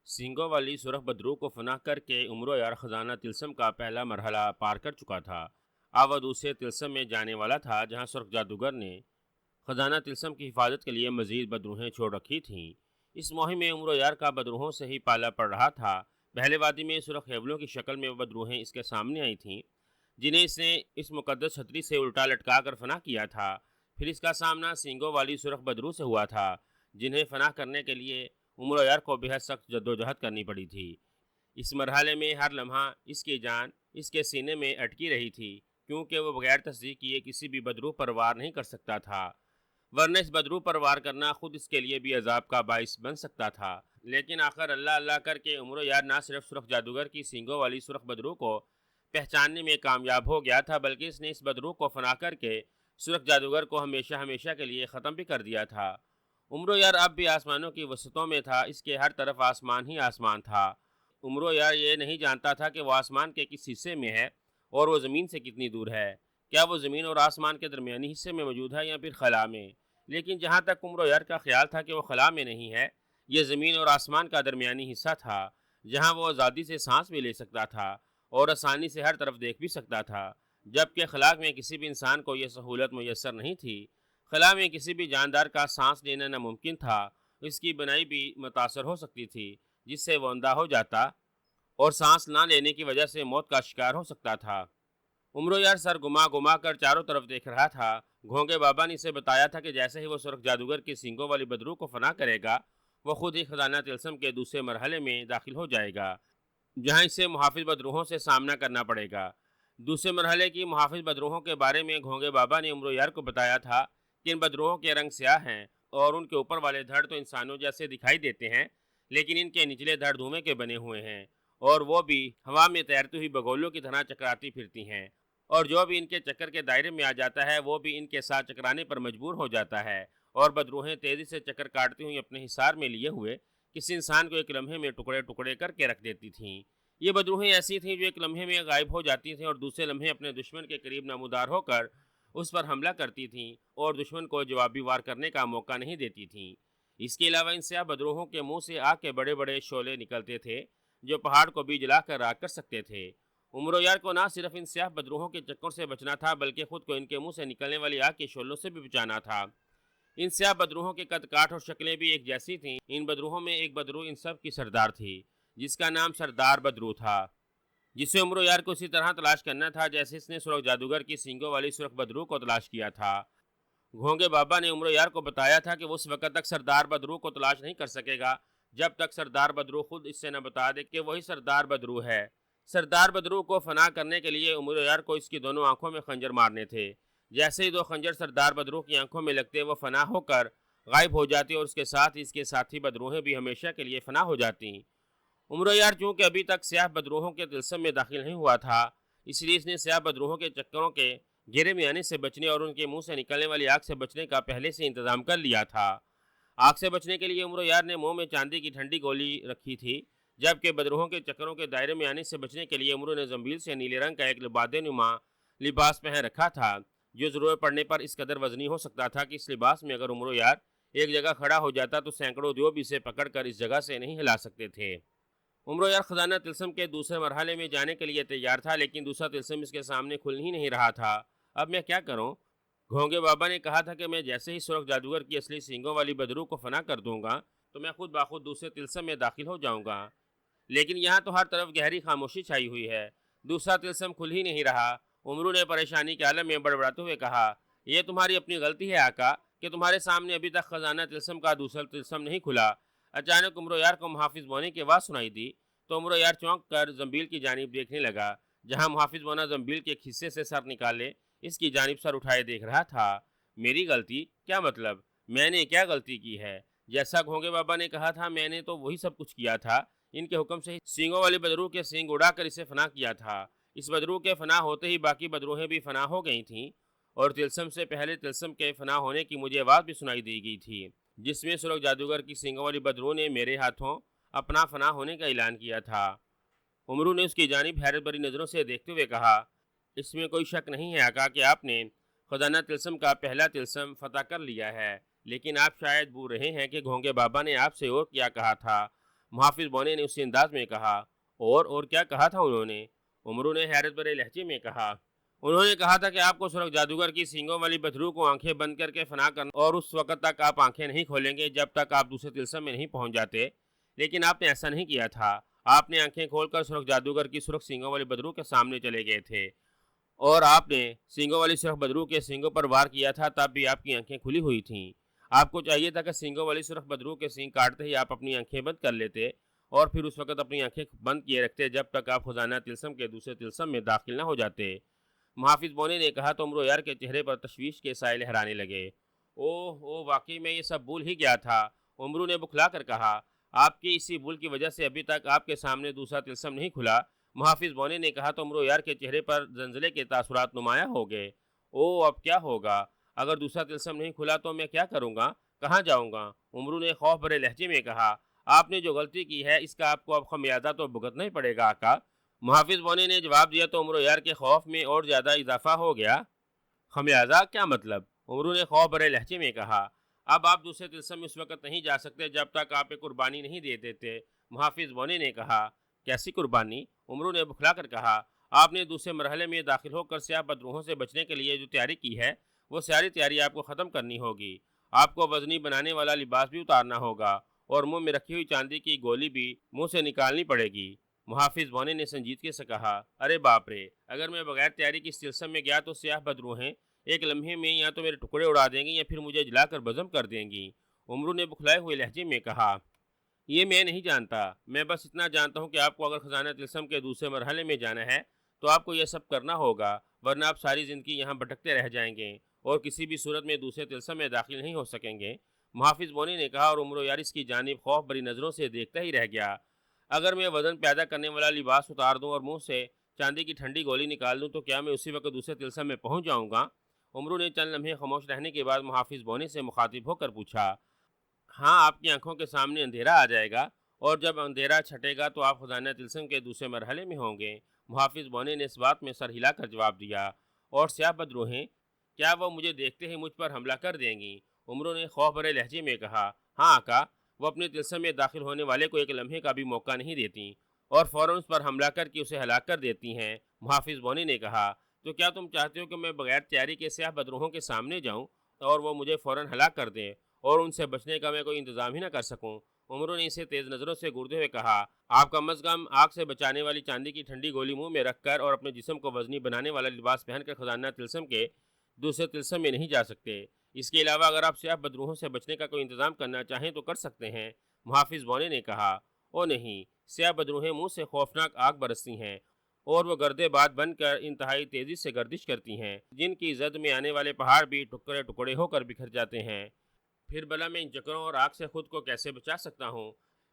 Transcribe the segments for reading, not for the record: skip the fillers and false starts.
سینگوں والی سرخ بدرو کو فنا کر کے عمرو یار خزانہ تلسم کا پہلا مرحلہ پار کر چکا تھا۔ اب وہ دوسرے تلسم میں جانے والا تھا جہاں سرخ جادوگر نے خزانہ تلسم کی حفاظت کے لیے مزید بدروہیں چھوڑ رکھی تھیں۔ اس مہم میں عمرو یار کا بدروہوں سے ہی پالا پڑ رہا تھا۔ پہلے وادی میں سرخ ہیولوں کی شکل میں وہ بدروہیں اس کے سامنے آئی تھیں جنہیں اس نے اس مقدس چھتری سے الٹا لٹکا کر فنا کیا تھا۔ پھر اس کا سامنا سینگوں والی سرخ بدرو سے ہوا تھا جنہیں فنا کرنے کے لیے عمرو یار کو بہت سخت جدوجہد کرنی پڑی تھی۔ اس مرحلے میں ہر لمحہ اس کی جان اس کے سینے میں اٹکی رہی تھی کیونکہ وہ بغیر تصدیق کیے کسی بھی بدرو پر وار نہیں کر سکتا تھا، ورنہ اس بدرو پر وار کرنا خود اس کے لیے بھی عذاب کا باعث بن سکتا تھا۔ لیکن آخر اللہ اللہ کر کے عمرو یار نہ صرف سرخ جادوگر کی سینگوں والی سرخ بدرو کو پہچاننے میں کامیاب ہو گیا تھا بلکہ اس نے اس بدرو کو فنا کر کے سرخ جادوگر کو ہمیشہ ہمیشہ کے لیے ختم بھی کر دیا تھا۔ عمرو یار اب بھی آسمانوں کی وسطوں میں تھا، اس کے ہر طرف آسمان ہی آسمان تھا۔ عمرو یار یہ نہیں جانتا تھا کہ وہ آسمان کے کس حصے میں ہے اور وہ زمین سے کتنی دور ہے۔ کیا وہ زمین اور آسمان کے درمیانی حصے میں موجود ہے یا پھر خلا میں؟ لیکن جہاں تک عمرو یار کا خیال تھا کہ وہ خلا میں نہیں ہے، یہ زمین اور آسمان کا درمیانی حصہ تھا جہاں وہ آزادی سے سانس بھی لے سکتا تھا اور آسانی سے ہر طرف دیکھ بھی سکتا تھا، جبکہ خلا میں کسی بھی انسان کو یہ سہولت میسر نہیں تھی۔ خلا میں کسی بھی جاندار کا سانس لینا ناممکن تھا، اس کی بنائی بھی متاثر ہو سکتی تھی جس سے وہ اندھا ہو جاتا اور سانس نہ لینے کی وجہ سے موت کا شکار ہو سکتا تھا۔ عمرو یار سر گھما کر چاروں طرف دیکھ رہا تھا۔ گھونگے بابا نے اسے بتایا تھا کہ جیسے ہی وہ سرخ جادوگر کی سینگوں والی بدرو کو فنا کرے گا وہ خود ہی خزانہ تلسم کے دوسرے مرحلے میں داخل ہو جائے گا جہاں اسے محافظ بدروہوں سے سامنا کرنا پڑے گا۔ دوسرے مرحلے کی محافظ بدروہوں کے بارے میں گھونگے بابا نے عمرو یار کو بتایا تھا کہ ان بدروہوں کے رنگ سیاہ ہیں اور ان کے اوپر والے دھڑ تو انسانوں جیسے دکھائی دیتے ہیں، لیکن ان کے نچلے دھڑ دھومے کے بنے ہوئے ہیں اور وہ بھی ہوا میں تیرتی ہوئی بگولوں کی طرح چکراتی پھرتی ہیں، اور جو بھی ان کے چکر کے دائرے میں آ جاتا ہے وہ بھی ان کے ساتھ چکرانے پر مجبور ہو جاتا ہے، اور بدروہیں تیزی سے چکر کاٹتی ہوئی اپنے حصار میں لیے ہوئے کسی انسان کو ایک لمحے میں ٹکڑے ٹکڑے کر کے رکھ دیتی تھیں۔ یہ بدروہیں ایسی تھیں جو ایک لمحے میں غائب ہو جاتی تھیں اور دوسرے لمحے اپنے دشمن کے قریب نمودار ہو کر اس پر حملہ کرتی تھیں اور دشمن کو جوابی وار کرنے کا موقع نہیں دیتی تھیں۔ اس کے علاوہ ان سیاہ بدروہوں کے منہ سے آگ کے بڑے بڑے شعلے نکلتے تھے جو پہاڑ کو بھی جلا کر راکھ کر سکتے تھے۔ عمرو یار کو نہ صرف ان سیاہ بدروہوں کے چکر سے بچنا تھا بلکہ خود کو ان کے منہ سے نکلنے والی آگ کے شعلوں سے بھی بچانا تھا۔ ان سیاہ بدروہوں کے قد کاٹ اور شکلیں بھی ایک جیسی تھیں۔ ان بدروہوں میں ایک بدرو ان سب کی سردار تھی جس کا نام سردار بدرو تھا، جسے عمرو یار کو اسی طرح تلاش کرنا تھا جیسے اس نے سرخ جادوگر کی سینگوں والی سرخ بدرو کو تلاش کیا تھا۔ گھونگے بابا نے عمرو یار کو بتایا تھا کہ وہ اس وقت تک سردار بدرو کو تلاش نہیں کر سکے گا جب تک سردار بدرو خود اس سے نہ بتا دے کہ وہی سردار بدرو ہے۔ سردار بدرو کو فنا کرنے کے لیے عمرو یار کو اس کی دونوں آنکھوں میں خنجر مارنے تھے۔ جیسے ہی دو خنجر سردار بدرو کی آنکھوں میں لگتے وہ فنا ہو کر غائب ہو جاتی اور اس کے ساتھ اس کے ساتھی بدروہیں بھی ہمیشہ کے لیے فنا ہو جاتی۔ عمرو یار چونکہ ابھی تک سیاہ بدروہوں کے تلسم میں داخل نہیں ہوا تھا اس لیے اس نے سیاہ بدروہوں کے چکروں کے گھیرے میں آنے سے بچنے اور ان کے منہ سے نکلنے والی آگ سے بچنے کا پہلے سے انتظام کر لیا تھا۔ آگ سے بچنے کے لیے عمرو یار نے منہ میں چاندی کی ٹھنڈی گولی رکھی تھی، جبکہ بدروہوں کے چکروں کے دائرے میں آنے سے بچنے کے لیے عمرو نے زنبیل سے نیلے رنگ کا ایک لبادے نما لباس پہن رکھا تھا جو ضرورت پڑنے پر اس قدر وزنی ہو سکتا تھا کہ اس لباس میں اگر عمرو یار ایک جگہ کھڑا ہو جاتا تو سینکڑوں دیو بھی اسے پکڑ کر اس جگہ سے نہیں ہلا سکتے تھے۔ عمرو یار خزانہ تلسم کے دوسرے مرحلے میں جانے کے لیے تیار تھا لیکن دوسرا تلسم اس کے سامنے کھل ہی نہیں رہا تھا۔ اب میں کیا کروں؟ گھونگے بابا نے کہا تھا کہ میں جیسے ہی سرخ جادوگر کی اصلی سینگوں والی بدرو کو فنا کر دوں گا تو میں خود بخود دوسرے تلسم میں داخل ہو جاؤں گا، لیکن یہاں تو ہر طرف گہری خاموشی چھائی ہوئی ہے، دوسرا تلسم کھل ہی نہیں رہا۔ عمرو نے پریشانی کے عالم میں بڑبڑاتے ہوئے کہا، یہ تمہاری اپنی غلطی ہے آقا کہ تمہارے سامنے ابھی تک خزانہ تلسم کا دوسرا تلسم نہیں کھلا۔ اچانک عمرو یار کو محافظ بونے کی آواز سنائی دی تو عمرو یار چونک کر زنبیل کی جانب دیکھنے لگا جہاں محافظ بونا زنبیل کے ایک حصے سے سر نکالے اس کی جانب سر اٹھائے دیکھ رہا تھا۔ میری غلطی؟ کیا مطلب؟ میں نے کیا غلطی کی ہے؟ جیسا گھونگے بابا نے کہا تھا میں نے تو وہی سب کچھ کیا تھا، ان کے حکم سے ہی سینگوں والی بدرو کے سینگ اڑا کر اسے فنا کیا تھا۔ اس بدرو کے فنا ہوتے ہی باقی بدروہیں بھی فنا ہو گئی تھیں اور تلسم سے پہلے تلسم کے فنا ہونے کی مجھے آواز بھی سنائی دی گئی تھی جس میں سرخ جادوگر کی سینگوں والی بدرو نے میرے ہاتھوں اپنا فنا ہونے کا اعلان کیا تھا۔ عمرو نے اس کی جانب حیرت بھری نظروں سے دیکھتے ہوئے کہا، اس میں کوئی شک نہیں ہے آقا کہ آپ نے خزانہ تلسم کا پہلا تلسم فتح کر لیا ہے، لیکن آپ شاید بھول رہے ہیں کہ گھونگے بابا نے آپ سے اور کیا کہا تھا۔ محافظ بونے نے اسی انداز میں کہا۔ اور کیا کہا تھا انہوں نے؟ عمرو نے حیرت بھرے لہجے میں کہا۔ انہوں نے کہا تھا کہ آپ کو سرخ جادوگر کی سینگوں والی بدرو کو آنکھیں بند کر کے فنا کرنا، اور اس وقت تک آپ آنکھیں نہیں کھولیں گے جب تک آپ دوسرے طلسم میں نہیں پہنچ جاتے۔ لیکن آپ نے ایسا نہیں کیا تھا۔ آپ نے آنکھیں کھول کر سرخ جادوگر کی سرخ سینگوں والی بدرو کے سامنے چلے گئے تھے، اور آپ نے سینگوں والی سرخ بدرو کے سینگوں پر وار کیا تھا، تب بھی آپ کی آنکھیں کھلی ہوئی تھیں۔ آپ کو چاہیے تھا کہ سینگوں والی سرخ بدرو کے سینگ کاٹتے ہی آپ اپنی آنکھیں بند کر لیتے، اور پھر اس وقت اپنی آنکھیں بند کیے رکھتے جب تک آپ خزانہ طلسم کے دوسرے طلسم میں داخل نہ ہو جاتے۔ محافظ بونے نے کہا تو عمرو یار کے چہرے پر تشویش کے سائے لہرانے لگے۔ اوہ واقعی میں یہ سب بھول ہی گیا تھا، عمرو نے بکھلا کر کہا۔ آپ کی اسی بھول کی وجہ سے ابھی تک آپ کے سامنے دوسرا طلسم نہیں کھلا، محافظ بونے نے کہا تو عمرو یار کے چہرے پر زلزلے کے تاثرات نمایاں ہو گئے۔ اب کیا ہوگا؟ اگر دوسرا طلسم نہیں کھلا تو میں کیا کروں گا؟ کہاں جاؤں گا؟ عمرو نے خوف بھرے لہجے میں کہا۔ آپ نے جو غلطی کی ہے اس کا آپ کو اب خمیازہ تو بھگتنا ہی پڑے گا آقا، محافظ بونے نے جواب دیا تو عمرو یار کے خوف میں اور زیادہ اضافہ ہو گیا۔ خمیازہ کیا مطلب؟ عمرو نے خوف بھرے لہجے میں کہا۔ اب آپ دوسرے طلسم میں اس وقت نہیں جا سکتے جب تک آپ ایک قربانی نہیں دے دیتے، محافظ بونے نے کہا۔ کیسی قربانی؟ عمرو نے بکھلا کر کہا۔ آپ نے دوسرے مرحلے میں داخل ہو کر سیاہ بدروحوں سے بچنے کے لیے جو تیاری کی ہے، وہ ساری تیاری آپ کو ختم کرنی ہوگی۔ آپ کو وزنی بنانے والا لباس بھی اتارنا ہوگا، اور منہ میں رکھی ہوئی چاندی کی گولی بھی منہ سے نکالنی پڑے گی، محافظ بونے نے سنجیدگی سے کہا۔ ارے باپ رے، اگر میں بغیر تیاری کی اس طلسم میں گیا تو سیاہ بدروہیں ایک لمحے میں یا تو میرے ٹکڑے اڑا دیں گی یا پھر مجھے جلا کر بزم کر دیں گی، عمرو نے بکھلائے ہوئے لہجے میں کہا۔ یہ میں نہیں جانتا، میں بس اتنا جانتا ہوں کہ آپ کو اگر خزانہ طلسم کے دوسرے مرحلے میں جانا ہے تو آپ کو یہ سب کرنا ہوگا، ورنہ آپ ساری زندگی یہاں بھٹکتے رہ جائیں گے اور کسی بھی صورت میں دوسرے طلسم میں داخل نہیں ہو سکیں گے، محافظ بونے نے کہا، اور عمرو یار اس کی جانب خوف بری نظروں سے دیکھتا ہی رہ گیا۔ اگر میں وزن پیدا کرنے والا لباس اتار دوں اور منہ سے چاندی کی ٹھنڈی گولی نکال دوں تو کیا میں اسی وقت دوسرے طلسم میں پہنچ جاؤں گا؟ عمرو نے چند لمحے خاموش رہنے کے بعد محافظ بونے سے مخاطب ہو کر پوچھا۔ ہاں، آپ کی آنکھوں کے سامنے اندھیرا آ جائے گا، اور جب اندھیرا چھٹے گا تو آپ خزانہ طلسم کے دوسرے مرحلے میں ہوں گے، محافظ بونے نے اس بات میں سر ہلا کر جواب دیا۔ اور سیاہ بدروہیں، کیا وہ مجھے دیکھتے ہی مجھ پر حملہ کر دیں گی؟ عمرو نے خوف بھرے لہجے میں کہا۔ ہاں آقا، وہ اپنے طلسم میں داخل ہونے والے کو ایک لمحے کا بھی موقع نہیں دیتی اور فوراً اس پر حملہ کر کے اسے ہلاک کر دیتی ہیں، محافظ بونے نے کہا۔ تو کیا تم چاہتے ہو کہ میں بغیر تیاری کے سیاہ بدروہوں کے سامنے جاؤں اور وہ مجھے فوراً ہلاک کر دیں اور ان سے بچنے کا میں کوئی انتظام ہی نہ کر سکوں؟ عمرو نے اسے تیز نظروں سے گھورتے ہوئے کہا۔ آپ کم از کم آگ سے بچانے والی چاندی کی ٹھنڈی گولی منہ میں رکھ کر اور اپنے جسم کو وزنی بنانے والا لباس پہن کر خزانہ طلسم کے دوسرے طلسم میں نہیں جا سکتے۔ اس کے علاوہ اگر آپ سیاہ بدروہوں سے بچنے کا کوئی انتظام کرنا چاہیں تو کر سکتے ہیں، محافظ بونے نے کہا۔ او نہیں، سیاہ بدروہیں منہ سے خوفناک آگ برستی ہیں اور وہ گردے باد بن کر انتہائی تیزی سے گردش کرتی ہیں، جن کی زد میں آنے والے پہاڑ بھی ٹکڑے ٹکڑے ہو کر بکھر جاتے ہیں۔ پھر بلا میں ان چکروں اور آگ سے خود کو کیسے بچا سکتا ہوں؟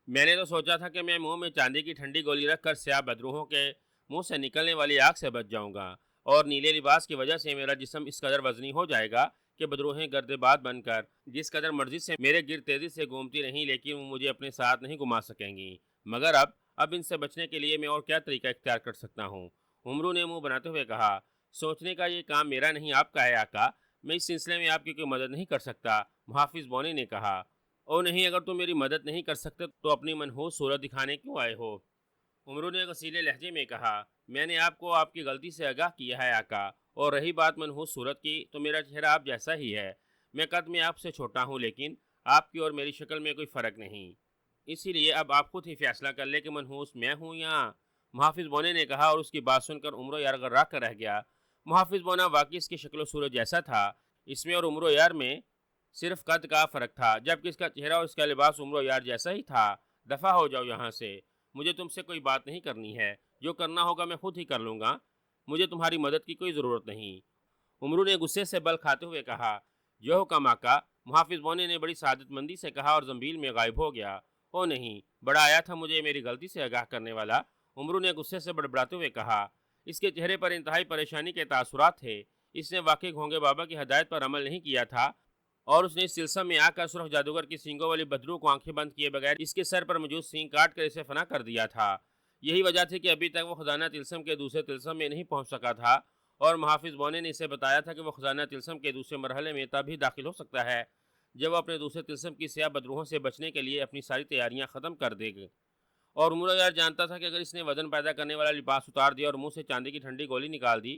میں نے تو سوچا تھا کہ میں منہ میں چاندی کی ٹھنڈی گولی رکھ کر سیاہ بدروہوں کے منہ سے نکلنے والی آگ سے بچ جاؤں گا، اور نیلے لباس کی وجہ سے میرا جسم اس قدر وزنی ہو جائے گا کہ بدروہیں گرد باد بن کر جس قدر مرضی سے میرے گرد تیزی سے گھومتی رہیں لیکن وہ مجھے اپنے ساتھ نہیں گھما سکیں گی، مگر اب ان سے بچنے کے لیے میں اور کیا طریقہ اختیار کر سکتا ہوں؟ عمرو نے منہ بناتے ہوئے کہا۔ سوچنے کا یہ کام میرا نہیں، آپ کا ہے آقا، میں اس سلسلے میں آپ کی کوئی مدد نہیں کر سکتا، محافظ بونے نے کہا۔ او نہیں، اگر تم میری مدد نہیں کر سکتے تو اپنی منحوس صورت دکھانے کیوں آئے ہو؟ عمرو نے غصیلے لہجے میں کہا۔ میں نے آپ کو آپ کی غلطی سے آگاہ کیا ہے آقا، اور رہی بات منحوس صورت کی تو میرا چہرہ آپ جیسا ہی ہے، میں قد میں آپ سے چھوٹا ہوں لیکن آپ کی اور میری شکل میں کوئی فرق نہیں، اسی لیے اب آپ خود ہی فیصلہ کر لیں کہ منحوس میں ہوں یا… محافظ بونے نے کہا، اور اس کی بات سن کر عمرو یار غرا کر رہ گیا۔ محافظ بونا واقعی اس کی شکل و صورت جیسا تھا، اس میں اور عمرو یار میں صرف قد کا فرق تھا، جبکہ اس کا چہرہ اور اس کا لباس عمرو یار جیسا ہی تھا۔ دفع ہو جاؤ یہاں سے، مجھے تم سے کوئی بات نہیں کرنی ہے، جو کرنا ہوگا میں خود ہی کر لوں گا، مجھے تمہاری مدد کی کوئی ضرورت نہیں، عمرو نے غصے سے بل کھاتے ہوئے کہا۔ جو حکم آقا، محافظ بونے نے بڑی سعادت مندی سے کہا اور زنبیل میں غائب ہو گیا۔ او نہیں، بڑا آیا تھا مجھے میری غلطی سے آگاہ کرنے والا، عمرو نے غصے سے بڑبڑاتے ہوئے کہا۔ اس کے چہرے پر انتہائی پریشانی کے تاثرات تھے، اس نے واقعی گھونگے بابا کی ہدایت پر عمل نہیں کیا تھا اور اس نے اس سلسلے میں آ کر سرخ جادوگر کی سینگوں والی بدرو کو آنکھیں بند کیے بغیر اس کے سر پر موجود سینگ کاٹ کر اسے فنا کر دیا تھا۔ یہی وجہ تھی کہ ابھی تک وہ خزانہ طلسم کے دوسرے طلسم میں نہیں پہنچ سکا تھا، اور محافظ بونے نے اسے بتایا تھا کہ وہ خزانہ طلسم کے دوسرے مرحلے میں تب ہی داخل ہو سکتا ہے جب وہ اپنے دوسرے طلسم کی سیاہ بدروہوں سے بچنے کے لیے اپنی ساری تیاریاں ختم کر دے گا۔ اور عمر یار جانتا تھا کہ اگر اس نے وزن پیدا کرنے والا لباس اتار دیا اور منہ سے چاندی کی ٹھنڈی گولی نکال دی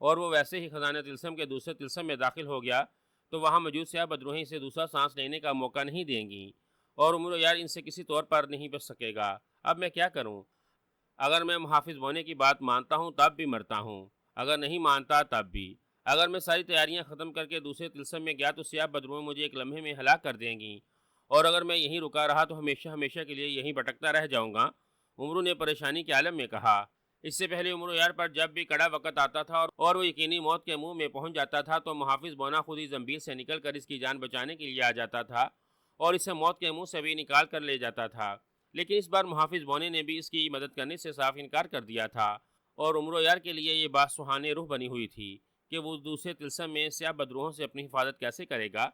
اور وہ ویسے ہی خزانہ تلسم کے دوسرے تلسم میں داخل ہو گیا تو وہاں موجود سیاہ بدروہیں اسے دوسرا سانس لینے کا موقع نہیں دیں گی اور عمر یار ان سے کسی طور پر نہیں بچ سکے گا۔ اب میں کیا کروں؟ اگر میں محافظ بونے کی بات مانتا ہوں تب بھی مرتا ہوں، اگر نہیں مانتا تب بھی۔ اگر میں ساری تیاریاں ختم کر کے دوسرے تلسم میں گیا تو سیاہ بدروہیں مجھے ایک لمحے میں ہلاک کر دیں گی، اور اگر میں یہیں رکا رہا تو ہمیشہ ہمیشہ کے لیے یہیں بھٹکتا رہ جاؤں گا۔ عمرو نے پریشانی کے عالم میں کہا۔ اس سے پہلے عمرو یار پر جب بھی کڑا وقت آتا تھا اور وہ یقینی موت کے منہ میں پہنچ جاتا تھا تو محافظ بونا خود ہی زنبیل سے نکل کر اس کی جان بچانے کے لیے آ جاتا تھا اور اسے موت کے منہ سے بھی نکال کر لے جاتا تھا، لیکن اس بار محافظ بونے نے بھی اس کی مدد کرنے سے صاف انکار کر دیا تھا اور عمرو یار کے لیے یہ بات سہانے روح بنی ہوئی تھی کہ وہ دوسرے تلسم میں سیاہ بدروہوں سے اپنی حفاظت کیسے کرے گا۔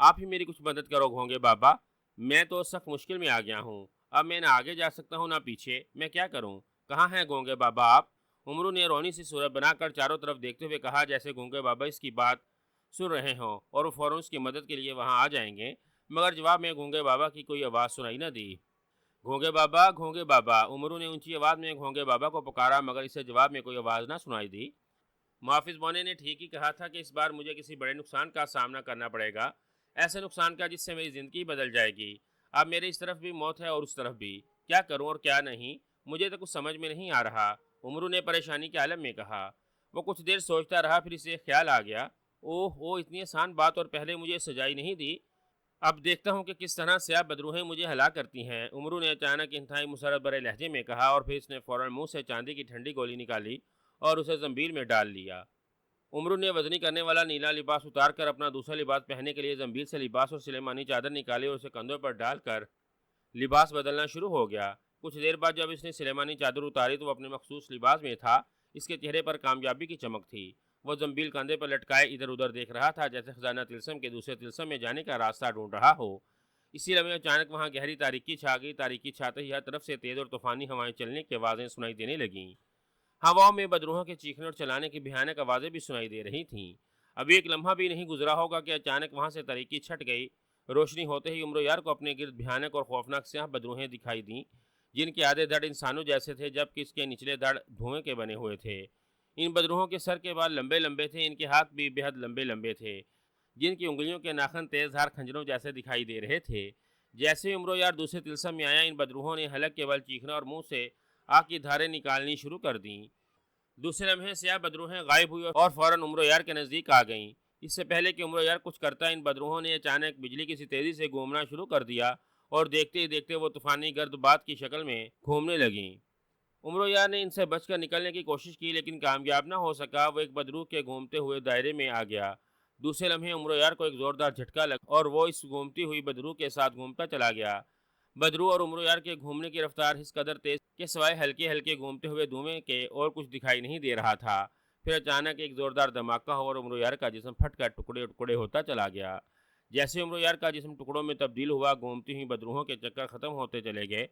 آپ ہی میری کچھ مدد کرو گھونگے بابا، میں تو سخت مشکل میں آ گیا ہوں، اب میں نہ آگے جا سکتا ہوں نہ پیچھے، میں کیا کروں؟ کہاں ہیں گھونگے بابا آپ؟ عمرو نے رونی سی صورت بنا کر چاروں طرف دیکھتے ہوئے کہا جیسے گھونگے بابا اس کی بات سن رہے ہوں اور وہ فوراً اس کی مدد کے لیے وہاں آ جائیں گے، مگر جواب میں گھونگے بابا کی کوئی آواز سنائی نہ دی۔ گھونگے بابا، عمرو نے اونچی آواز میں گھونگے بابا کو پکارا مگر اسے جواب میں کوئی آواز نہ سنائی دی۔ محافظ بونے نے ٹھیک ہی کہا تھا کہ اس بار مجھے کسی بڑے نقصان کا سامنا کرنا پڑے گا، ایسے نقصان کا جس سے میری زندگی بدل جائے گی۔ اب میرے اس طرف بھی موت ہے اور اس طرف بھی، کیا کروں اور کیا نہیں، مجھے تو کچھ سمجھ میں نہیں آ رہا، عمرو نے پریشانی کے عالم میں کہا۔ وہ کچھ دیر سوچتا رہا، پھر اسے خیال آ گیا، اوہ اتنی آسان بات اور پہلے مجھے سجائی نہیں دی، اب دیکھتا ہوں کہ کس طرح سیاہ بدروہیں مجھے ہلاک کرتی ہیں، عمرو نے اچانک انتہائی مسرت بھرے لہجے میں کہا اور پھر اس نے فوراً منہ سے چاندی کی ٹھنڈی گولی نکالی اور اسے زنبیل میں ڈال لیا۔ عمرو نے وزنی کرنے والا نیلا لباس اتار کر اپنا دوسرا لباس پہننے کے لیے زنبیل سے لباس اور سلیمانی چادر نکالی اور اسے کندھوں پر ڈال کر لباس بدلنا شروع ہو گیا۔ کچھ دیر بعد جب اس نے سلیمانی چادر اتاری تو وہ اپنے مخصوص لباس میں تھا، اس کے چہرے پر کامیابی کی چمک تھی، وہ زنبیل کندھے پر لٹکائے ادھر ادھر دیکھ رہا تھا جیسے خزانہ تلسم کے دوسرے تلسم میں جانے کا راستہ ڈھونڈ رہا ہو۔ اسی لمحے اچانک وہاں گہری تاریکی چھا گئی، تاریکی چھاتے ہی ہر طرف سے تیز اور طوفانی ہوائیں چلنے کی آوازیں سنائی دینے لگیں، ہواؤں میں بدروہوں کے چیخنے اور چلانے کی بھیانک آوازیں بھی سنائی دے رہی تھیں۔ ابھی ایک لمحہ بھی نہیں گزرا ہوگا کہ اچانک وہاں سے تاریکی چھٹ گئی، روشنی ہوتے ہی عمرو یار کو اپنے گرد بھیانک اور خوفناک سیاہ بدروہیں دکھائی دیں جن کے آدھے دھڑ انسانوں جیسے تھے جبکہ اس کے نچلے دھڑ دھوئیں کے بنے ہوئے تھے۔ ان بدروہوں کے سر کے بال لمبے لمبے تھے، ان کے ہاتھ بھی بے حد لمبے لمبے تھے جن کی انگلیوں کے ناخن تیز دھار کھنجروں جیسے دکھائی دے رہے تھے۔ جیسے عمرو یار دوسرے تلسم میں آیا، ان بدروہوں نے حلق کے بل چیخنا اور منہ سے آگ کی دھاریں نکالنی شروع کر دیں۔ دوسرے لمحے سیاہ بدروہیں غائب ہوئی اور فوراً عمرو یار کے نزدیک آ گئیں۔ اس سے پہلے کہ عمرو یار کچھ کرتا، ان بدروہوں نے اچانک بجلی کی سی تیزی سے گھومنا شروع کر دیا اور دیکھتے ہی دیکھتے وہ طوفانی گرد باد کی شکل میں گھومنے لگیں۔ عمرو یار نے ان سے بچ کر نکلنے کی کوشش کی لیکن کامیاب نہ ہو سکا، وہ ایک بدروح کے گھومتے ہوئے دائرے میں آ گیا۔ دوسرے لمحے عمرو یار کو ایک زوردار جھٹکا لگا اور وہ اس گھومتی ہوئی بدروح کے ساتھ گھومتا چلا گیا۔ بدروح اور عمرو یار کے گھومنے کی رفتار اس قدر تیز کہ سوائے ہلکے ہلکے گھومتے ہوئے دھوئیں کے اور کچھ دکھائی نہیں دے رہا تھا۔ پھر اچانک ایک زوردار دھماکہ ہوا اور عمرو یار کا جسم پھٹ کر ٹکڑے ٹکڑے ہوتا چلا گیا۔ جیسے عمرو یار کا جسم ٹکڑوں میں تبدیل ہوا، گھومتی ہوئی بدروہوں کے چکر ختم ہوتے چلے گئے،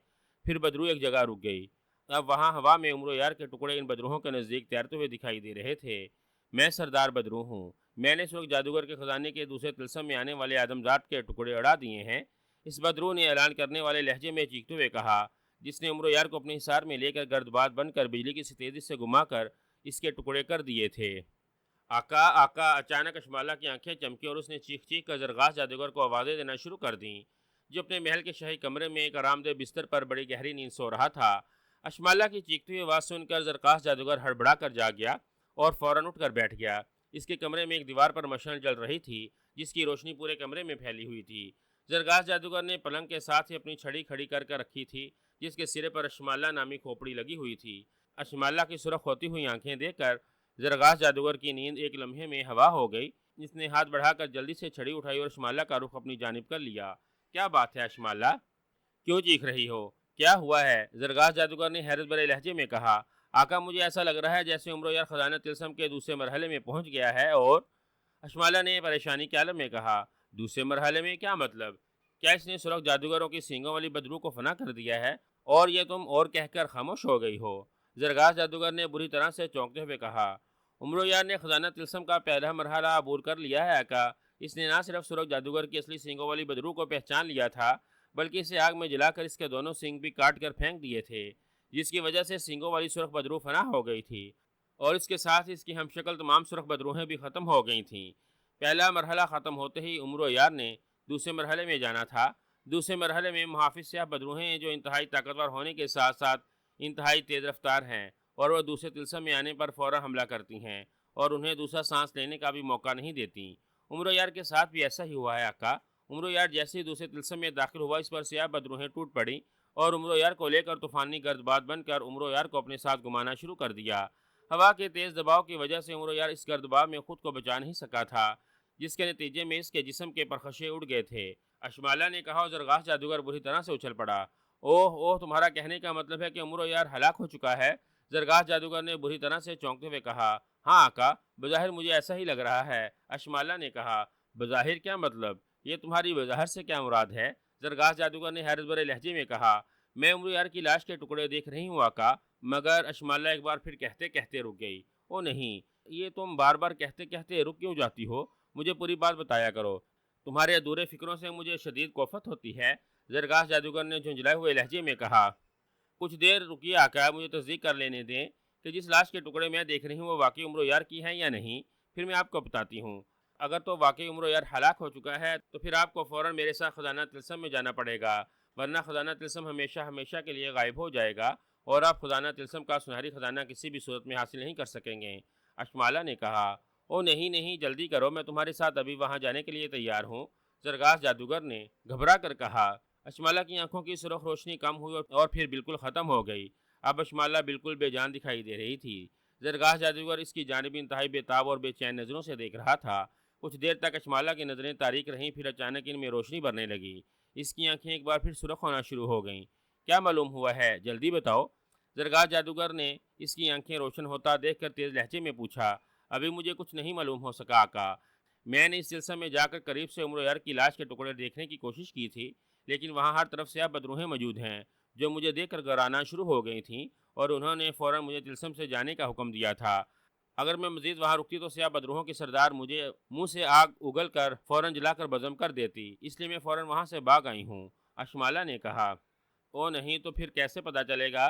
پھر بدروح ایک جگہ رک گئی۔ اب وہاں ہوا میں عمرو یار کے ٹکڑے ان بدروہوں کے نزدیک تیرتے ہوئے دکھائی دے رہے تھے۔ میں سردار بدروح ہوں، میں نے سرخ جادوگر کے خزانے کے دوسرے تلسم میں آنے والے آدمزاد کے ٹکڑے اڑا دیے ہیں، اس بدروح نے اعلان کرنے والے لہجے میں چیختے ہوئے کہا، جس نے عمرو یار کو اپنے حصار میں لے کر گرد باد بن کر بجلی کی سی تیزی سے گھما کر اس کے ٹکڑے کر دیے تھے۔ آقا آقا! اچانک اشمالہ کی آنکھیں چمکی اور اس نے چیخ چیخ کر زرغاس جادوگر کو آوازیں دینا شروع کر دیں جو اپنے محل کے شاہی کمرے میں ایک آرام دہ بستر پر بڑی گہری نیند سو رہا تھا۔ اشمالہ کی چیختی ہوئی آواز سن کر زرغاس جادوگر ہڑبڑا کر جاگ گیا اور فوراً اٹھ کر بیٹھ گیا۔ اس کے کمرے میں ایک دیوار پر مشعل جل رہی تھی جس کی روشنی پورے کمرے میں پھیلی ہوئی تھی۔ زرغاس جادوگر نے پلنگ کے ساتھ ہی اپنی چھڑی کھڑی کر رکھی تھی جس کے سرے پر اشمالہ نامی کھوپڑی لگی ہوئی تھی۔ اشمالہ کی سرخ ہوتی ہوئی آنکھیں دیکھ کر زرغاس جادوگر کی نیند ایک لمحے میں ہوا ہو گئی۔ اس نے ہاتھ بڑھا کر جلدی سے چھڑی اٹھائی اور اشمالہ کا رخ اپنی جانب کر لیا۔ کیا بات ہے اشمالہ؟ کیوں چیخ رہی ہو؟ کیا ہوا ہے؟ زرغاس جادوگر نے حیرت بھرے لہجے میں کہا۔ آقا مجھے ایسا لگ رہا ہے جیسے عمرو یار خزانہ تلسم کے دوسرے مرحلے میں پہنچ گیا ہے اور اشمالہ نے پریشانی کے عالم میں کہا، دوسرے مرحلے میں کیا مطلب؟ کیا اس نے سرخ جادوگروں کی سینگوں والی بدروح کو فنا کر دیا ہے اور یہ تم اور کہہ کر خاموش ہو گئی ہو؟ زرغاس جادوگر نے بری طرح سے چونکتے ہوئے کہا، عمرو یار نے خزانہ تلسم کا پہلا مرحلہ عبور کر لیا ہے آقا، اس نے نہ صرف سرخ جادوگر کی اصلی سینگوں والی بدروح کو پہچان لیا تھا بلکہ اسے آگ میں جلا کر اس کے دونوں سینگ بھی کاٹ کر پھینک دیے تھے، جس کی وجہ سے سینگوں والی سرخ بدروح فنا ہو گئی تھی، اور اس کے ساتھ اس کی ہم شکل تمام سرخ بدروہیں بھی ختم ہو گئی تھیں۔ پہلا مرحلہ ختم ہوتے ہی عمر و یار نے دوسرے مرحلے میں جانا تھا۔ دوسرے مرحلے میں محافظ سیاہ بدروہیں جو انتہائی طاقتور ہونے کے ساتھ ساتھ انتہائی تیز رفتار ہیں، اور وہ دوسرے طلسم میں آنے پر فوراً حملہ کرتی ہیں اور انہیں دوسرا سانس لینے کا بھی موقع نہیں دیتی۔ عمر و یار کے ساتھ بھی ایسا ہی ہوا ہے آقا۔ عمر و یار جیسے ہی دوسرے طلسم میں داخل ہوا، اس پر سیاہ بدروہیں ٹوٹ پڑیں اور عمر و یار کو لے کر طوفانی گرد باد بن کر عمر و یار کو اپنے ساتھ گھمانا شروع کر دیا۔ ہوا کے تیز دباؤ کی وجہ سے عمر و یار اس گرد باد میں خود کو بچا نہیں سکا تھا، جس کے نتیجے میں اس کے جسم کے پرخاشے اڑ گئے تھے۔ اشمالا نے کہا اور زرغاش جادوگر بری طرح سے اچھل پڑا۔ اوہ اوہ، تمہارا کہنے کا مطلب ہے کہ عمر و یار ہلاک ہو چکا ہے؟ زرغاش جادوگر نے بری طرح سے چونکتے ہوئے کہا۔ ہاں آقا، بظاہر مجھے ایسا ہی لگ رہا ہے، اشمالا نے کہا۔ بظاہر کیا مطلب؟ یہ تمہاری بظاہر سے کیا مراد ہے؟ زرغاش جادوگر نے حیرت بھرے لہجے میں کہا۔ میں عمر یار کی لاش کے ٹکڑے دیکھ رہی ہوں آقا، مگر اشمالا ایک بار پھر کہتے کہتے رک گئی۔ او نہیں، یہ تم بار بار کہتے کہتے رک کیوں جاتی ہو؟ مجھے پوری بات بتایا کرو، تمہارے ادھورے فکروں سے مجھے شدید کوفت ہوتی ہے، زرغاش جادوگر نے جھنجھلائے ہوئے لہجے میں کہا۔ کچھ دیر رکیے آقا، مجھے تصدیق کر لینے دیں کہ جس لاش کے ٹکڑے میں دیکھ رہی ہوں وہ واقعی عمر یار کی ہے یا نہیں، پھر میں آپ کو بتاتی ہوں۔ اگر تو واقعی عمر یار ہلاک ہو چکا ہے تو پھر آپ کو فوراً میرے ساتھ خزانہ طلسم میں جانا پڑے گا، ورنہ خزانہ طلسم ہمیشہ ہمیشہ کے لیے غائب ہو جائے گا اور آپ خزانہ طلسم کا سنہری خزانہ کسی بھی صورت میں حاصل نہیں کر سکیں گے۔ اشمالا نے کہا۔ او نہیں نہیں، جلدی کرو، میں تمہارے ساتھ ابھی وہاں جانے کے لیے تیار ہوں، زرغاش جادوگر نے گھبرا کر کہا۔ اشمالا کی آنکھوں کی سرخ روشنی کم ہوئی اور پھر بالکل ختم ہو گئی۔ اب اشمالا بالکل بے جان دکھائی دے رہی تھی۔ زرغاش جادوگر اس کی جانب انتہائی بے تاب اور بے چین نظروں سے دیکھ رہا تھا۔ کچھ دیر تک اشمالا کی نظریں تاریک رہیں، پھر اچانک ان میں روشنی بھرنے لگی۔ اس کی آنکھیں ایک بار پھر سرخ ہونا شروع ہو گئیں۔ کیا معلوم ہوا ہے؟ جلدی بتاؤ، زرغاش جادوگر نے اس کی آنکھیں روشن ہوتا دیکھ کر تیز لہجے میں پوچھا۔ ابھی مجھے کچھ نہیں معلوم ہو سکا آقا۔ میں نے اس سلسلے میں جا کر قریب سے عمر یار کی لاش کے ٹکڑے دیکھنے کی کوشش کی تھی، لیکن وہاں ہر طرف سیاہ بدروہیں موجود ہیں جو مجھے دیکھ کر گھبرانا شروع ہو گئی تھیں، اور انہوں نے فوراً مجھے طلسم سے جانے کا حکم دیا تھا۔ اگر میں مزید وہاں رکتی تو سیاہ بدروہوں کی سردار مجھے منہ سے آگ اگل کر فوراً جلا کر بزم کر دیتی، اس لیے میں فوراً وہاں سے بھاگ آئی ہوں، اشمالا نے کہا۔ او نہیں، تو پھر کیسے پتہ چلے گا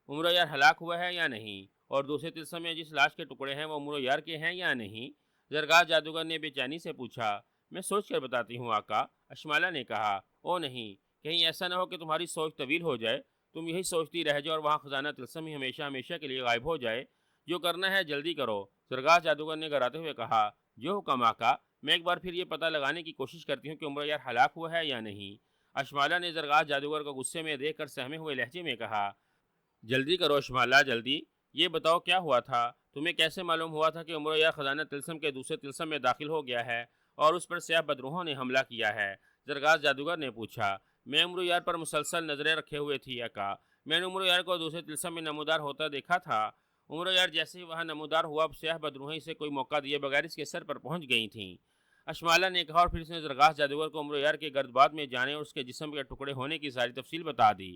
عمر یار ہلاک ہوا ہے یا نہیں، اور دوسرے طلسم میں جس لاش کے ٹکڑے ہیں وہ عمر یار کے ہیں یا نہیں؟ زرغاش جادوگر نے بے چینی سے پوچھا۔ میں سوچ کر بتاتی ہوں آقا، اشمالا نے کہا۔ او نہیں، کہیں ایسا نہ ہو کہ تمہاری سوچ طویل ہو جائے، تم یہی سوچتی رہ جاؤ اور وہاں خزانہ طلسم ہی ہمیشہ ہمیشہ کے لیے غائب ہو جائے۔ جو کرنا ہے جلدی کرو، زرغاش جادوگر نے گھراتے ہوئے کہا۔ جو حکم آقا، میں ایک بار پھر یہ پتہ لگانے کی کوشش کرتی ہوں کہ عمر یار ہلاک ہوا ہے یا نہیں، اشمالا نے زرغاش جادوگر کو غصے میں دیکھ کر سہمے ہوئے لہجے میں کہا۔ جلدی کرو اشمالا، جلدی، یہ بتاؤ کیا ہوا تھا؟ تمہیں کیسے معلوم ہوا تھا کہ عمر یار خزانہ طلسم کے دوسرے طلسم میں داخل ہو گیا ہے اور اس پر سیاہ بدروہوں نے حملہ کیا ہے؟ زرغاش جادوگر نے پوچھا۔ میں عمر یار پر مسلسل نظریں رکھے ہوئے تھی آقا، میں نے عمر یار کو دوسرے طلسم میں نمودار ہوتا دیکھا تھا۔ عمر یار جیسے ہی وہاں نمودار ہوا، سیاہ بدروہیں اسے کوئی موقع دیے بغیر اس کے سر پر پہنچ گئی تھیں، اشمالا نے کہا، اور پھر اس نے زرغاش جادوگر کو عمر یار کے گرد باد میں جانے اور اس کے جسم کے ٹکڑے ہونے کی ساری تفصیل بتا دی۔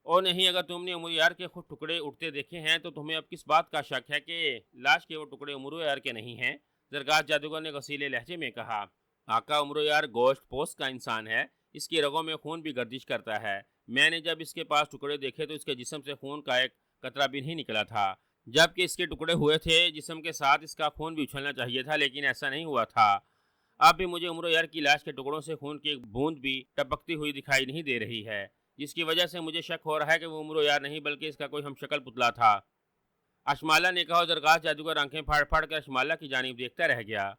او نہیں، اگر تم نے عمر یار کے خود ٹکڑے اٹھتے دیکھے ہیں تو تمہیں اب کس بات کا شک ہے کہ لاش کے وہ ٹکڑے عمر یار کے نہیں ہیں؟ زرغاش جادوگر نے غصیلے لہجے میں کہا۔ آقا، عمر یار گوشت پوست کا انسان ہے، اس کی رگوں میں خون بھی گردش کرتا ہے۔ میں نے جب اس کے پاس ٹکڑے دیکھے تو اس کے جسم سے خون کا ایک قطرہ بھی نہیں نکلا تھا، جبکہ اس کے ٹکڑے ہوئے تھے جسم کے ساتھ اس کا خون بھی اچھلنا چاہیے تھا، لیکن ایسا نہیں ہوا تھا۔ اب بھی مجھے عمر یار کی لاش کے ٹکڑوں سے خون کی ایک بوند بھی ٹپکتی ہوئی دکھائی نہیں دے رہی ہے، جس کی وجہ سے مجھے شک ہو رہا ہے کہ وہ عمر یار نہیں بلکہ اس کا کوئی ہم شکل پتلا تھا، اشمالا نے کہا، اور زرغاش جادوگر آنکھیں پھاڑ پھاڑ کر اشمالا کی جانب دیکھتا رہ گیا۔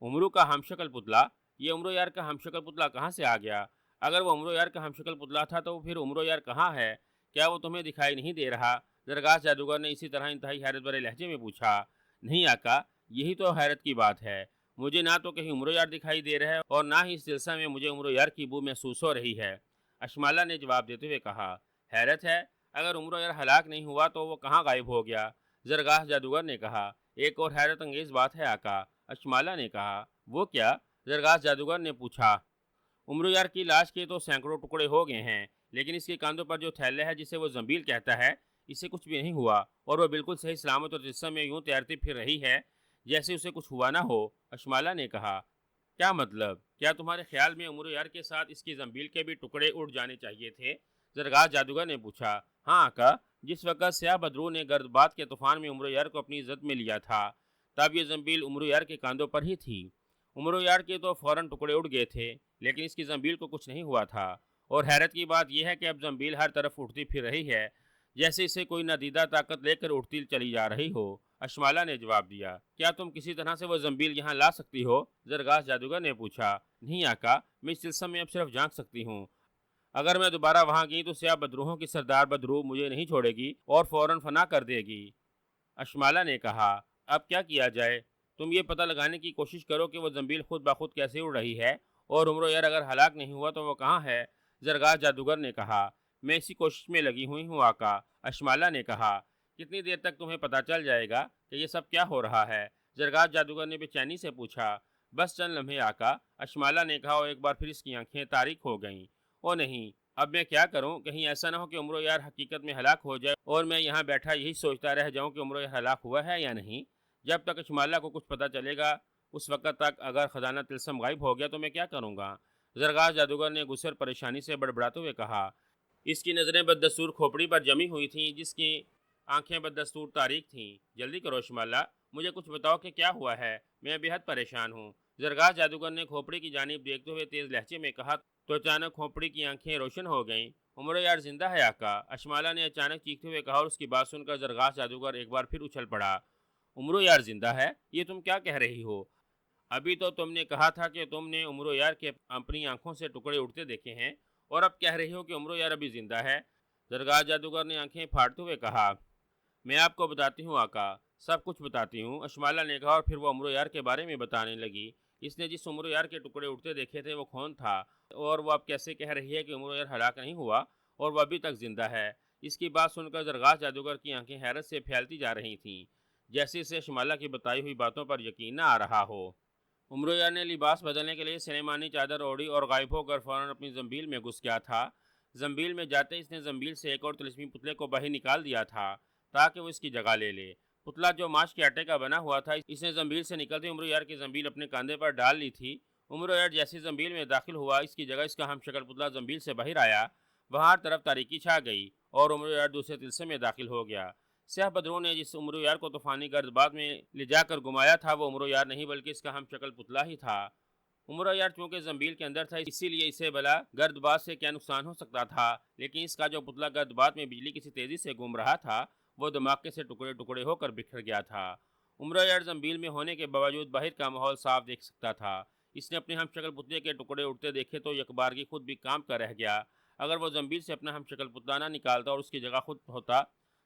عمرو کا ہم شکل پتلا؟ یہ عمر یار کا ہم شکل پتلا کہاں سے آ گیا؟ اگر وہ عمر یار کا ہم شکل پتلا تھا تو پھر عمر یار کہاں ہے؟ کیا وہ تمہیں دکھائی نہیں دے رہا؟ زرغاش جادوگر نے اسی طرح انتہائی حیرت بھرے لہجے میں پوچھا۔ نہیں آقا، یہی تو حیرت کی بات ہے، مجھے نہ تو کہیں عمر یار دکھائی دے رہا ہے اور نہ ہی اس سلسلے میں مجھے عمر یار کی بو محسوس ہو رہی ہے، اشمالا نے جواب دیتے ہوئے کہا۔ حیرت ہے؟ اگر عمر یار ہلاک نہیں ہوا تو وہ کہاں غائب ہو گیا؟ زرغاش جادوگر نے کہا۔ ایک اور حیرت انگیز بات ہے آقا، اشمالا نے کہا۔ وہ کیا؟ زرغاش جادوگر نے پوچھا۔ عمر یار کی لاش کے تو سینکڑوں ٹکڑے ہو گئے ہیں، لیکن اس کے کاندھوں پر جو تھیلے ہے جسے وہ زنبیل کہتا ہے، اس سے کچھ بھی نہیں ہوا اور وہ بالکل صحیح سلامت اور جسم میں یوں تیرتی پھر رہی ہے جیسے اسے کچھ ہوا نہ ہو، اشمالا نے کہا۔ کیا مطلب؟ کیا تمہارے خیال میں عمر یار کے ساتھ اس کی زنبیل کے بھی ٹکڑے اڑ جانے چاہیے تھے؟ زرگاہ جادوگر نے پوچھا۔ ہاں آقا، جس وقت سیاہ بدرو نے گرد باد کے طوفان میں عمر یار کو اپنی عزت میں لیا تھا تب یہ زنبیل عمر یار کے کاندھوں پر ہی تھی۔ عمر یار کے تو فوراً ٹکڑے اڑ گئے تھے، لیکن اس کی زنبیل کو کچھ نہیں ہوا تھا، اور حیرت کی بات یہ ہے کہ اب زنبیل ہر طرف اٹھتی پھر رہی ہے، جیسے اسے کوئی نادیدہ طاقت لے کر اٹھتی چلی جا رہی ہو۔ اشمالا نے جواب دیا۔ کیا تم کسی طرح سے وہ زنبیل یہاں لا سکتی ہو؟ زرگاہ جادوگر نے پوچھا۔ نہیں آقا، میں اس سلسلے میں اب صرف جھانک سکتی ہوں۔ اگر میں دوبارہ وہاں گئی تو سیاہ بدروہوں کی سردار بدرو مجھے نہیں چھوڑے گی اور فوراً فنا کر دے گی۔ اشمالا نے کہا۔ اب کیا کیا جائے؟ تم یہ پتہ لگانے کی کوشش کرو کہ وہ زنبیل خود بخود کیسے اڑ رہی ہے، اور عمر یار اگر ہلاک نہیں ہوا تو وہ کہاں ہے؟ زرگاہ جادوگر نے کہا۔ میں اسی کوشش میں لگی ہوئی ہوں آقا، اشمالا نے کہا۔ کتنی دیر تک تمہیں پتہ چل جائے گا کہ یہ سب کیا ہو رہا ہے؟ زرگاہ جادوگر نے بے چینی سے پوچھا۔ بس چند لمحے آقا، اشمالا نے کہا، اور ایک بار پھر اس کی آنکھیں تاریک ہو گئیں۔ او نہیں، اب میں کیا کروں؟ کہیں ایسا نہ ہو کہ عمر یار حقیقت میں ہلاک ہو جائے اور میں یہاں بیٹھا یہی سوچتا رہ جاؤں کہ عمر یار ہلاک ہوا ہے یا نہیں۔ جب تک اشمالا کو کچھ پتہ چلے گا اس وقت تک اگر خزانہ طلسم غائب ہو گیا تو میں کیا کروں گا؟ زرگاہ جادوگر نے غصے اور پریشانی سے بڑبڑاتے ہوئے کہا۔ اس کی نظریں بددستور کھوپڑی پر جمی ہوئی تھیں، جس کی آنکھیں بددستور تاریک تھیں۔ جلدی کرو اشمالا، مجھے کچھ بتاؤ کہ کیا ہوا ہے، میں بے حد پریشان ہوں۔ زرگاہ جادوگر نے کھوپڑی کی جانب دیکھتے ہوئے تیز لہجے میں کہا تو اچانک کھوپڑی کی آنکھیں روشن ہو گئیں۔ عمر یار زندہ ہے آقا، اشمالا نے اچانک چیختے ہوئے کہا، اور اس کی بات سن کر زرگاہ جادوگر ایک بار پھر اچھل پڑا۔ عمر یار زندہ ہے؟ یہ تم کیا کہہ رہی ہو؟ ابھی تو تم نے کہا تھا کہ تم نے عمر یار کے اپنی آنکھوں سے ٹکڑے اڑتے دیکھے ہیں، اور اب کہہ رہی ہو کہ عمر یار ابھی زندہ ہے۔ زرگاہ جادوگر نے آنکھیں پھاڑتے ہوئے کہا۔ میں آپ کو بتاتی ہوں آقا، سب کچھ بتاتی ہوں، اشمالا نے کہا، اور پھر وہ عمر یار کے بارے میں بتانے لگی۔ اس نے جس عمر یار کے ٹکڑے اڑتے دیکھے تھے وہ کون تھا، اور وہ اب کیسے کہہ رہی ہے کہ عمر یار ہلاک نہیں ہوا اور وہ ابھی تک زندہ ہے۔ اس کی بات سن کر زرگاہ جادوگر کی آنکھیں حیرت سے پھیلتی جا رہی تھیں، جیسے اسے اشمالا کی بتائی ہوئی باتوں پر یقین نہ آ رہا ہو۔ عمر یار نے لباس بدلنے کے لیے سلیمانی چادر اوڑھی اور غائب ہو کر فوراً اپنی زنبیل میں گھس گیا تھا۔ زنبیل میں جاتے اس نے زنبیل سے ایک اور طلسمی پتلے کو باہر نکال دیا تھا تاکہ وہ اس کی جگہ لے لے۔ پتلا جو ماش کے آٹے کا بنا ہوا تھا، اس نے زنبیل سے نکلتے عمر یار کی زنبیل اپنے کاندھے پر ڈال لی تھی۔ عمر یار جیسی زنبیل میں داخل ہوا، اس کی جگہ اس کا ہم شکل پتلا زنبیل سے باہر آیا۔ وہاں ہر طرف تاریکی چھا گئی اور عمر یار دوسرے طلسم میں داخل ہو گیا۔ سیاہ بدرو نے جس عمر یار کو طوفانی گرد باد میں لے جا کر گمایا تھا وہ عمر یار نہیں بلکہ اس کا ہم شکل پتلا ہی تھا۔ عمر یار چونکہ زنبیل کے اندر تھا اسی لیے اسے بلا گرد باد سے کیا نقصان ہو سکتا تھا، لیکن اس کا جو پتلا گرد باد میں بجلی کسی تیزی سے گھوم رہا تھا وہ دھماکے سے ٹکڑے ٹکڑے ہو کر بکھر گیا تھا۔ عمر یار زنبیل میں ہونے کے باوجود باہر کا ماحول صاف دیکھ سکتا تھا۔ اس نے اپنے ہم شکل پتلے کے ٹکڑے اڑتے دیکھے تو یکبارگی خود بھی کام کر رہ گیا۔ اگر وہ زنبیل سے اپنا ہم شکل پتلا نہ نکالتا اور اس کی جگہ خود ہوتا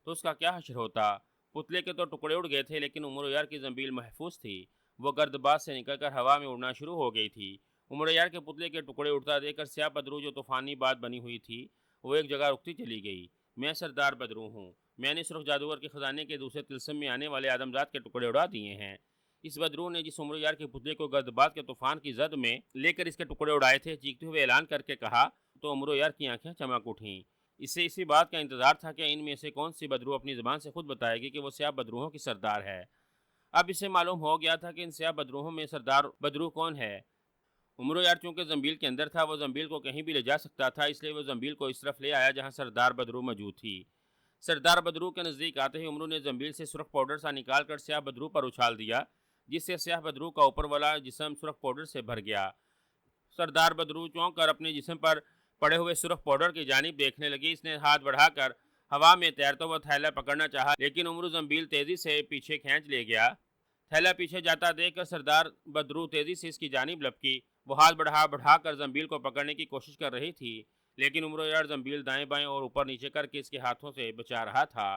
تو اس کا کیا حشر ہوتا؟ پتلے کے تو ٹکڑے اڑ گئے تھے، لیکن عمر یار کی زنبیل محفوظ تھی، وہ گرد باد سے نکل کر ہوا میں اڑنا شروع ہو گئی تھی۔ عمر یار کے پتلے کے ٹکڑے اڑتا دیکھ کر سیاہ بدرو جو طوفانی باد بنی ہوئی تھی وہ ایک جگہ رکتی چلی گئی۔ میں سردار بدرو ہوں، میں نے سرخ جادوگر کے خزانے کے دوسرے طلسم میں آنے والے آدمزاد کے ٹکڑے اڑا دیے ہیں۔ اس بدرو نے جس عمر یار کے پتلے کو گرد باد کے طوفان کی زد میں لے کر اس کے ٹکڑے اڑائے تھے، چیختے ہوئے اعلان کر کے کہا تو عمر یار کی آنکھیں چمک اٹھیں۔ اسے اسی بات کا انتظار تھا کہ ان میں سے کون سی بدرو اپنی زبان سے خود بتائے گی کہ وہ سیاہ بدروہوں کی سردار ہے۔ اب اسے معلوم ہو گیا تھا کہ ان سیاہ بدروہوں میں سردار بدرو کون ہے۔ عمر یار چونکہ زنبیل کے اندر تھا وہ زنبیل کو کہیں بھی لے جا سکتا تھا، اس لیے وہ زنبیل کو اس طرف لے آیا جہاں سردار بدرو موجود تھی۔ سردار بدرو کے نزدیک آتے ہی عمرو نے زنبیل سے سرخ پاؤڈر سا نکال کر سیاہ بدرو پر اچھال دیا، جس سے سیاہ بدرو کا اوپر والا جسم سرخ پاؤڈر سے بھر گیا۔ سردار بدرو چونک کر اپنے جسم پر پڑے ہوئے سرخ پاؤڈر کی جانب دیکھنے لگی۔ اس نے ہاتھ بڑھا کر ہوا میں تیرتا ہوا تھیلا پکڑنا چاہا، لیکن عمرو زنبیل تیزی سے پیچھے کھینچ لے گیا۔ تھیلا پیچھے جاتا دیکھ کر سردار بدرو تیزی سے اس کی جانب لپکی، وہ ہاتھ بڑھا کر زنبیل کو پکڑنے کی کوشش کر رہی تھی، لیکن عمر یار زنبیل دائیں بائیں اور اوپر نیچے کر کے اس کے ہاتھوں سے بچا رہا تھا۔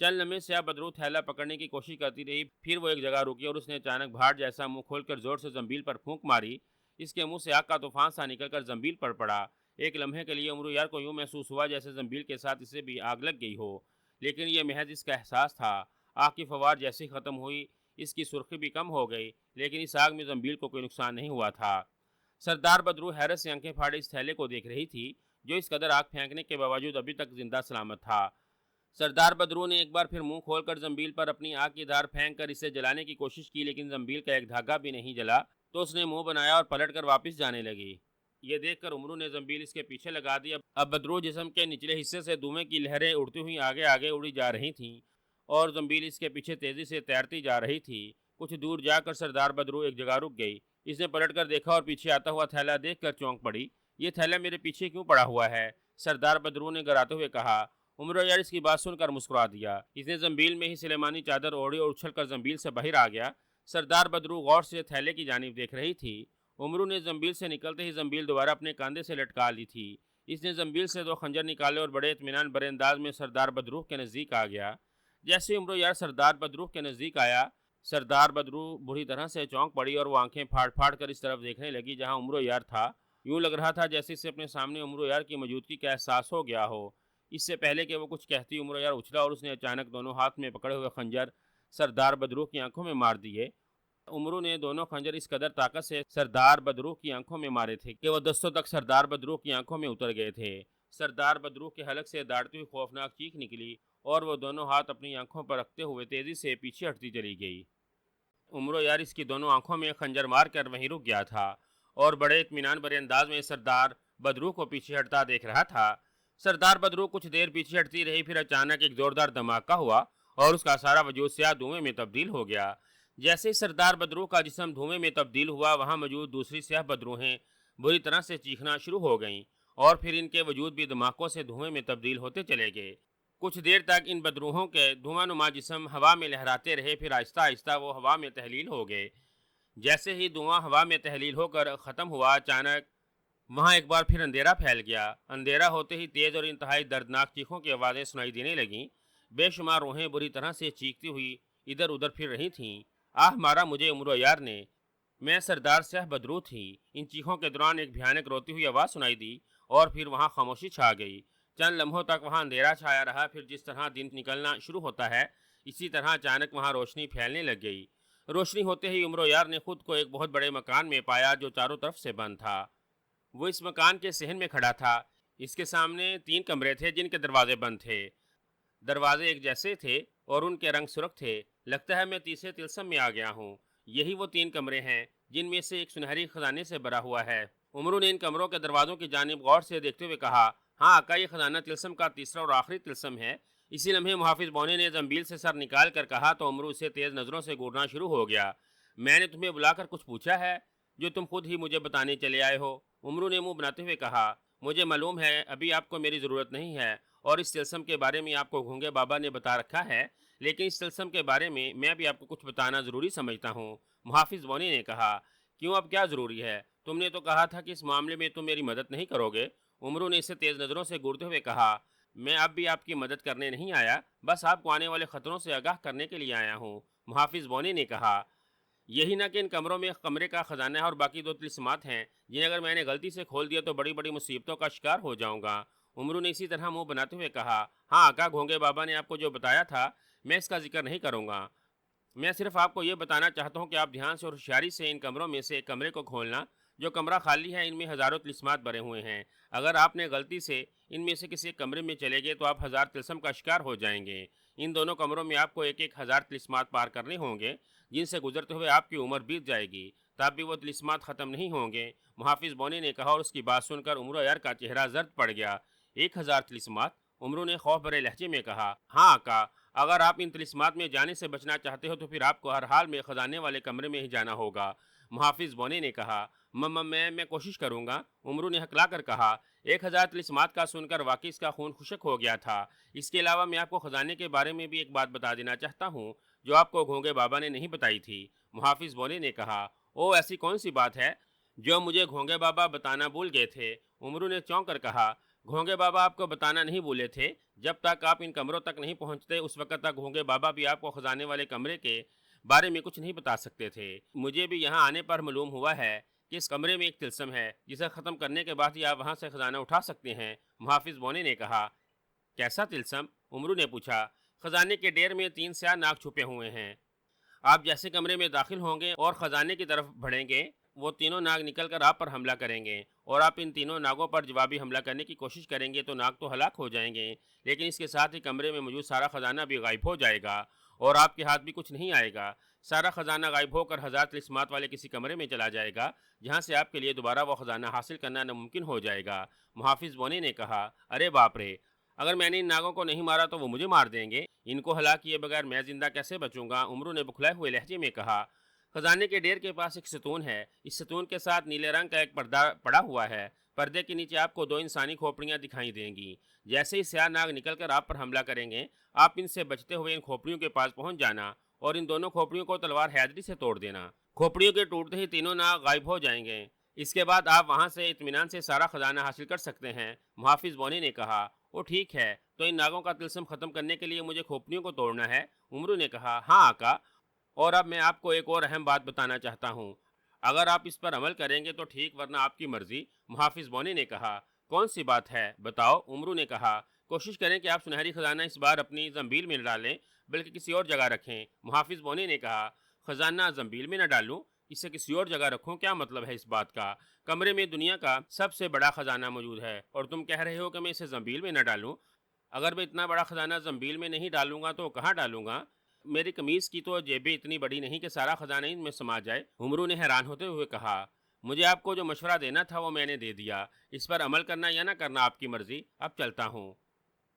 چند لمحے سیاہ بدرو تھیلا پکڑنے کی کوشش کرتی رہی، پھر وہ ایک جگہ رکی اور اس نے اچانک بھاڑ جیسا منہ کھول کر زور سے زنبیل پر پھونک ماری۔ اس کے منہ سے آگ کا طوفان سا نکل کر زنبیل پر پڑا۔ ایک لمحے کے لیے عمر یار کو یوں محسوس ہوا جیسے زنبیل کے ساتھ اسے بھی آگ لگ گئی ہو، لیکن یہ محض اس کا احساس تھا۔ آگ کی فوار جیسی ختم ہوئی، اس کی سرخی بھی کم ہو گئی، لیکن اس آگ میں زنبیل کو کوئی نقصان نہیں ہوا تھا۔ سردار بدرو حیرت سے آنکھیں پھاڑے اس تھیلے کو دیکھ رہی تھی جو اس قدر آگ پھینکنے کے باوجود ابھی تک زندہ سلامت تھا۔ سردار بدرو نے ایک بار پھر منہ کھول کر زنبیل پر اپنی آگ کی دھار پھینک کر اسے جلانے کی کوشش کی، لیکن زنبیل کا ایک دھاگا بھی نہیں جلا۔ تو اس نے منہ بنایا اور پلٹ کر واپس جانے لگی۔ یہ دیکھ کر عمرو نے زنبیل اس کے پیچھے لگا دی۔ اب بدرو جسم کے نچلے حصے سے دھوئیں کی لہریں اڑتی ہوئی آگے آگے اڑی جا رہی تھیں اور زنبیل اس کے پیچھے تیزی سے تیرتی جا رہی تھی۔ کچھ دور جا کر سردار بدرو ایک جگہ رک گئی۔ اس نے پلٹ کر دیکھا اور پیچھے آتا ہوا تھیلا دیکھ کر چونک پڑی۔ یہ تھیلا میرے پیچھے کیوں پڑا ہوا ہے؟ سردار بدرو نے گراتے ہوئے کہا۔ عمرو یار اس کی بات سن کر مسکرا دیا۔ اس نے زنبیل میں ہی سلیمانی چادر اوڑھی اور اچھل کر زنبیل سے باہر آ گیا۔ سردار بدرو غور سے تھیلے کی جانب دیکھ رہی تھی۔ عمرو نے زنبیل سے نکلتے ہی زنبیل دوبارہ اپنے کاندھے سے لٹکا لی تھی۔ اس نے زنبیل سے 2 خنجر نکالے اور بڑے اطمینان بھرے انداز میں سردار بدرو کے نزدیک آ گیا۔ جیسے عمرو یار سردار بدرو کے نزدیک آیا، سردار بدرو بری طرح سے چونک پڑی اور وہ آنکھیں پھاڑ پھاڑ کر اس طرف دیکھنے لگی جہاں عمرو یار تھا۔ یوں لگ رہا تھا جیسے اسے اپنے سامنے عمرو یار کی موجودگی کا احساس ہو گیا ہو۔ اس سے پہلے کہ وہ کچھ کہتی، عمرو یار اچھلا اور اس نے اچانک دونوں ہاتھ میں پکڑے ہوئے خنجر سردار بدرو کی آنکھوں میں مار دیے۔ عمرو نے دونوں خنجر اس قدر طاقت سے سردار بدرو کی آنکھوں میں مارے تھے کہ وہ دستوں تک سردار بدرو کی آنکھوں میں اتر گئے تھے۔ سردار بدرو کے حلق سے داڑتی ہوئی خوفناک چیخ نکلی اور وہ دونوں ہاتھ اپنی آنکھوں پر رکھتے ہوئے تیزی سے پیچھے ہٹتی چلی گئی۔ عمرو یار اس کی دونوں آنکھوں میں خنجر مار کر وہیں رک گیا تھا اور بڑے اطمینان بھرے انداز میں سردار بدرو کو پیچھے ہٹتا دیکھ رہا تھا۔ سردار بدرو کچھ دیر پیچھے ہٹتی رہی، پھر اچانک ایک زوردار دھماکہ ہوا اور اس کا سارا وجود سیاہ دھوئیں میں تبدیل ہو گیا۔ جیسے ہی سردار بدرو کا جسم دھوئیں میں تبدیل ہوا، وہاں موجود دوسری سیاہ بدروہیں بری طرح سے چیخنا شروع ہو گئیں اور پھر ان کے وجود بھی دھماکوں سے دھوئیں میں تبدیل ہوتے چلے گئے۔ کچھ دیر تک ان بدروہوں کے دھواں نما جسم ہوا میں لہراتے رہے، پھر آہستہ آہستہ وہ ہوا میں تحلیل ہو گئے۔ جیسے ہی دھواں ہوا میں تحلیل ہو کر ختم ہوا، اچانک وہاں ایک بار پھر اندھیرا پھیل گیا۔ اندھیرا ہوتے ہی تیز اور انتہائی دردناک چیخوں کی آوازیں سنائی دینے لگیں۔ بے شمار روحیں بری طرح سے چیختی ہوئی ادھر ادھر پھر رہی تھیں۔ آہ مارا مجھے عمرو یار نے، میں سردار سیاہ بدرو تھی۔ ان چیخوں کے دوران ایک بھیانک روتی ہوئی آواز سنائی دی اور پھر وہاں خاموشی چھا گئی۔ چند لمحوں تک وہاں اندھیرا چھایا رہا، پھر جس طرح دن نکلنا شروع ہوتا ہے اسی طرح اچانک وہاں روشنی پھیلنے لگ گئی۔ روشنی ہوتے ہی عمرو یار نے خود کو ایک بہت بڑے مکان میں پایا جو چاروں طرف سے بند تھا۔ وہ اس مکان کے صحن میں کھڑا تھا۔ اس کے سامنے 3 کمرے تھے جن کے دروازے بند تھے۔ دروازے ایک جیسے تھے اور ان کے رنگ سرخ تھے۔ لگتا ہے میں تیسرے طلسم میں آ گیا ہوں۔ یہی وہ 3 کمرے ہیں جن میں سے ایک سنہری خزانے سے بھرا ہوا ہے۔ عمرو نے ان کمروں کے دروازوں کی جانب غور سے دیکھتے ہوئے کہا، ہاں آقا، یہ خزانہ طلسم کا تیسرا اور آخری طلسم ہے۔ اسی لمحے محافظ بونے نے زنبیل سے سر نکال کر کہا تو عمرو اسے تیز نظروں سے گھورنا شروع ہو گیا۔ میں نے تمہیں بلا کر کچھ پوچھا ہے جو تم خود ہی مجھے بتانے چلے آئے ہو؟ عمرو نے منہ بناتے ہوئے کہا، مجھے معلوم ہے ابھی آپ کو میری ضرورت نہیں ہے اور اس طلسم کے بارے میں آپ کو گھونگے بابا نے بتا رکھا ہے، لیکن اس طلسم کے بارے میں بھی آپ کو کچھ بتانا ضروری سمجھتا ہوں۔ محافظ بونی نے کہا، کیوں، اب کیا ضروری ہے؟ تم نے تو کہا تھا کہ اس معاملے میں تم میری مدد نہیں کرو گے۔ عمرو نے اسے تیز نظروں سے گھورتے ہوئے کہا، میں اب بھی آپ کی مدد کرنے نہیں آیا، بس آپ کو آنے والے خطروں سے آگاہ کرنے کے لیے آیا ہوں۔ محافظ بونی نے کہا، یہی نہ کہ ان کمروں میں کمرے کا خزانہ ہے اور باقی 2 طلسمات ہیں جنہیں اگر میں نے غلطی سے کھول دیا تو بڑی بڑی مصیبتوں کا شکار ہو جاؤں گا۔ عمرو نے اسی طرح منہ بناتے ہوئے کہا، ہاں آقا، گھونگے بابا نے آپ کو جو بتایا تھا میں اس کا ذکر نہیں کروں گا۔ میں صرف آپ کو یہ بتانا چاہتا ہوں کہ آپ دھیان سے اور ہوشیاری سے ان کمروں میں سے ایک کمرے کو کھولنا۔ جو کمرہ خالی ہے ان میں ہزاروں طلسمات بھرے ہوئے ہیں۔ اگر آپ نے غلطی سے ان میں سے کسی ایک کمرے میں چلے گئے تو آپ 1000 طلسم کا شکار ہو جائیں گے۔ ان دونوں کمروں میں آپ کو ایک 1000 طلسمات پار کرنے ہوں گے جن سے گزرتے ہوئے آپ کی عمر بیت جائے گی، تب بھی وہ طلسمات ختم نہیں ہوں گے۔ محافظ بونے نے کہا اور اس کی بات سن کر عمرو یار کا چہرہ زرد پڑ گیا۔ 1000 طلسمات؟ عمرو نے خوف بھرے لہجے میں کہا، ہاں آقا، اگر آپ ان طلسمات میں جانے سے بچنا چاہتے ہو تو پھر آپ کو ہر حال میں خزانے والے کمرے میں ہی جانا ہوگا۔ محافظ بونے نے کہا، میں کوشش کروں گا۔ عمرو نے ہکلا کر کہا۔ 1000 طلسمات کا سن کر واقعی اس کا خون خشک ہو گیا تھا۔ اس کے علاوہ میں آپ کو خزانے کے بارے میں بھی ایک بات بتا دینا چاہتا ہوں جو آپ کو گھونگے بابا نے نہیں بتائی تھی۔ محافظ بونے نے کہا، او ایسی کون سی بات ہے جو مجھے گھونگے بابا بتانا بھول گئے تھے؟ عمرو نے چونک کر کہا، گھونگے بابا آپ کو بتانا نہیں بھولے تھے، جب تک آپ ان کمروں تک نہیں پہنچتے اس وقت تک گھونگے بابا بھی آپ کو خزانے والے کمرے کے بارے میں کچھ نہیں بتا سکتے تھے۔ مجھے بھی یہاں آنے پر معلوم ہوا ہے کہ اس کمرے میں ایک طلسم ہے جسے ختم کرنے کے بعد ہی آپ وہاں سے خزانہ اٹھا سکتے ہیں۔ محافظ بونے نے کہا، کیسا طلسم؟ عمرو نے پوچھا۔ خزانے کے ڈیر میں 3 سیاہ ناگ چھپے ہوئے ہیں۔ آپ جیسے کمرے میں داخل ہوں گے اور خزانے کی طرف بڑھیں گے، وہ تینوں ناگ نکل کر آپ پر حملہ کریں گے اور آپ ان تینوں ناگوں پر جوابی حملہ کرنے کی کوشش کریں گے تو ناگ تو ہلاک ہو جائیں گے، لیکن اس کے ساتھ ہی کمرے میں موجود سارا خزانہ بھی غائب ہو جائے گا اور آپ کے ہاتھ بھی کچھ نہیں آئے گا۔ سارا خزانہ غائب ہو کر 1000 طلسمات والے کسی کمرے میں چلا جائے گا جہاں سے آپ کے لیے دوبارہ وہ خزانہ حاصل کرنا ناممکن ہو جائے گا۔ محافظ بونے نے کہا، ارے باپ رے! اگر میں نے ان ناگوں کو نہیں مارا تو وہ مجھے مار دیں گے، ان کو ہلاک کیے بغیر میں زندہ کیسے بچوں گا؟ عمرو نے بکھلائے ہوئے لہجے میں کہا۔ خزانے کے ڈیر کے پاس ایک ستون ہے، اس ستون کے ساتھ نیلے رنگ کا ایک پردہ پڑا ہوا ہے، پردے کے نیچے آپ کو 2 انسانی کھوپڑیاں دکھائی دیں گی۔ جیسے ہی سیاہ ناگ نکل کر آپ پر حملہ کریں گے، آپ ان سے بچتے ہوئے ان کھوپڑیوں کے پاس پہنچ جانا اور ان دونوں کھوپڑیوں کو تلوار حیدری سے توڑ دینا۔ کھوپڑیوں کے ٹوٹتے ہی تینوں ناگ غائب ہو جائیں گے، اس کے بعد آپ وہاں سے اطمینان سے سارا خزانہ حاصل کر سکتے ہیں۔ محافظ بونے نے کہا، وہ ٹھیک ہے، تو ان ناگوں کا طلسم ختم کرنے کے لیے مجھے کھوپڑیوں کو توڑنا ہے؟ عمرو نے کہا، ہاں آقا، اور اب میں آپ کو ایک اور اہم بات بتانا چاہتا ہوں، اگر آپ اس پر عمل کریں گے تو ٹھیک، ورنہ آپ کی مرضی۔ محافظ بونے نے کہا، کون سی بات ہے بتاؤ؟ عمرو نے کہا، کوشش کریں کہ آپ سنہری خزانہ اس بار اپنی زنبیل میں نہ ڈالیں بلکہ کسی اور جگہ رکھیں۔ محافظ بونے نے کہا، خزانہ زنبیل میں نہ ڈالوں، اسے کسی اور جگہ رکھوں؟ کیا مطلب ہے اس بات کا؟ کمرے میں دنیا کا سب سے بڑا خزانہ موجود ہے اور تم کہہ رہے ہو کہ میں اسے زنبیل میں نہ ڈالوں؟ اگر میں اتنا بڑا خزانہ زنبیل میں نہیں ڈالوں گا تو کہاں ڈالوں گا؟ میری قمیض کی تو جیبیں اتنی بڑی نہیں کہ سارا خزانہ ان میں سما جائے۔ عمرو نے حیران ہوتے ہوئے کہا، مجھے آپ کو جو مشورہ دینا تھا وہ میں نے دے دیا، اس پر عمل کرنا یا نہ کرنا آپ کی مرضی، اب چلتا ہوں۔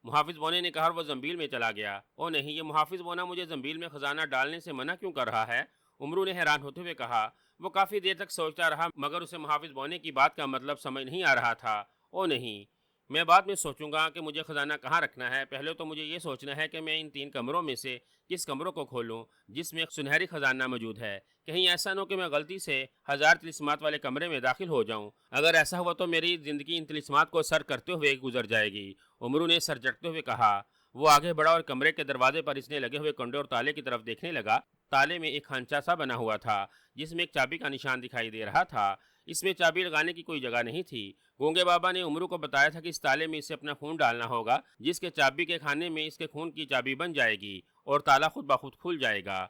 محافظ بونے نے کہا اور وہ زنبیل میں چلا گیا۔ او نہیں، یہ محافظ بونا مجھے زنبیل میں خزانہ ڈالنے سے منع کیوں کر رہا ہے؟ عمرو نے حیران ہوتے ہوئے کہا۔ وہ کافی دیر تک سوچتا رہا مگر اسے محافظ بونے کی بات کا مطلب سمجھ نہیں آ رہا تھا۔ او نہیں، میں بعد میں سوچوں گا کہ مجھے خزانہ کہاں رکھنا ہے، پہلے تو مجھے یہ سوچنا ہے کہ میں ان 3 کمروں میں سے کس کمروں کو کھولوں جس میں سنہری خزانہ موجود ہے۔ کہیں ایسا نہ ہو کہ میں غلطی سے 1000 طلسمات والے کمرے میں داخل ہو جاؤں، اگر ایسا ہوا تو میری زندگی ان طلسمات کو سر کرتے ہوئے گزر جائے گی۔ عمرو نے سر جھٹکتے ہوئے کہا۔ وہ آگے بڑھا اور کمرے کے دروازے پر اس نے لگے ہوئے کنڈے اور تالے کی طرف دیکھنے لگا۔ تالے میں ایک خانچہ سا بنا ہوا تھا جس میں ایک چابی کا نشان دکھائی دے رہا تھا، اس میں چابی لگانے کی کوئی جگہ نہیں تھی۔ گونگے بابا نے عمرو کو بتایا تھا کہ اس تالے میں اسے اپنا خون ڈالنا ہوگا، جس کے چابی کے کھانے میں اس کے خون کی چابی بن جائے گی اور تالا خود بخود کھل جائے گا۔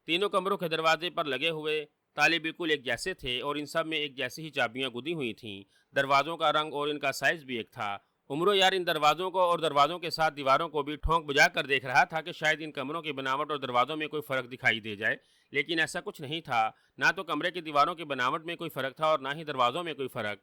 تینوں کمروں کے دروازے پر لگے ہوئے تالے بالکل ایک جیسے تھے اور ان سب میں ایک جیسی ہی چابیاں گدی ہوئی تھیں۔ دروازوں کا رنگ اور ان کا سائز بھی ایک تھا۔ عمرو یار ان دروازوں کو اور دروازوں کے ساتھ دیواروں کو بھی ٹھونک بجا کر دیکھ رہا تھا کہ شاید ان کمروں کی بناوٹ اور دروازوں میں کوئی فرق دکھائی دے جائے، لیکن ایسا کچھ نہیں تھا۔ نہ تو کمرے کی دیواروں کی بناوٹ میں کوئی فرق تھا اور نہ ہی دروازوں میں کوئی فرق۔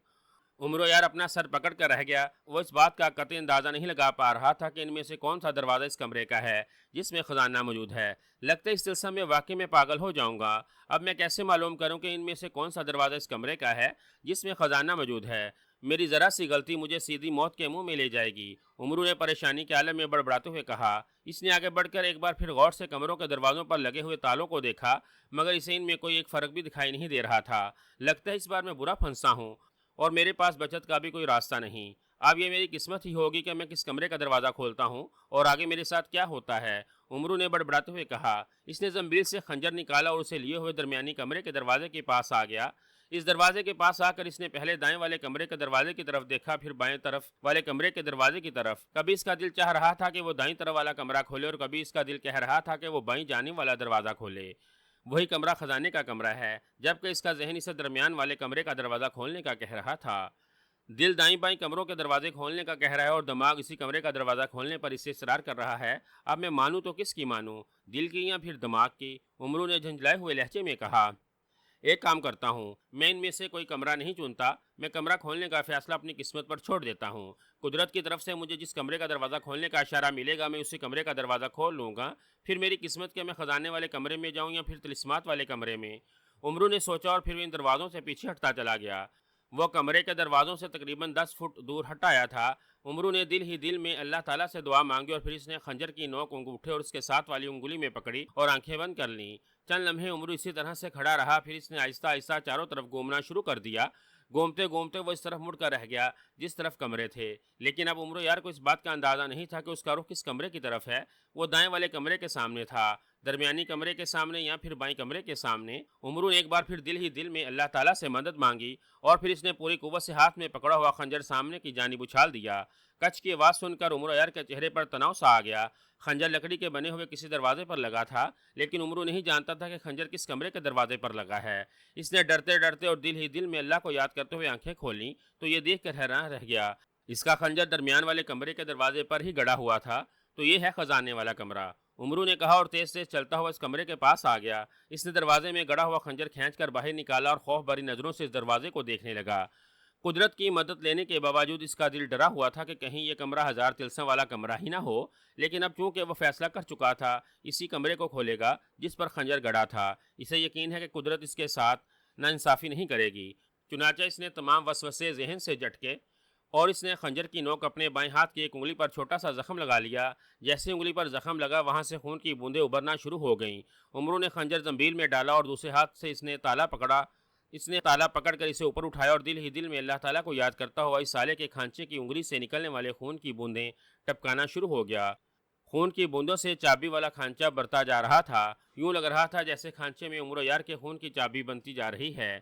عمرو یار اپنا سر پکڑ کر رہ گیا۔ وہ اس بات کا قطعی اندازہ نہیں لگا پا رہا تھا کہ ان میں سے کون سا دروازہ اس کمرے کا ہے جس میں خزانہ موجود ہے۔ لگتا ہے اس سلسلے میں واقعی میں پاگل ہو جاؤں گا۔ اب میں کیسے معلوم کروں کہ ان میں سے کون سا دروازہ اس کمرے کا ہے جس میں خزانہ موجود ہے؟ میری ذرا سی غلطی مجھے سیدھی موت کے منہ میں لے جائے گی۔ عمرو نے پریشانی کے عالم میں بڑبڑاتے ہوئے کہا۔ اس نے آگے بڑھ کر ایک بار پھر غور سے کمروں کے دروازوں پر لگے ہوئے تالوں کو دیکھا مگر اسے ان میں کوئی ایک فرق بھی دکھائی نہیں دے رہا تھا۔ لگتا ہے اس بار میں برا پھنسا ہوں اور میرے پاس بچت کا بھی کوئی راستہ نہیں۔ اب یہ میری قسمت ہی ہوگی کہ میں کس کمرے کا دروازہ کھولتا ہوں اور آگے میرے ساتھ کیا ہوتا ہے۔ عمرو نے بڑبڑاتے ہوئے کہا۔ اس نے زنبیل سے خنجر نکالا اور اسے لیے ہوئے درمیانی کمرے کے دروازے کے پاس آ گیا۔ اس دروازے کے پاس آ کر اس نے پہلے دائیں والے کمرے کے دروازے کی طرف دیکھا، پھر بائیں طرف والے کمرے کے دروازے کی طرف۔ کبھی اس کا دل چاہ رہا تھا کہ وہ دائیں طرف والا کمرہ کھولے اور کبھی اس کا دل کہہ رہا تھا کہ وہ بائیں جانب والا دروازہ کھولے۔ وہی کمرہ خزانے کا کمرہ ہے، جبکہ اس کا ذہن اسے درمیان والے کمرے کا دروازہ کھولنے کا کہہ رہا تھا۔ دل دائیں بائیں کمروں کے دروازے کھولنے کا کہہ رہا ہے اور دماغ اسی کمرے کا دروازہ کھولنے پر اسے اصرار کر رہا ہے۔ اب میں مانوں تو کس کی مانوں، دل کی یا پھر دماغ کی؟ عمرو نے جھنجھلائے ہوئے لہجے میں کہا۔ ایک کام کرتا ہوں، میں ان میں سے کوئی کمرہ نہیں چنتا، میں کمرہ کھولنے کا فیصلہ اپنی قسمت پر چھوڑ دیتا ہوں۔ قدرت کی طرف سے مجھے جس کمرے کا دروازہ کھولنے کا اشارہ ملے گا میں اسی کمرے کا دروازہ کھول لوں گا، پھر میری قسمت کہ میں خزانے والے کمرے میں جاؤں یا پھر طلسمات والے کمرے میں۔ عمرو نے سوچا اور پھر ان دروازوں سے پیچھے ہٹتا چلا گیا۔ وہ کمرے کے دروازوں سے تقریباً 10 فٹ دور ہٹ آیا تھا۔ عمرو نے دل ہی دل میں اللہ تعالیٰ سے دعا مانگی اور پھر اس نے خنجر کی نوک انگوٹھے اور اس کے ساتھ والی انگلی میں پکڑی اور آنکھیں بند کر لیں۔ چند لمحے عمرو اسی طرح سے کھڑا رہا، پھر اس نے آہستہ آہستہ چاروں طرف گھومنا شروع کر دیا۔ گھومتے گھومتے وہ اس طرف مڑ کر رہ گیا جس طرف کمرے تھے، لیکن اب عمرو یار کو اس بات کا اندازہ نہیں تھا کہ اس کا رخ کس کمرے کی طرف ہے۔ وہ دائیں والے کمرے کے سامنے تھا، درمیانی کمرے کے سامنے یا پھر بائیں کمرے کے سامنے۔ عمرو نے ایک بار پھر دل ہی دل میں اللہ تعالیٰ سے مدد مانگی اور پھر اس نے پوری قوت سے ہاتھ میں پکڑا ہوا خنجر سامنے کی جانب اچھال دیا۔ کچ کی آواز سن کر عمرو یار کے چہرے پر تناؤ سا آ گیا۔ خنجر لکڑی کے بنے ہوئے کسی دروازے پر لگا تھا، لیکن عمرو نہیں جانتا تھا کہ خنجر کس کمرے کے دروازے پر لگا ہے۔ اس نے ڈرتے ڈرتے اور دل ہی دل میں اللہ کو یاد کرتے ہوئے آنکھیں کھولیں تو یہ دیکھ کر حیران رہ گیا، اس کا خنجر درمیان والے کمرے کے دروازے پر ہی گڑا ہوا تھا۔ تو یہ ہے خزانے والا کمرہ۔ عمرو نے کہا اور تیز تیز چلتا ہوا اس کمرے کے پاس آ گیا۔ اس نے دروازے میں گڑا ہوا خنجر کھینچ کر باہر نکالا اور خوف بھری نظروں سے اس دروازے کو دیکھنے لگا۔ قدرت کی مدد لینے کے باوجود اس کا دل ڈرا ہوا تھا کہ کہیں یہ کمرہ ہزار تلسم والا کمرہ ہی نہ ہو، لیکن اب چونکہ وہ فیصلہ کر چکا تھا اسی کمرے کو کھولے گا جس پر خنجر گڑا تھا۔ اسے یقین ہے کہ قدرت اس کے ساتھ ناانصافی نہیں کرے گی۔ چنانچہ اس نے تمام وسوسے ذہن سے جھٹکے اور اس نے خنجر کی نوک اپنے بائیں ہاتھ کی ایک انگلی پر چھوٹا سا زخم لگا لیا۔ جیسے انگلی پر زخم لگا وہاں سے خون کی بوندیں ابھرنا شروع ہو گئیں۔ عمرو نے خنجر زنبیل میں ڈالا اور دوسرے ہاتھ سے اس نے تالا پکڑ کر اسے اوپر اٹھایا اور دل ہی دل میں اللہ تعالیٰ کو یاد کرتا ہوا اس سالے کے کھانچے کی انگلی سے نکلنے والے خون کی بوندیں ٹپکانا شروع ہو گیا۔ خون کی بوندوں سے چابی والا کھانچا بھرتا جا رہا تھا۔ یوں لگ رہا تھا جیسے کھانچے میں عمرو یار کے خون کی چابی بنتی جا رہی ہے۔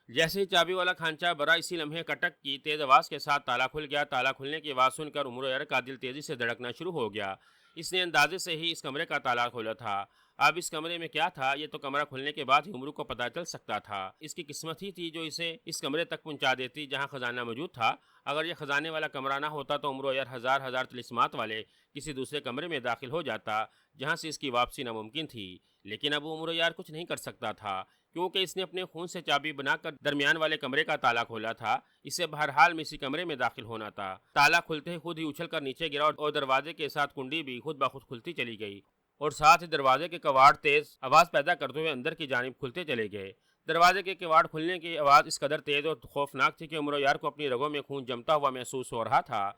جیسے ہی چابی والا کھانچا بھرا اسی لمحے کٹک کی تیز آواز کے ساتھ تالا کھل گیا۔ تالا کھلنے کی آواز سن کر عمرو یار کا دل تیزی سے دھڑکنا شروع ہو گیا۔ اس نے اندازے سے ہی اس کمرے کا تالا کھولا تھا۔ اب اس کمرے میں کیا تھا یہ تو کمرہ کھلنے کے بعد ہی عمرو کو پتہ چل سکتا تھا۔ اس کی قسمت ہی تھی جو اسے اس کمرے تک پہنچا دیتی جہاں خزانہ موجود تھا۔ اگر یہ خزانے والا کمرہ نہ ہوتا تو عمرو یار ہزار ہزار طلسمات والے کسی دوسرے کمرے میں داخل ہو جاتا جہاں سے اس کی واپسی ناممکن تھی۔ لیکن اب عمرو یار کچھ نہیں کر سکتا تھا کیونکہ اس نے اپنے خون سے چابی بنا کر درمیان والے کمرے کا تالا کھولا تھا۔ اسے بہرحال میں اسی کمرے میں داخل ہونا تھا۔ تالا کھلتے ہی خود ہی اچھل کر نیچے گرا اور دروازے کے ساتھ کنڈی بھی خود بخود کھلتی چلی گئی اور ساتھ ہی دروازے کے کواڑ تیز آواز پیدا کرتے ہوئے اندر کی جانب کھلتے چلے گئے۔ دروازے کے کواڑ کھلنے کی آواز اس قدر تیز اور خوفناک تھی کہ عمرو یار کو اپنی رگوں میں خون جمتا ہوا محسوس ہو رہا تھا۔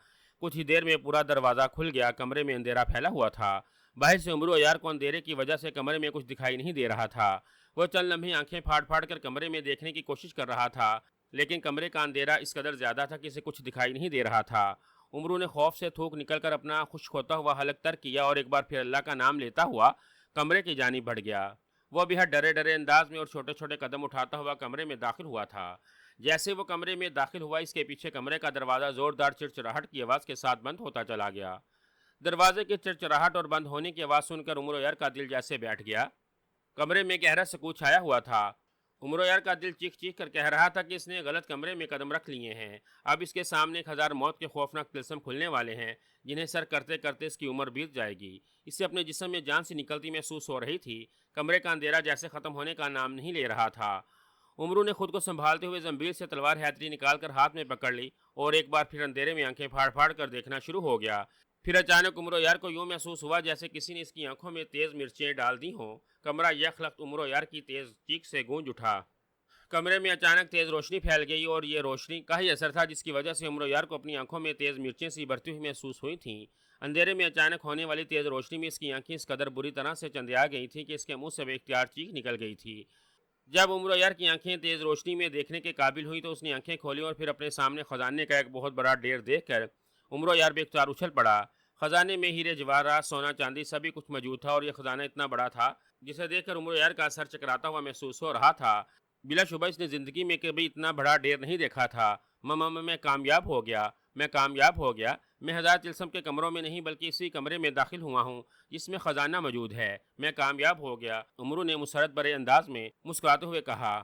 کچھ ہی دیر میں پورا دروازہ کھل گیا۔ کمرے میں اندھیرا پھیلا ہوا تھا۔ باہر سے عمرو یار کو اندھیرے کی وجہ سے کمرے میں کچھ دکھائی نہیں دے رہا تھا۔ وہ چند لمحے آنکھیں پھاڑ پھاڑ کر کمرے میں دیکھنے کی کوشش کر رہا تھا، لیکن کمرے کا اندھیرا اس قدر زیادہ تھا کہ اسے کچھ دکھائی نہیں دے رہا تھا۔ عمرو نے خوف سے تھوک نکل کر اپنا خشک ہوتا ہوا حلق تر کیا اور ایک بار پھر اللہ کا نام لیتا ہوا کمرے کی جانب بڑھ گیا۔ وہ بےحد ڈرے ڈرے انداز میں اور چھوٹے چھوٹے قدم اٹھاتا ہوا کمرے میں داخل ہوا تھا۔ جیسے وہ کمرے میں داخل ہوا اس کے پیچھے کمرے کا دروازہ زوردار چڑچڑاہٹ کی آواز کے ساتھ بند ہوتا چلا گیا۔ دروازے کی چڑچڑاہٹ اور بند ہونے کی آواز سن کر عمرو یار کا دل جیسے بیٹھ گیا۔ کمرے میں گہرا سکوت چھایا ہوا تھا۔ عمرو یار کا دل چیخ چیخ کر کہہ رہا تھا کہ اس نے غلط کمرے میں قدم رکھ لیے ہیں۔ اب اس کے سامنے 1000 موت کے خوفناک طلسم کھلنے والے ہیں جنہیں سر کرتے کرتے اس کی عمر بیت جائے گی۔ اسے اپنے جسم میں جان سی نکلتی محسوس ہو رہی تھی۔ کمرے کا اندھیرا جیسے ختم ہونے کا نام نہیں لے رہا تھا۔ عمرو نے خود کو سنبھالتے ہوئے زنبیل سے تلوار حیدری نکال کر ہاتھ میں پکڑ لی اور ایک بار پھر اندھیرے میں آنکھیں پھاڑ پھاڑ کر دیکھنا شروع ہو گیا۔ پھر اچانک عمرو یار کو یوں محسوس ہوا جیسے کسی نے اس کی آنکھوں میں تیز مرچیں ڈال دی ہوں۔ کمرہ یکلخت عمرو یار کی تیز چیخ سے گونج اٹھا۔ کمرے میں اچانک تیز روشنی پھیل گئی اور یہ روشنی کا ہی اثر تھا جس کی وجہ سے عمرو یار کو اپنی آنکھوں میں تیز مرچیں سی بھرتی ہوئی محسوس ہوئی تھیں۔ اندھیرے میں اچانک ہونے والی تیز روشنی میں اس کی آنکھیں اس قدر بری طرح سے چندیا گئی تھیں کہ اس کے منہ سے بے اختیار چیخ نکل گئی تھی۔ جب عمرو یار کی آنکھیں تیز روشنی میں دیکھنے کے قابل ہوئی تو اس نے آنکھیں کھولی اور پھر اپنے سامنے خزانے کا ایک بہت بڑا ڈھیر دیکھ کر عمرو یار بے اختیار اچھل پڑا۔ خزانے میں ہیرے جواہرات، سونا چاندی سبھی کچھ موجود تھا اور یہ خزانہ اتنا بڑا تھا جسے دیکھ کر عمرو یار کا سر چکراتا ہوا محسوس ہو رہا تھا۔ بلا شبہ اس نے زندگی میں کبھی اتنا بڑا ڈھیر نہیں دیکھا تھا۔ میں کامیاب ہو گیا، میں کامیاب ہو گیا۔ میں 1000 طلسم کے کمروں میں نہیں بلکہ اسی کمرے میں داخل ہوا ہوں جس میں خزانہ موجود ہے۔ میں کامیاب ہو گیا، عمرو نے مسرت بھرے انداز میں مسکراتے ہوئے کہا۔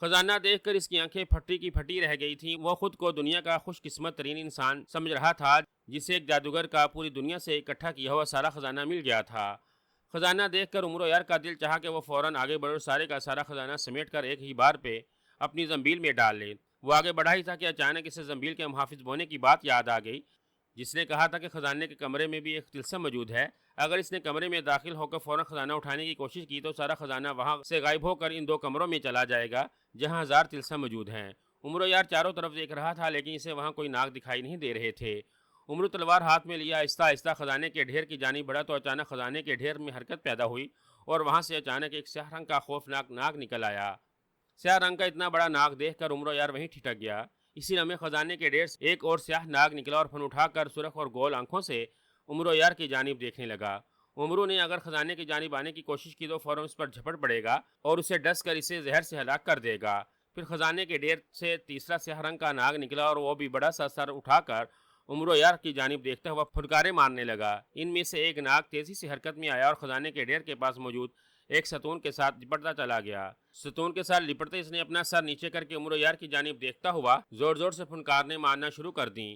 خزانہ دیکھ کر اس کی آنکھیں پھٹی کی پھٹی رہ گئی تھیں۔ وہ خود کو دنیا کا خوش قسمت ترین انسان سمجھ رہا تھا جسے ایک جادوگر کا پوری دنیا سے اکٹھا کیا ہوا سارا خزانہ مل گیا تھا۔ خزانہ دیکھ کر عمرو یار کا دل چاہا کہ وہ فوراً آگے بڑھ اور سارے کا سارا خزانہ سمیٹ کر ایک ہی بار پہ اپنی زنبیل میں ڈال لے۔ وہ آگے بڑھا ہی تھا کہ اچانک اسے زنبیل کے محافظ بونے کی بات یاد آ گئی جس نے کہا تھا کہ خزانے کے کمرے میں بھی ایک طلسم موجود ہے۔ اگر اس نے کمرے میں داخل ہو کر فوراً خزانہ اٹھانے کی کوشش کی تو سارا خزانہ وہاں سے غائب ہو کر ان 2 کمروں میں چلا جائے گا جہاں 1000 طلسم موجود ہیں۔ عمرو یار چاروں طرف دیکھ رہا تھا لیکن اسے وہاں کوئی ناگ دکھائی نہیں دے رہے تھے۔ عمرو تلوار ہاتھ میں لیا آہستہ آہستہ خزانے کے ڈھیر کی جانب بڑھا تو اچانک خزانے کے ڈھیر میں حرکت پیدا ہوئی اور وہاں سے اچانک ایک سیاہ رنگ کا خوفناک ناگ نکل آیا۔ سیاہ رنگ کا اتنا بڑا ناگ دیکھ کر عمرو یار وہیں ٹھٹک گیا۔ اسی لمحے خزانے کے ڈھیر سے ایک اور سیاہ ناگ نکلا اور پھن اٹھا کر سرخ اور گول آنکھوں سے عمرو یار کی جانب دیکھنے لگا۔ عمرو نے اگر خزانے کی جانب آنے کی کوشش کی تو فوراً اس پر جھپٹ پڑے گا اور اسے ڈس کر اسے زہر سے ہلاک کر دے گا۔ پھر خزانے کے ڈھیر سے تیسرا سیاہ رنگ کا ناگ نکلا اور وہ بھی بڑا سا سر اٹھا کر عمرو یار کی جانب دیکھتا ہوا پھٹکارے مارنے لگا۔ ان میں سے ایک ناگ تیزی سے حرکت میں آیا اور خزانے کے ڈھیر کے پاس موجود ایک ستون کے ساتھ لپٹتا چلا گیا۔ ستون کے ساتھ لپٹتے اس نے اپنا سر نیچے کر کے عمرو یار کی جانب دیکھتا ہوا زور زور سے پھنکاریں مارنا شروع کر دیں۔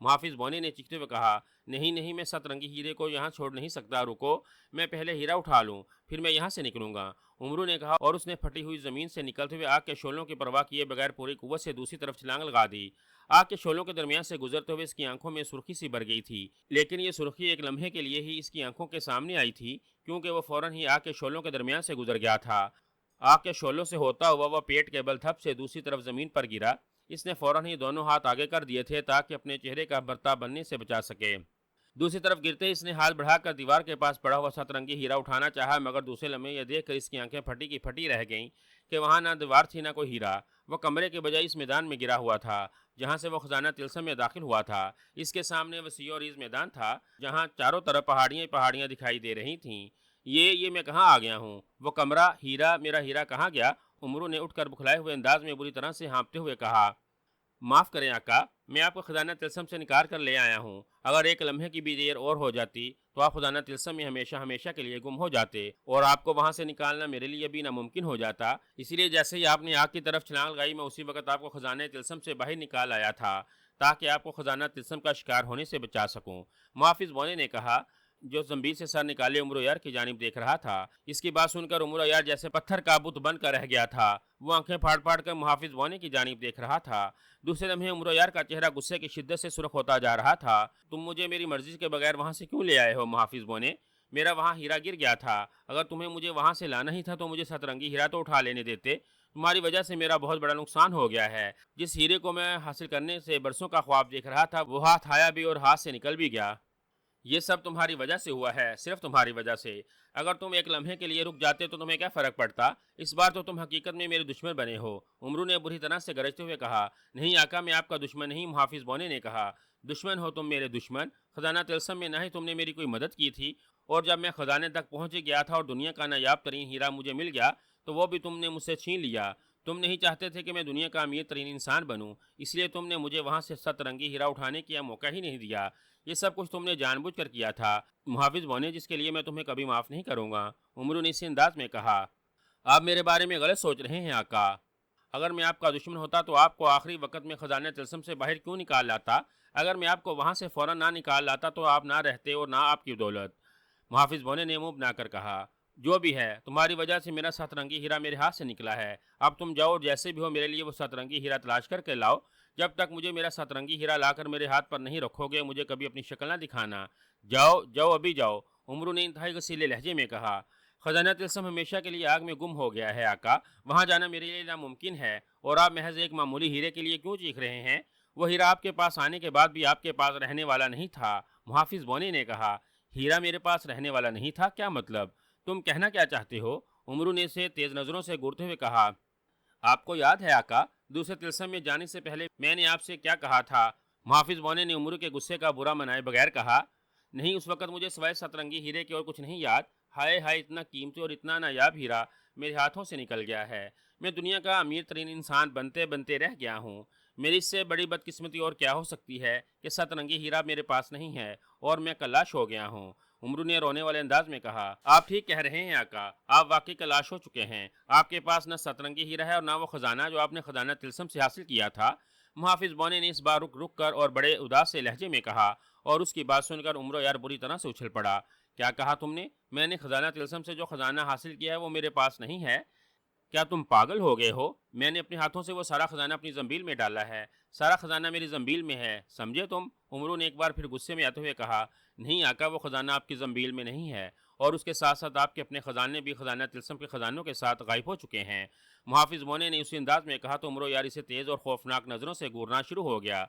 محافظ بونے نے چیختے ہوئے کہا، نہیں نہیں، میں 7 رنگی ہیرے کو یہاں چھوڑ نہیں سکتا، رکو، میں پہلے ہیرا اٹھا لوں، پھر میں یہاں سے نکلوں گا۔ عمرو نے کہا، اور اس نے پھٹی ہوئی زمین سے نکلتے ہوئے آگ کے شعلوں کی پرواہ کیے بغیر پوری قوت سے دوسری طرف چھلانگ لگا دی۔ آگ کے شعلوں کے درمیان سے گزرتے ہوئے اس کی آنکھوں میں سرخی سی بھر گئی تھی، لیکن یہ سرخی ایک لمحے کے لیے ہی اس کی آنکھوں کے سامنے آئی تھی، کیونکہ وہ فوراً ہی آگ کے شعلوں کے درمیان سے گزر گیا تھا۔ آگ کے شعلوں سے ہوتا ہوا وہ پیٹ کے بل تھپ سے دوسری طرف زمین پر گرا۔ اس نے فوراً ہی دونوں ہاتھ آگے کر دیے تھے تاکہ اپنے چہرے کا برتا بننے سے بچا سکے۔ دوسری طرف گرتے ہی اس نے ہاتھ بڑھا کر دیوار کے پاس پڑا ہوا 7 رنگی ہیرا اٹھانا چاہا، مگر دوسرے لمحے یہ دیکھ کر اس کی آنکھیں پھٹی کی پھٹی رہ گئیں کہ وہاں نہ دیوار تھی نہ کوئی ہیرا۔ وہ کمرے کے بجائے اس میدان میں گرا ہوا تھا جہاں سے وہ خزانہ طلسم میں داخل ہوا تھا۔ اس کے سامنے وسیع و عریض میدان تھا جہاں چاروں طرف پہاڑیاں پہاڑیاں دکھائی دے رہی تھیں۔ یہ میں کہاں آ گیا ہوں؟ وہ کمرہ، ہیرا، میرا ہیرا کہاں گیا؟ عمرو نے اٹھ کر بکھلائے ہوئے انداز میں بری طرح سے ہانپتے ہوئے کہا، معاف کریں آقا، میں آپ کو خزانہ طلسم سے نکال کر لے آیا ہوں۔ اگر ایک لمحے کی بھی دیر اور ہو جاتی تو آپ خزانہ طلسم میں ہمیشہ ہمیشہ کے لیے گم ہو جاتے، اور آپ کو وہاں سے نکالنا میرے لیے بھی ناممکن ہو جاتا۔ اسی لیے جیسے ہی آپ نے آگ کی طرف چھلانگ لگائی، میں اسی وقت آپ کو خزانہ طلسم سے باہر نکال آیا تھا تاکہ آپ کو خزانہ طلسم کا شکار ہونے سے بچا سکوں۔ محافظ بونے نے کہا، جو زنبیل سے سر نکالے عمرو یار کی جانب دیکھ رہا تھا۔ اس کی بات سن کر عمرو یار جیسے پتھر کا بت بن کر رہ گیا تھا۔ وہ آنکھیں پھاڑ پھاڑ کر محافظ بونے کی جانب دیکھ رہا تھا۔ دوسرے لمحے عمرو یار کا چہرہ غصے کی شدت سے سرخ ہوتا جا رہا تھا۔ تم مجھے میری مرضی کے بغیر وہاں سے کیوں لے آئے ہو محافظ بونے؟ میرا وہاں ہیرا گر گیا تھا، اگر تمہیں مجھے وہاں سے لانا ہی تھا تو مجھے 7 رنگی ہیرا تو اٹھا لینے دیتے۔ تمہاری وجہ سے میرا بہت بڑا نقصان ہو گیا ہے۔ جس ہیرے کو میں حاصل کرنے سے برسوں کا خواب دیکھ رہا تھا، وہ ہاتھ آیا بھی اور ہاتھ سے نکل بھی گیا۔ یہ سب تمہاری وجہ سے ہوا ہے، صرف تمہاری وجہ سے۔ اگر تم ایک لمحے کے لیے رک جاتے تو تمہیں کیا فرق پڑتا؟ اس بار تو تم حقیقت میں میرے دشمن بنے ہو۔ عمرو نے بری طرح سے گرجتے ہوئے کہا، نہیں آقا، میں آپ کا دشمن نہیں۔ محافظ بونے نے کہا، دشمن ہو تم میرے دشمن؟ خزانہ طلسم میں نہ ہی تم نے میری کوئی مدد کی تھی، اور جب میں خزانے تک پہنچ گیا تھا اور دنیا کا نایاب ترین ہیرا مجھے مل گیا تو وہ بھی تم نے مجھ سے چھین لیا۔ تم نہیں چاہتے تھے کہ میں دنیا کا امیر ترین انسان بنوں، اس لیے تم نے مجھے وہاں سے 7 رنگی ہیرا اٹھانے کا موقع ہی نہیں دیا۔ یہ سب کچھ تم نے جان بوجھ کر کیا تھا محافظ بونے، جس کے لیے میں تمہیں کبھی معاف نہیں کروں گا۔ عمرو نے اسی انداز میں کہا، آپ میرے بارے میں غلط سوچ رہے ہیں آقا۔ اگر میں آپ کا دشمن ہوتا تو آپ کو آخری وقت میں خزانہ طلسم سے باہر کیوں نکال لاتا؟ اگر میں آپ کو وہاں سے فوراً نہ نکال لاتا تو آپ نہ رہتے اور نہ آپ کی دولت۔ محافظ بونے نے منہ بنا کر کہا، جو بھی ہے، تمہاری وجہ سے میرا 7 رنگی ہیرا میرے ہاتھ سے نکلا ہے۔ اب تم جاؤ اور جیسے بھی ہو میرے لیے وہ 7 رنگی ہیرا تلاش کر کے لاؤ۔ جب تک مجھے میرا 7 رنگی ہیرا لا کر میرے ہاتھ پر نہیں رکھو گے، مجھے کبھی اپنی شکل نہ دکھانا۔ جاؤ جاؤ، ابھی جاؤ۔ عمرو نے انتہائی غصیلے لہجے میں کہا، خزانہ طلسم ہمیشہ کے لیے آگ میں گم ہو گیا ہے آقا، وہاں جانا میرے لیے ناممکن ہے، اور آپ محض ایک معمولی ہیرے کے لیے کیوں چیخ رہے ہیں؟ وہ ہیرا آپ کے پاس آنے کے بعد بھی آپ کے پاس رہنے والا نہیں تھا۔ محافظ بونے نے کہا، ہیرا میرے پاس رہنے والا نہیں تھا؟ کیا مطلب؟ تم کہنا کیا چاہتے ہو؟ عمرو نے اسے تیز نظروں سے گورتے ہوئے کہا، آپ کو یاد ہے آقا، دوسرے طلسم میں جانے سے پہلے میں نے آپ سے کیا کہا تھا؟ محافظ بونے نے عمرو کے غصے کا برا منائے بغیر کہا، نہیں، اس وقت مجھے سوائے 7 رنگی ہیرے کے اور کچھ نہیں یاد۔ ہائے ہائے، اتنا قیمتی اور اتنا نایاب ہیرا میرے ہاتھوں سے نکل گیا ہے۔ میں دنیا کا امیر ترین انسان بنتے بنتے رہ گیا ہوں۔ میری اس سے بڑی بدقسمتی اور کیا ہو سکتی ہے کہ 7 رنگی ہیرا میرے پاس نہیں ہے اور میں کلاش ہو گیا ہوں۔ عمرو نے رونے والے انداز میں کہا، آپ ٹھیک کہہ رہے ہیں آقا، آپ واقعی کلاش ہو چکے ہیں۔ آپ کے پاس نہ 7 رنگی ہیرا ہے اور نہ وہ خزانہ جو آپ نے خزانہ طلسم سے حاصل کیا تھا۔ محافظ بونے نے اس بار رک رک کر اور بڑے اداس سے لہجے میں کہا، اور اس کی بات سن کر عمرو یار بری طرح سے اچھل پڑا۔ کیا کہا تم نے؟ میں نے خزانہ طلسم سے جو خزانہ حاصل کیا ہے وہ میرے پاس نہیں ہے؟ کیا تم پاگل ہو گئے ہو؟ میں نے اپنے ہاتھوں سے وہ سارا خزانہ اپنی زنبیل میں ڈالا ہے، سارا خزانہ میری زنبیل میں ہے، سمجھے تم؟ عمرو نے ایک بار پھر غصے میں آتے ہوئے کہا، نہیں آقا، وہ خزانہ آپ کی زنبیل میں نہیں ہے، اور اس کے ساتھ ساتھ آپ کے اپنے خزانے بھی خزانہ طلسم کے خزانوں کے ساتھ غائب ہو چکے ہیں۔ محافظ بونے نے اسی انداز میں کہا تو عمرو یار اسے تیز اور خوفناک نظروں سے گورنا شروع ہو گیا۔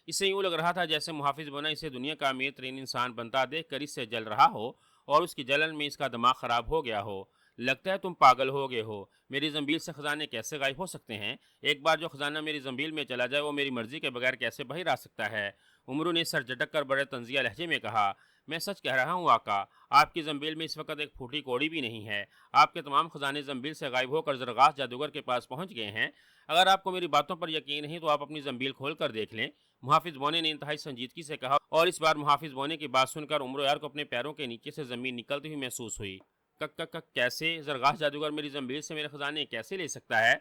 اسے یوں لگ رہا تھا جیسے محافظ بونا اسے دنیا کا امیر ترین انسان بنتا دیکھ کر اس سے جل رہا ہو، اور اس کی جلن میں اس کا دماغ خراب ہو گیا ہو۔ لگتا ہے تم پاگل ہو گئے ہو، میری زنبیل سے خزانے کیسے غائب ہو سکتے ہیں؟ ایک بار جو خزانہ میری زنبیل میں چلا جائے وہ میری مرضی کے بغیر کیسے باہر آ سکتا ہے؟ عمرو نے سر جھٹک کر بڑے طنزیہ لہجے میں کہا، میں سچ کہہ رہا ہوں آقا، آپ کی زنبیل میں اس وقت ایک پھوٹی کوڑی بھی نہیں ہے۔ آپ کے تمام خزانے زنبیل سے غائب ہو کر زرغاس جادوگر کے پاس پہنچ گئے ہیں۔ اگر آپ کو میری باتوں پر یقین نہیں تو آپ اپنی زنبیل کھول کر دیکھ لیں۔ محافظ بونے نے انتہائی سنجیدگی سے کہا، اور اس بار محافظ بونے کی بات سن کر عمرو یار کو اپنے پیروں کے نیچے سے زمین نکلتی ہوئی محسوس ہوئی۔ کک کک کک، کیسے؟ زرغاس جادوگر میری زنبیل سے میرے خزانے کیسے لے سکتا ہے؟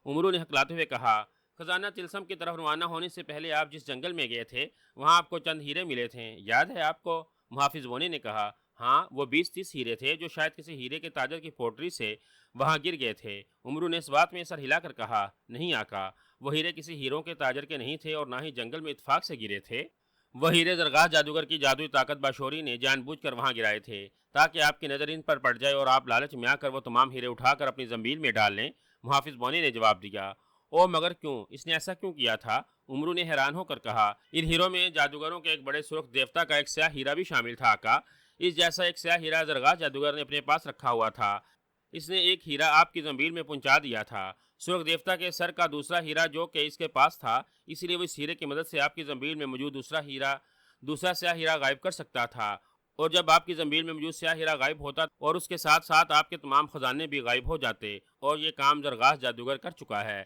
عمرو نے ہکلاتے ہوئے کہا، خزانہ تلسم کی طرف روانہ ہونے سے پہلے آپ جس جنگل میں گئے تھے وہاں آپ کو چند ہیرے ملے تھے، یاد ہے آپ کو؟ محافظ بونی نے کہا۔ ہاں، وہ 20-30 ہیرے تھے جو شاید کسی ہیرے کے تاجر کی پوٹری سے وہاں گر گئے تھے۔ عمرو نے اس بات میں سر ہلا کر کہا، نہیں آقا، وہ ہیرے کسی ہیروں کے تاجر کے نہیں تھے اور نہ ہی جنگل میں اتفاق سے گرے تھے۔ وہ ہیرے درگاہ جادوگر کی جادوئی طاقت باشوری نے جان بوجھ کر وہاں گرائے تھے تاکہ آپ کی نظر ان پر پڑ جائے اور آپ لالچ میں آ کر وہ تمام ہیرے اٹھا کر اپنی زنبیل میں ڈال لیں۔ محافظ بونی نے جواب دیا۔ او مگر کیوں؟ اس نے ایسا کیوں کیا تھا؟ عمرو نے حیران ہو کر کہا۔ ان ہیروں میں جادوگروں کے ایک بڑے سرخ دیوتا کا ایک سیاہ ہیرا بھی شامل تھا آقا۔ اس جیسا ایک سیاہ ہیرا درگاہ جادوگر نے اپنے پاس رکھا ہوا تھا۔ اس نے ایک ہیرا آپ کی زنبیل میں پہنچا دیا تھا۔ سرخ دیوتا کے سر کا دوسرا ہیرا جو کہ اس کے پاس تھا، اس لیے وہ اس ہیرے کی مدد سے آپ کی زنبیل میں موجود دوسرا سیاہ ہیرا غائب کر سکتا تھا، اور جب آپ کی زنبیل میں موجود سیاہ ہیرا غائب ہوتا اور اس کے ساتھ ساتھ آپ کے تمام خزانے بھی غائب ہو جاتے، اور یہ کام درگاہ جادوگر کر چکا ہے۔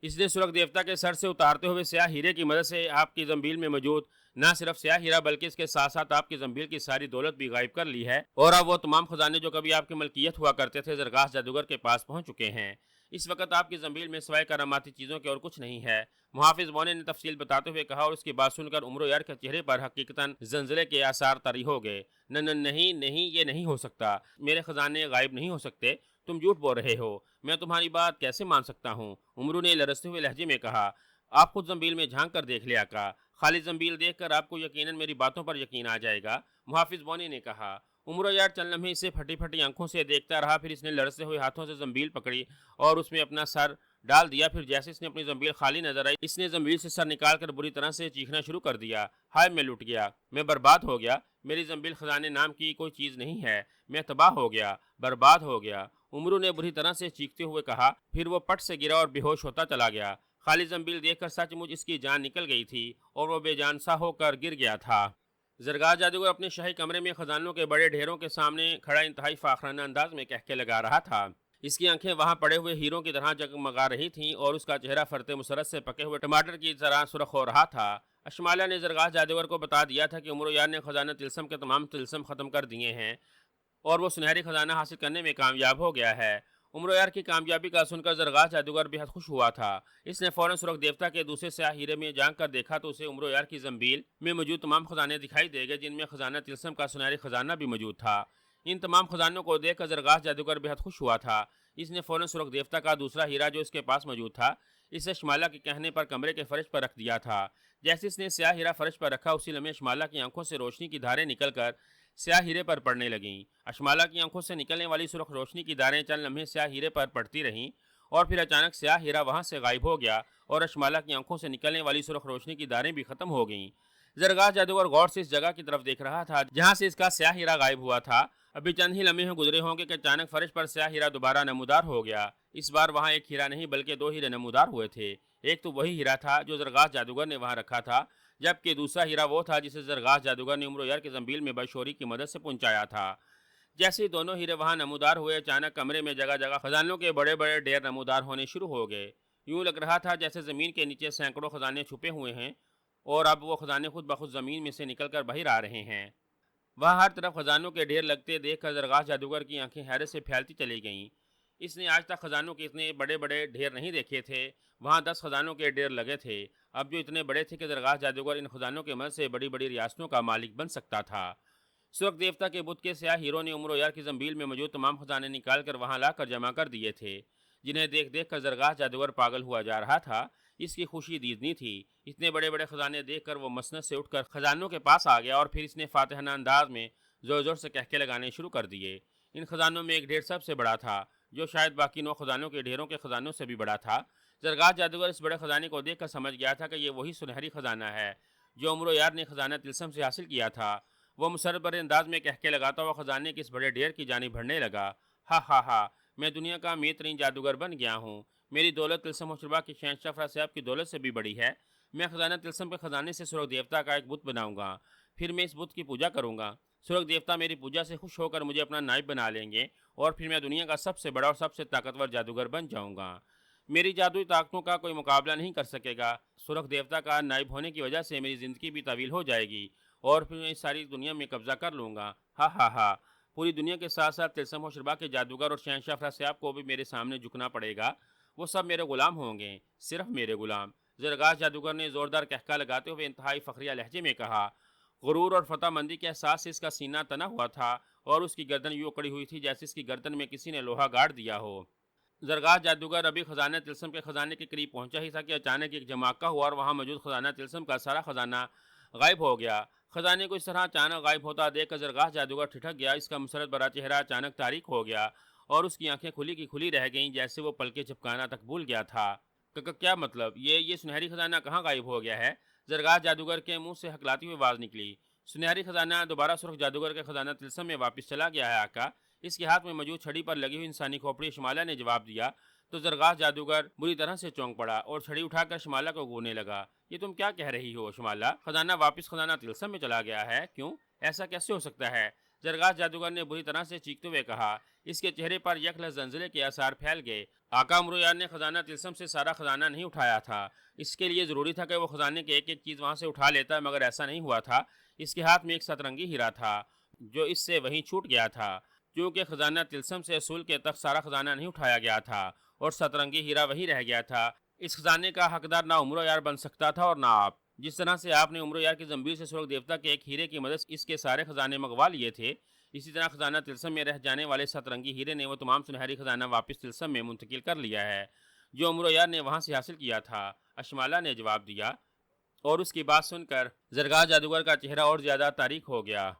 اس نے سرخ دیوتا کے سر سے اتارتے ہوئے سیاہ ہیرے کی مدد سے آپ کی زنبیل میں موجود نہ صرف سیاہ ہیرا بلکہ اس کے ساتھ ساتھ آپ کی زنبیل کی ساری دولت بھی غائب کر لی ہے، اور اب وہ تمام خزانے جو کبھی آپ کی ملکیت ہوا کرتے تھے درگاہ جادوگر کے پاس پہنچ چکے ہیں۔ اس وقت آپ کی زنبیل میں سوائے کراماتی چیزوں کے اور کچھ نہیں ہے۔ محافظ بونے نے تفصیل بتاتے ہوئے کہا، اور اس کی بات سن کر عمرو یار کے چہرے پر حقیقتاً زلزلے کے آثار طری ہو گئے۔ نہیں، یہ نہیں ہو سکتا، میرے خزانے غائب نہیں ہو سکتے، تم جھوٹ بول رہے ہو، میں تمہاری بات کیسے مان سکتا ہوں؟ عمرو نے لرزتے ہوئے لہجے میں کہا۔ آپ خود زنبیل میں جھانک کر دیکھ لیا آقا، خالی زنبیل دیکھ کر آپ کو یقیناً میری باتوں پر یقین آ جائے گا، محافظ بونی نے کہا۔ عمرو یار چند لمحے اسے پھٹی پھٹی آنکھوں سے دیکھتا رہا، پھر اس نے لرزتے ہوئے ہاتھوں سے زنبیل پکڑی اور اس میں اپنا سر ڈال دیا۔ پھر جیسے اس نے اپنی زنبیل خالی نظر آئی، اس نے زنبیل سے سر نکال کر بری طرح سے چیخنا شروع کر دیا۔ ہائے، میں لٹ گیا، میں برباد ہو گیا، میری زنبیل خزانے نام کی کوئی چیز نہیں ہے، میں تباہ ہو گیا، برباد ہو گیا، عمرو نے بری طرح سے چیختے ہوئے کہا۔ پھر وہ پٹ سے گرا اور بے ہوش ہوتا چلا گیا۔ خالی زنبیل دیکھ کر سچ مچ اس کی جان نکل گئی تھی اور وہ بے جان سا ہو کر گر گیا تھا۔ زرگاہ جادوگر اپنے شاہی کمرے میں خزانوں کے بڑے ڈھیروں کے سامنے کھڑا انتہائی فاخرانہ انداز میں کہکے لگا رہا تھا۔ اس کی آنکھیں وہاں پڑے ہوئے ہیروں کی طرح جگمگا رہی تھیں اور اس کا چہرہ فرتے مسرت سے پکے ہوئے ٹماٹر کی طرح سرخ ہو رہا تھا۔ اشمالیہ نے زرگاہ جادوگر کو بتا دیا تھا کہ عمرو یار نے خزانہ تلسم کے تمام تلسم ختم کر دیے ہیں اور وہ سنہری خزانہ حاصل کرنے میں کامیاب ہو گیا ہے۔ عمرو یار کی کامیابی کا سن کر زرگاہ جادوگر بے حد خوش ہوا تھا۔ اس نے فوراً سرخ دیوتا کے دوسرے سیاہ ہیرے میں جھانک کر دیکھا تو اسے عمرو یار کی زنبیل میں موجود تمام خزانے دکھائی دے گئے، جن میں خزانہ تلسم کا سنہری خزانہ بھی موجود تھا۔ ان تمام خزانوں کو دیکھ کر زرگاہ جادوگر بے حد خوش ہوا تھا۔ اس نے فوراً سرخ دیوتا کا دوسرا ہیرا جو اس کے پاس موجود تھا، اسے شمالا کے کہنے پر کمرے کے فرش پر رکھ دیا تھا۔ جیسے اس نے سیاہ ہیرا فرش پر رکھا، اسی لمحے شمالا کی آنکھوں سے روشنی کی دھاریں نکل کر سیاہ ہیرے پر پڑنے لگیں۔ اشمالا کی آنکھوں سے نکلنے والی سرخ روشنی کی دھاریں چند لمحے سیاہ ہیرے پر پڑتی رہیں اور پھر اچانک سیاہ ہیرا وہاں سے غائب ہو گیا اور اشمالا کی آنکھوں سے نکلنے والی سرخ روشنی کی دھاریں بھی ختم ہو گئیں۔ زرگاہ جادوگر غور سے اس جگہ کی طرف دیکھ رہا تھا جہاں سے اس کا سیاہ ہیرا غائب ہوا تھا۔ ابھی چند ہی لمحے گزرے ہوں گے کہ اچانک فرش پر سیاہ ہیرا دوبارہ نمودار ہو گیا۔ اس بار وہاں ایک ہیرا نہیں بلکہ دو ہیرے نمودار ہوئے تھے۔ ایک تو وہی ہیرا تھا جو زرگاہ جادوگر نے وہاں رکھا تھا، جبکہ دوسرا ہیرا وہ تھا جسے زرگاہ جادوگر نے عمرو یار کی زنبیل میں بشوری کی مدد سے پہنچایا تھا۔ جیسے ہی دونوں ہیرے وہاں نمودار ہوئے، اچانک کمرے میں جگہ جگہ خزانوں کے بڑے بڑے ڈھیر نمودار ہونے شروع ہو گئے۔ یوں لگ رہا تھا جیسے زمین کے نیچے سینکڑوں خزانے چھپے ہوئے ہیں اور اب وہ خزانے خود بخود زمین میں سے نکل کر باہر آ رہے ہیں۔ وہاں ہر طرف خزانوں کے ڈھیر لگتے دیکھ کر زرگاہ جادوگر کی آنکھیں حیرت سے پھیلتی چلی گئیں۔ اس نے آج تک خزانوں کے اتنے بڑے بڑے ڈھیر نہیں دیکھے تھے۔ وہاں 10 خزانوں کے ڈھیر لگے تھے، اب جو اتنے بڑے تھے کہ زرگاہ جادوگر ان خزانوں کے مدد سے بڑی بڑی ریاستوں کا مالک بن سکتا تھا۔ سرخ دیوتا کے بت کے سیاہ ہیروں نے عمرو یار کی زنبیل میں موجود تمام خزانے نکال کر وہاں لا کر جمع کر دیے تھے، جنہیں دیکھ دیکھ کر زرگاہ جادوگر پاگل ہوا جا رہا تھا۔ اس کی خوشی دیدنی تھی۔ اتنے بڑے بڑے خزانے دیکھ کر وہ مسند سے اٹھ کر خزانوں کے پاس آ گیا اور پھر اس نے فاتحانہ انداز میں زور زور سے کہکے لگانے شروع کر دیے۔ ان خزانوں میں ایک ڈھیر سب سے بڑا تھا، جو شاید باقی 9 خزانوں کے ڈھیروں کے خزانوں سے بھی بڑا تھا۔ زرگاہ جادوگر اس بڑے خزانے کو دیکھ کر سمجھ گیا تھا کہ یہ وہی سنہری خزانہ ہے جو عمرو یار نے خزانہ تلسم سے حاصل کیا تھا۔ وہ مسرت بھرے انداز میں کہکے لگاتا ہوا خزانے کے اس بڑے ڈھیر کی جانب بڑھنے لگا۔ ہا ہا ہا، میں دنیا کا امیر ترین جادوگر بن گیا ہوں۔ میری دولت تلسم مشربہ کی شہنشاہ فراز صاحب کی دولت سے بھی بڑی ہے۔ میں خزانہ تلسم کے خزانے سے سرخ دیوتا کا ایک بت بناؤں گا، پھر میں اس بت کی پوجا کروں گا۔ سرخ دیوتا میری پوجا سے خوش ہو کر مجھے اپنا نائب بنا لیں گے اور پھر میں دنیا کا سب سے بڑا اور سب سے طاقتور جادوگر بن جاؤں گا۔ میری جادوئی طاقتوں کا کوئی مقابلہ نہیں کر سکے گا۔ سرخ دیوتا کا نائب ہونے کی وجہ سے میری زندگی بھی طویل ہو جائے گی اور پھر میں اس ساری دنیا میں قبضہ کر لوں گا۔ ہا ہا ہا، پوری دنیا کے ساتھ ساتھ تلسم و شربا کے جادوگر اور شہنشاہ فراز صاحب کو بھی میرے سامنے جھکنا پڑے گا۔ وہ سب میرے غلام ہوں گے، صرف میرے غلام۔ زرگاہ جادوگر نے زوردار کہکا لگاتے ہوئے انتہائی فخریہ لہجے میں کہا۔ غرور اور فتح مندی کے احساس سے اس کا سینہ تنا ہوا تھا اور اس کی گردن یوں کڑی ہوئی تھی جیسے اس کی گردن میں کسی نے لوہا گاڑ دیا ہو۔ زرگاہ جادوگر ابھی خزانہ طلسم کے خزانے کے قریب پہنچا ہی تھا کہ اچانک ایک جھماکہ ہوا اور وہاں موجود خزانہ طلسم کا سارا خزانہ غائب ہو گیا۔ خزانے کو اس طرح اچانک غائب ہوتا دیکھ کر زرگاہ جادوگر ٹھٹک گیا۔ اس کا مسرت بھرا چہرہ اچانک تاریک ہو گیا اور اس کی آنکھیں کھلی کی کھلی رہ گئیں جیسے وہ پلکیں جھپکانا تک بھول گیا تھا۔ کیا مطلب؟ یہ سنہری خزانہ کہاں غائب ہو گیا ہے؟ زرگاہ جادوگر کے منہ سے ہکلاتی ہوئی آواز نکلی۔ سنہری خزانہ دوبارہ سرخ جادوگر کے خزانہ طلسم میں واپس چلا گیا ہے آقا۔ اس کے ہاتھ میں موجود چھڑی پر لگی ہوئی انسانی کھوپڑی شمالہ نے جواب دیا۔ تو زرگاہ جادوگر بری طرح سے چونک پڑا اور چھڑی اٹھا کر شمالہ کو گھورنے لگا۔ یہ تم کیا کہہ رہی ہو شمالہ؟ خزانہ واپس خزانہ طلسم میں چلا گیا ہے؟ کیوں؟ ایسا کیسے ہو سکتا ہے؟ زرگاہ جادوگر نے بری طرح سے چیختے ہوئے کہا۔ اس کے چہرے پر یک لحظہ زلزلے کے آثار پھیل گئے۔ آقا امرویار نے خزانہ طلسم سے سارا خزانہ نہیں اٹھایا تھا۔ اس کے لیے ضروری تھا کہ وہ خزانے کے ایک ایک چیز وہاں سے اٹھا لیتا، مگر ایسا نہیں ہوا تھا۔ اس کے ہاتھ میں ایک سترنگی ہیرا تھا جو اس سے وہیں چھوٹ گیا تھا، کیونکہ خزانہ طلسم سے اصول کے تک سارا خزانہ نہیں اٹھایا گیا تھا اور سترنگی ہیرا وہی رہ گیا تھا۔ اس خزانے کا حقدار نہ امرویار بن سکتا تھا اور نہ آپ۔ جس طرح سے آپ نے امرویار کی زنبیل سے سرخ دیوتا کے ایک ہیرے کی مدد سے اس کے سارے خزانے منگوا لیے تھے، اسی طرح خزانہ طلسم میں رہ جانے والے سترنگی ہیرے نے وہ تمام سنہری خزانہ واپس طلسم میں منتقل کر لیا ہے جو امرویار نے وہاں سے حاصل کیا تھا، اشمالہ نے جواب دیا۔ اور اس کی بات سن کر زرگاہ جادوگر کا چہرہ اور زیادہ تاریک ہو گیا۔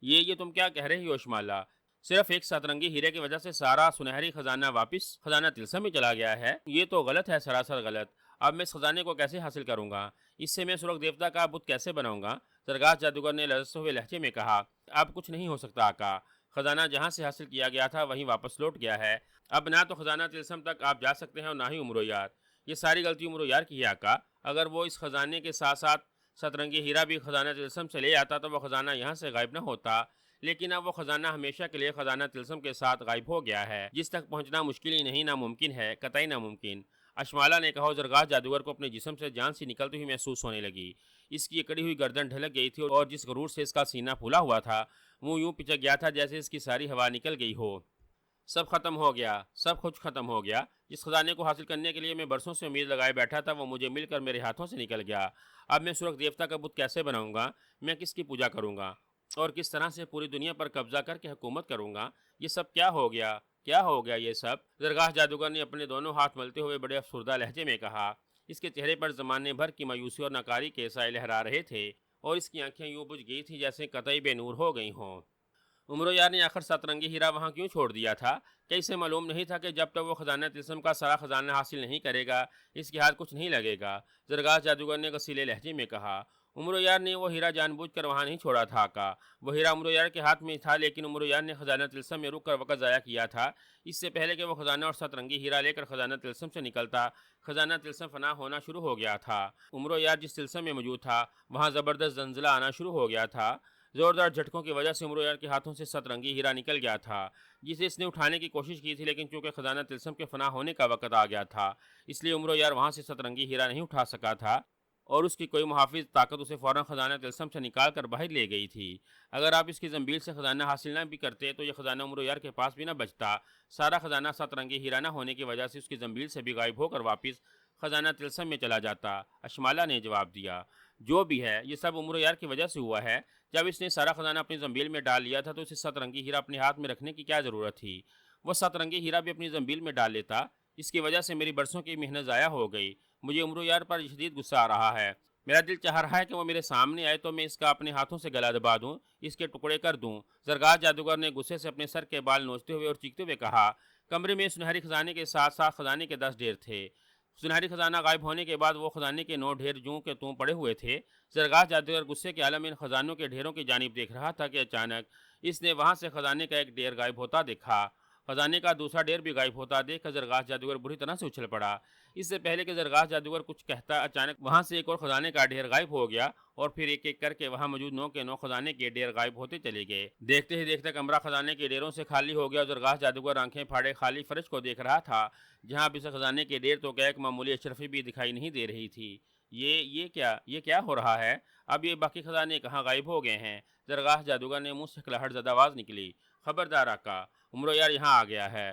یہ تم کیا کہہ رہی ہو اشمالہ؟ صرف ایک سترنگی ہیرے کی وجہ سے سارا سنہری خزانہ واپس خزانہ طلسم میں چلا گیا ہے؟ یہ تو غلط ہے، سراسر غلط۔ اب میں اس خزانے کو کیسے حاصل کروں گا؟ اس سے میں سرخ دیوتا کا بت کیسے بناؤں گا؟ زرگاہ جادوگر نے لرزتے ہوئے لہجے میں کہا۔ اب کچھ نہیں ہو سکتا آقا، خزانہ جہاں سے حاصل کیا گیا تھا وہیں واپس لوٹ گیا ہے۔ اب نہ تو خزانہ طلسم تک آپ جا سکتے ہیں اور نہ ہی امرویار۔ یہ ساری غلطی امرویار کی ہے آقا۔ اگر وہ اس خزانے کے ساتھ ساتھ سترنگی ہیرا بھی خزانہ طلسم سے لے آتا تو وہ خزانہ یہاں سے غائب نہ ہوتا، لیکن اب وہ خزانہ ہمیشہ کے لیے خزانہ طلسم کے ساتھ غائب ہو گیا ہے، جس تک پہنچنا مشکل ہی نہیں ناممکن ہے، قطعی ناممکن۔ اشمالہ نے کہا۔ زرگاہ جادوگر کو اپنے جسم سے جان سی نکلتی ہوئی محسوس ہونے لگی۔ اس کی اکڑی ہوئی گردن ڈھلک گئی تھی اور جس غرور سے اس کا سینہ پھولا ہوا تھا وہ یوں پچک گیا تھا جیسے اس کی ساری ہوا نکل گئی ہو۔ سب ختم ہو گیا، سب کچھ ختم ہو گیا۔ جس خزانے کو حاصل کرنے کے لیے میں برسوں سے امید لگائے بیٹھا تھا وہ مجھے مل کر میرے ہاتھوں سے نکل گیا۔ اب میں سرخ دیوتا کا بت کیسے بناؤں گا؟ میں کس کی پوجا کروں گا اور کس طرح سے پوری دنیا پر قبضہ کر کے حکومت کروں گا؟ یہ سب کیا ہو گیا؟ کیا ہو گیا یہ سب؟ زرگاہ جادوگر نے اپنے دونوں ہاتھ ملتے ہوئے بڑے افسردہ لہجے میں کہا۔ اس کے چہرے پر زمانے بھر کی مایوسی اور ناکاری کے سائے لہرا رہے تھے اور اس کی آنکھیں یوں بجھ گئی تھیں جیسے قطعی بے نور ہو گئی ہوں۔ امرویار نے آخر سترنگی ہیرا وہاں کیوں چھوڑ دیا تھا؟ کیا اسے معلوم نہیں تھا کہ جب تک وہ خزانہ طلسم کا سارا خزانہ حاصل نہیں کرے گا اس کے ہاتھ کچھ نہیں لگے گا؟ زرگاہ جادوگر نے غصیلے لہجے میں کہا۔ امرویار نے وہ ہیرا جان بوجھ کر وہاں نہیں چھوڑا تھا آقا۔ وہ ہیرا امرویار کے ہاتھ میں تھا، لیکن امرویار نے خزانہ طلسم میں رک کر وقت ضائع کیا تھا۔ اس سے پہلے کہ وہ خزانہ اور سترنگی ہیرا لے کر خزانہ طلسم سے نکلتا، خزانہ طلسم فنا ہونا شروع ہو گیا تھا۔ امرویار جس طلسم میں موجود تھا وہاں زبردست زلزلہ آنا شروع ہو گیا تھا۔ زوردار جھٹکوں کی وجہ سے امرویار کے ہاتھوں سے سترنگی ہیرا نکل گیا تھا جسے اس نے اٹھانے کی کوشش کی تھی، لیکن چونکہ خزانہ طلسم کے فنا ہونے کا وقت آ گیا تھا اس لیے امرویار وہاں سے سترنگی ہیرا نہیں اٹھا سکا تھا اور اس کی کوئی محافظ طاقت اسے فوراً خزانہ طلسم سے نکال کر باہر لے گئی تھی۔ اگر آپ اس کی زنبیل سے خزانہ حاصل نہ بھی کرتے تو یہ خزانہ امرویار کے پاس بھی نہ بچتا۔ سارا خزانہ سترنگی ہیرا نہ ہونے کی وجہ سے اس کی زنبیل سے بھی غائب ہو کر واپس خزانہ طلسم میں چلا جاتا، اشمالہ نے جواب دیا۔ جو بھی ہے یہ سب امرویار کی وجہ سے ہوا ہے۔ جب اس نے سارا خزانہ اپنی زنبیل میں ڈال لیا تھا تو اسے سترنگی ہیرا اپنے ہاتھ میں رکھنے کی کیا ضرورت تھی؟ وہ سترنگی ہیرا بھی اپنی زنبیل میں ڈال لیتا۔ اس کی وجہ سے میری برسوں کی محنت ضائع ہو گئی۔ مجھے امرویار پر شدید غصہ آ رہا ہے۔ میرا دل چاہ رہا ہے کہ وہ میرے سامنے آئے تو میں اس کا اپنے ہاتھوں سے گلا دبا دوں، اس کے ٹکڑے کر دوں۔ زرگاہ جادوگر نے غصے سے اپنے سر کے بال نوچتے ہوئے اور چیختے ہوئے کہا۔ کمرے میں سنہری خزانے کے ساتھ ساتھ خزانے کے 10 ڈھیر تھے۔ سنہری خزانہ غائب ہونے کے بعد وہ خزانے کے 9 ڈھیر جوں کے توں پڑے ہوئے تھے۔ زرگاہ جادوگر غصے کے عالم ان خزانوں کے ڈھیروں کی جانب دیکھ رہا تھا کہ اچانک اس نے وہاں سے خزانے کا ایک ڈھیر غائب ہوتا دیکھا۔ خزانے کا دوسرا ڈھیر بھی غائب ہوتا دیکھ کر زرگاہ جادوگر بری طرح سے اچھل پڑا۔ اس سے پہلے کہ زرگاہ جادوگر کچھ کہتا اچانک وہاں سے ایک اور خزانے کا ڈھیر غائب ہو گیا اور پھر ایک ایک کر کے وہاں موجود 9 کے 9 خزانے کے ڈھیر غائب ہوتے چلے گئے۔ دیکھتے ہی دیکھتے کمرہ خزانے کے ڈھیروں سے خالی ہو گیا اور زرگاہ جادوگر آنکھیں پھاڑے خالی فرش کو دیکھ رہا تھا جہاں اب اسے خزانے کے ڈھیر تو کیا ایک معمولی اشرفی بھی دکھائی نہیں دے رہی تھی۔ یہ کیا ہو رہا ہے؟ اب یہ باقی خزانے کہاں غائب ہو گئے ہیں؟ زرگاہ جادوگر نے منہ سے کھلہٹ زدہ آواز نکلی۔ خبردار آقا، امرویار یہاں آ گیا ہے۔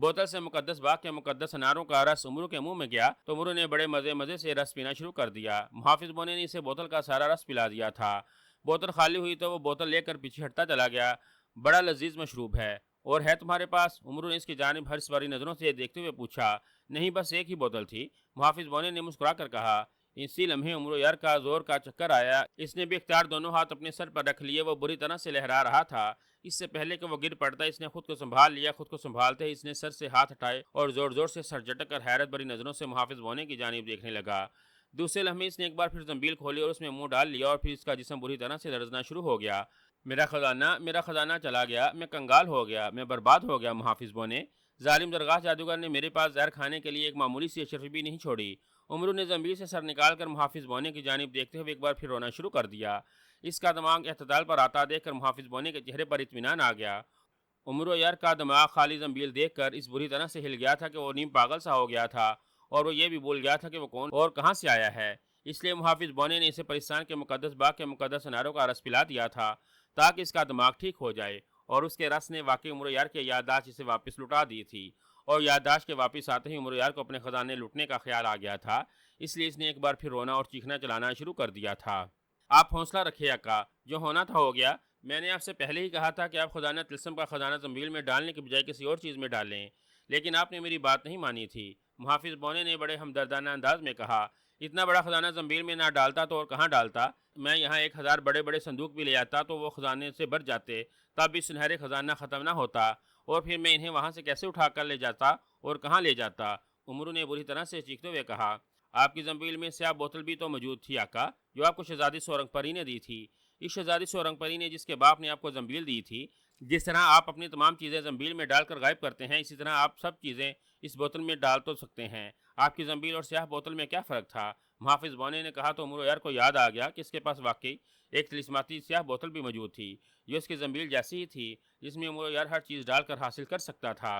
بوتل سے مقدس باغ کے مقدس اناروں کا رس عمرو کے منہ میں گیا تو عمرو نے بڑے مزے سے رس پینا شروع کر دیا۔ محافظ بونے نے اسے بوتل کا سارا رس پلا دیا تھا۔ بوتل خالی ہوئی تو وہ بوتل لے کر پیچھے ہٹتا چلا گیا۔ بڑا لذیذ مشروب ہے، اور ہے تمہارے پاس؟ عمرو نے اس کی جانب حرص بھری نظروں سے دیکھتے ہوئے پوچھا۔ نہیں، بس ایک ہی بوتل تھی، محافظ بونے نے مسکرا کر کہا۔ اسی لمحے عمرو یار کا زور کا چکر آیا۔ اس نے بھی اختیار دونوں ہاتھ اپنے سر پر رکھ لیے۔ وہ بری طرح سے لہرا رہا تھا۔ اس سے پہلے کہ وہ گر پڑتا اس نے خود کو سنبھال لیا۔ خود کو سنبھالتے ہی اس نے سر سے ہاتھ ہٹائے اور زور سے سر جھٹک کر حیرت بھری نظروں سے محافظ بونے کی جانب دیکھنے لگا۔ دوسرے لمحے اس نے ایک بار پھر زنبیل کھولی اور اس میں منہ ڈال لیا، اور پھر اس کا جسم بری طرح سے لرزنا شروع ہو گیا۔ میرا خزانہ چلا گیا، میں کنگال ہو گیا، میں برباد ہو گیا محافظ بونے۔ ظالم درگاہ جادوگر نے میرے پاس زہر کھانے کے لیے ایک معمولی سی اشرفی بھی نہیں چھوڑی۔ عمرو نے زنبیل سے سر نکال کر محافظ بونے کی جانب دیکھتے ہوئے ایک بار پھر رونا شروع کر دیا۔ اس کا دماغ اعتدال پر آتا دیکھ کر محافظ بونے کے چہرے پر اطمینان آ گیا۔ عمرو یار کا دماغ خالی زنبیل دیکھ کر اس بری طرح سے ہل گیا تھا کہ وہ نیم پاگل سا ہو گیا تھا، اور وہ یہ بھی بھول گیا تھا کہ وہ کون اور کہاں سے آیا ہے۔ اس لیے محافظ بونے نے اسے پرستان کے مقدس باغ کے مقدس اناروں کا رس پلا دیا تھا تاکہ اس کا دماغ ٹھیک ہو جائے، اور اس کے رس نے واقعی عمرو یار کی یادداشت اسے واپس لٹا دی تھی، اور یادداشت کے واپس آتے ہی عمرو یار کو اپنے خزانے لوٹنے کا خیال آ گیا تھا۔ اس لیے اس نے ایک بار پھر رونا اور چیخنا چلانا شروع کر دیا تھا۔ آپ حوصلہ رکھیے آقا، جو ہونا تھا ہو گیا۔ میں نے آپ سے پہلے ہی کہا تھا کہ آپ خزانہ طلسم کا خزانہ زنبیل میں ڈالنے کے بجائے کسی اور چیز میں ڈالیں، لیکن آپ نے میری بات نہیں مانی تھی۔ محافظ بونے نے بڑے ہمدردانہ انداز میں کہا۔ اتنا بڑا خزانہ زنبیل میں نہ ڈالتا تو اور کہاں ڈالتا؟ میں یہاں 1000 بڑے صندوق بھی لے آتا تو وہ خزانے سے بھر جاتے، تب بھی سنہرے خزانہ ختم نہ ہوتا، اور پھر میں انہیں وہاں سے کیسے اٹھا کر لے جاتا اور کہاں لے جاتا؟ عمرو نے بری طرح سے چیختے ہوئے کہا۔ آپ کی زنبیل میں سیاہ بوتل بھی تو موجود تھی آقا، جو آپ کو شہزادی سورنگ پری نے دی تھی۔ اس شہزادی سورنگ پری نے جس کے باپ نے آپ کو زنبیل دی تھی، جس طرح آپ اپنی تمام چیزیں زنبیل میں ڈال کر غائب کرتے ہیں، اسی طرح آپ سب چیزیں اس بوتل میں ڈال تو سکتے ہیں۔ آپ کی زنبیل اور سیاہ بوتل میں کیا فرق تھا؟ محافظ بونے نے کہا تو عمرو یار کو یاد آ گیا کہ اس کے پاس واقعی ایک طلسماتی سیاہ بوتل بھی موجود تھی، جو اس کی زنبیل جیسی ہی تھی، جس میں عمرو یار ہر چیز ڈال کر حاصل کر سکتا تھا۔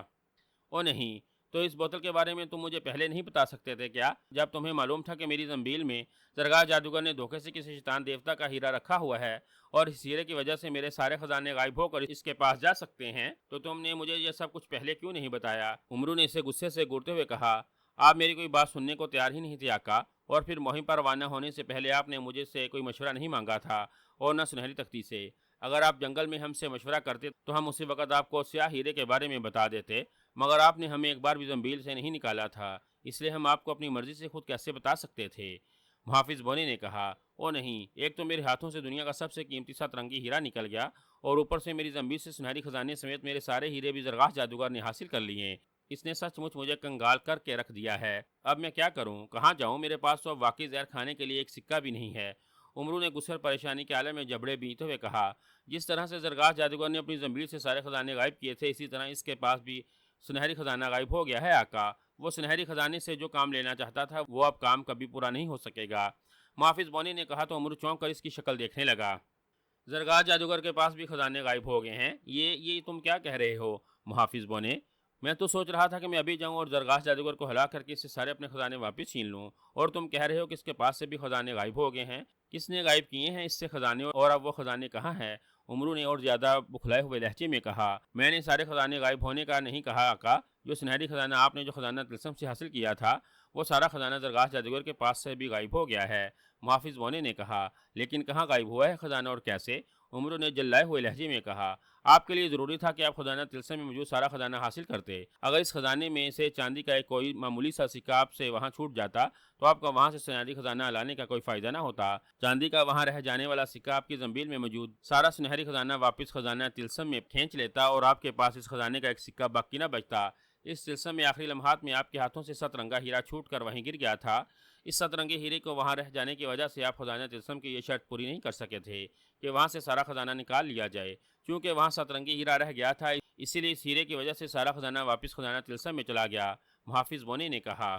او نہیں، تو اس بوتل کے بارے میں تم مجھے پہلے نہیں بتا سکتے تھے کیا؟ جب تمہیں معلوم تھا کہ میری زنبیل میں درگاہ جادوگر نے دھوکے سے کسی شیطان دیوتا کا ہیرا رکھا ہوا ہے، اور اس ہیرے کی وجہ سے میرے سارے خزانے غائب ہو کر اس کے پاس جا سکتے ہیں، تو تم نے مجھے یہ سب کچھ پہلے کیوں نہیں بتایا؟ عمرو نے اسے غصے سے گورتے ہوئے کہا۔ آپ میری کوئی بات سننے کو تیار ہی نہیں تھے آقا، اور پھر مہم پر روانہ ہونے سے پہلے آپ نے مجھے سے کوئی مشورہ نہیں مانگا تھا، اور نہ سنہری تختی سے۔ اگر آپ جنگل میں ہم سے مشورہ کرتے تو ہم اسی وقت آپ کو سیاہ ہیرے کے بارے میں بتا دیتے، مگر آپ نے ہمیں ایک بار بھی زنبیل سے نہیں نکالا تھا، اس لیے ہم آپ کو اپنی مرضی سے خود کیسے بتا سکتے تھے؟ محافظ بونے نے کہا۔ او نہیں، ایک تو میرے ہاتھوں سے دنیا کا سب سے قیمتی ست رنگی ہیرا نکل گیا، اور اوپر سے میری زنبیل سے سنہری خزانے سمیت میرے سارے ہیرے بھی زرغاہ جادوگر نے حاصل کر لیے۔ اس نے سچ مچ مجھے کنگال کر کے رکھ دیا ہے۔ اب میں کیا کروں، کہاں جاؤں؟ میرے پاس تو اب واقعی زہر کھانے کے لیے ایک سکہ بھی نہیں ہے۔ عمرو نے غصے اور پریشانی کے عالم میں جبڑے بیتے ہوئے کہا۔ جس طرح سے زرغاہ جادوگر نے اپنی زنبیل سے سارے خزانے غائب کیے تھے، اسی طرح اس کے پاس بھی سنہری خزانہ غائب ہو گیا ہے آقا۔ وہ سنہری خزانے سے جو کام لینا چاہتا تھا وہ اب کام کبھی پورا نہیں ہو سکے گا۔ محافظ بونے نے کہا تو عمرو چونک کر اس کی شکل دیکھنے لگا۔ زرغاہ جادوگر کے پاس بھی خزانے غائب ہو گئے ہیں؟ یہ تم کیا کہہ رہے ہو محافظ بونے؟ میں تو سوچ رہا تھا کہ میں ابھی جاؤں اور زرغاہ جادوگر کو ہلاک کر کے اس سے سارے اپنے خزانے واپس چھین لوں، اور تم کہہ رہے ہو کہ اس کے پاس سے بھی خزانے غائب ہو گئے ہیں؟ کس نے غائب کیے ہیں اس سے خزانے، اور اب وہ خزانے کہاں ہیں؟ عمرو نے اور زیادہ بکھلائے ہوئے لہجے میں کہا۔ میں نے سارے خزانے غائب ہونے کا نہیں کہا آقا، جو سنہری خزانہ آپ نے جو خزانہ طلسم سے حاصل کیا تھا، وہ سارا خزانہ زرغاہ جادوگر کے پاس سے بھی غائب ہو گیا ہے، محافظ بونے نے کہا۔ لیکن کہاں غائب ہوا ہے خزانہ اور کیسے؟ عمرو نے جلائے ہوئے لہجے میں کہا۔ آپ کے لیے ضروری تھا کہ آپ خزانہ طلسم میں موجود سارا خزانہ حاصل کرتے۔ اگر اس خزانے میں سے چاندی کا ایک کوئی معمولی سا سکہ آپ سے وہاں چھوٹ جاتا تو آپ کا وہاں سے سنہری خزانہ لانے کا کوئی فائدہ نہ ہوتا۔ چاندی کا وہاں رہ جانے والا سکہ آپ کی زنبیل میں موجود سارا سنہری خزانہ واپس خزانہ طلسم میں کھینچ لیتا، اور آپ کے پاس اس خزانے کا ایک سکہ باقی نہ بچتا۔ اس طلسم میں آخری لمحات میں آپ کے ہاتھوں سے ست رنگا ہیرا چھوٹ کر وہیں گر گیا تھا۔ اس ست رنگے ہیرے کو وہاں رہ جانے کی وجہ سے آپ خزانہ طلسم کی یہ شرط پوری نہیں کر سکے تھے کہ وہاں سے سارا خزانہ نکال لیا جائے۔ چونکہ وہاں ست رنگی ہیرا رہ گیا تھا، اسی لیے اس ہیرے کی وجہ سے سارا خزانہ واپس خزانہ طلسم میں چلا گیا، محافظ بونے نے کہا۔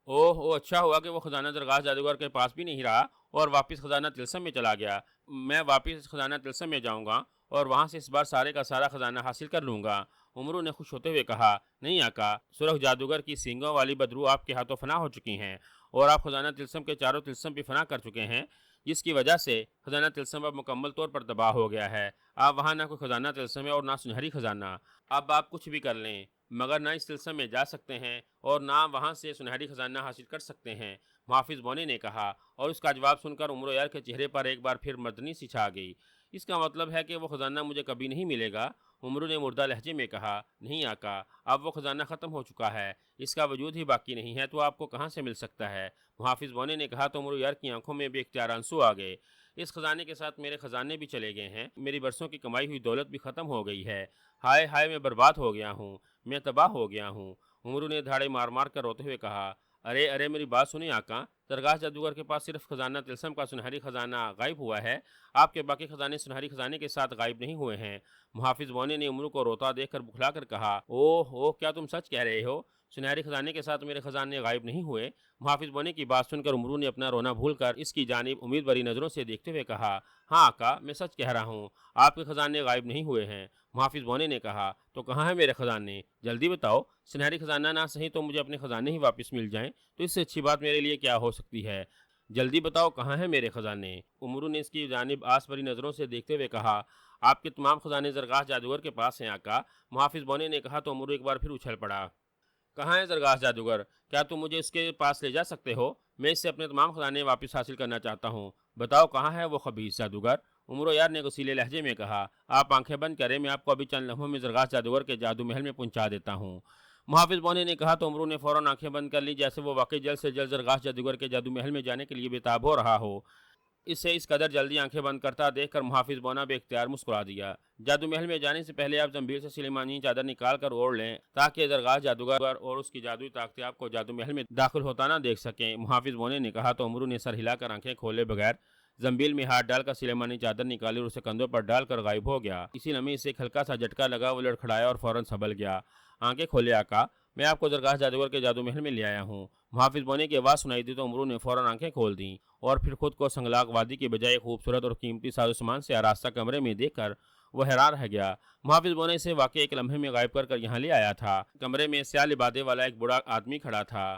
اوہ، اچھا ہوا کہ وہ خزانہ زرغاہ جادوگر کے پاس بھی نہیں رہا اور واپس خزانہ طلسم میں چلا گیا۔ میں واپس خزانہ طلسم میں جاؤں گا اور وہاں سے اس بار سارے کا سارا خزانہ حاصل کر لوں گا۔ عمرو نے خوش ہوتے ہوئے کہا۔ نہیں آقا، سرخ جادوگر کی سینگوں والی بدرو آپ کے ہاتھوں فنا ہو چکی ہیں، اور آپ خزانہ طلسم کے چاروں طلسم بھی فنا کر چکے ہیں، جس کی وجہ سے خزانہ طلسم اب مکمل طور پر تباہ ہو گیا ہے۔ اب وہاں نہ کوئی خزانہ طلسم ہے اور نہ سنہری خزانہ۔ اب آپ کچھ بھی کر لیں، مگر نہ اس تلسم میں جا سکتے ہیں اور نہ وہاں سے سنہری خزانہ حاصل کر سکتے ہیں، محافظ بونے نے کہا، اور اس کا جواب سن کر عمر یار کے چہرے پر ایک بار پھر مردنی سی چھا گئی۔ اس کا مطلب ہے کہ وہ خزانہ مجھے کبھی نہیں ملے گا؟ عمرو نے مردہ لہجے میں کہا، نہیں آقا، اب وہ خزانہ ختم ہو چکا ہے، اس کا وجود ہی باقی نہیں ہے، تو آپ کو کہاں سے مل سکتا ہے؟ محافظ بونے نے کہا تو عمرو یار کی آنکھوں میں بے اختیار آنسو آ گئے۔ اس خزانے کے ساتھ میرے خزانے بھی چلے گئے ہیں، میری برسوں کی کمائی ہوئی دولت بھی ختم ہو گئی ہے، ہائے ہائے میں برباد ہو گیا ہوں، میں تباہ ہو گیا ہوں۔ عمرو نے دھاڑے مار مار کر روتے ہوئے کہا، ارے ارے میری بات سنیں آقا، درگاہ جادوگر کے پاس صرف خزانہ تلسم کا سنہری خزانہ غائب ہوا ہے، آپ کے باقی خزانے سنہری خزانے کے ساتھ غائب نہیں ہوئے ہیں۔ محافظ بونے نے عمرو کو روتا دیکھ کر بکھلا کر کہا، اوہ کیا تم سچ کہہ رہے ہو؟ سنہری خزانے کے ساتھ میرے خزانے غائب نہیں ہوئے؟ محافظ بونے کی بات سن کر عمرو نے اپنا رونا بھول کر اس کی جانب امید بھری نظروں سے دیکھتے ہوئے کہا، ہاں آقا، میں سچ کہہ رہا ہوں، آپ کے خزانے غائب نہیں ہوئے ہیں۔ محافظ بونے نے کہا، تو کہاں ہے میرے خزانے؟ جلدی بتاؤ، سنہری خزانہ نہ صحیح تو مجھے اپنے خزانے ہی واپس مل جائیں تو اس سے اچھی بات میرے لیے کیا ہو سکتی ہے؟ جلدی بتاؤ کہاں ہے میرے خزانے؟ عمرو نے اس کی جانب آس بھری نظروں سے دیکھتے ہوئے کہا، آپ کے تمام خزانے زرگاہ جادوگر کے پاس ہیں آقا۔ محافظ بونے نے کہا تو عمرو ایک بار پھر اچھل پڑا۔ کہاں ہے زرگاہ جادوگر؟ کیا تم مجھے اس کے پاس لے جا سکتے ہو؟ میں اس سے اپنے تمام خزانے واپس حاصل کرنا چاہتا ہوں، بتاؤ کہاں ہے وہ خبیث جادوگر؟ عمرو یار نے غصیلے لہجے میں کہا، آپ آنکھیں بند کریں، میں آپ کو ابھی چند لمحوں میں زرگاہ جادوگر کے جادو محل میں پہنچا دیتا ہوں۔ محافظ بونے نے کہا تو عمرو نے فوراً آنکھیں بند کر لی، جیسے وہ واقعی جلد سے جلد زرگاہ جادوگر کے جادو محل میں جانے کے لیے بےتاب ہو رہا ہو۔ اسے اس قدر جلدی آنکھیں بند کرتا دیکھ کر محافظ بونا بے اختیار مسکرا دیا۔ جادو محل میں جانے سے پہلے آپ زنبیل سے سلیمانی چادر نکال کر اوڑھ لیں تاکہ درگاہ جادوگر اور اس کی جادوئی طاقتیں آپ کو جادو محل میں داخل ہوتا نہ دیکھ سکیں، محافظ بونے نے کہا تو عمرو نے سر ہلا کر آنکھیں کھولے بغیر زنبیل میں ہاتھ ڈال کر سلیمانی چادر نکالی اور اسے کندھوں پر ڈال کر غائب ہو گیا۔ اسی لمحے اسے ایک ہلکا سا جھٹکا لگا، وہ لڑکھڑایا اور فوراً سنبھل گیا۔ آنکھیں کھولے آقا، میں آپ کو درگاہ جادوگر کے جادو محل میں لے آیا ہوں۔ محافظ بونے کی آواز سنائی دی تو عمرو نے فوراً آنکھیں کھول دیں اور پھر خود کو سنگلاق وادی کے بجائے خوبصورت اور قیمتی ساز و سامان سے آراستہ کمرے میں دیکھ کر وہ حیران رہ گیا۔ محافظ بونے سے واقعی ایک لمحے میں غائب کر یہاں لے آیا تھا۔ کمرے میں سیاہ لبادے والا ایک بوڑھا آدمی کھڑا تھا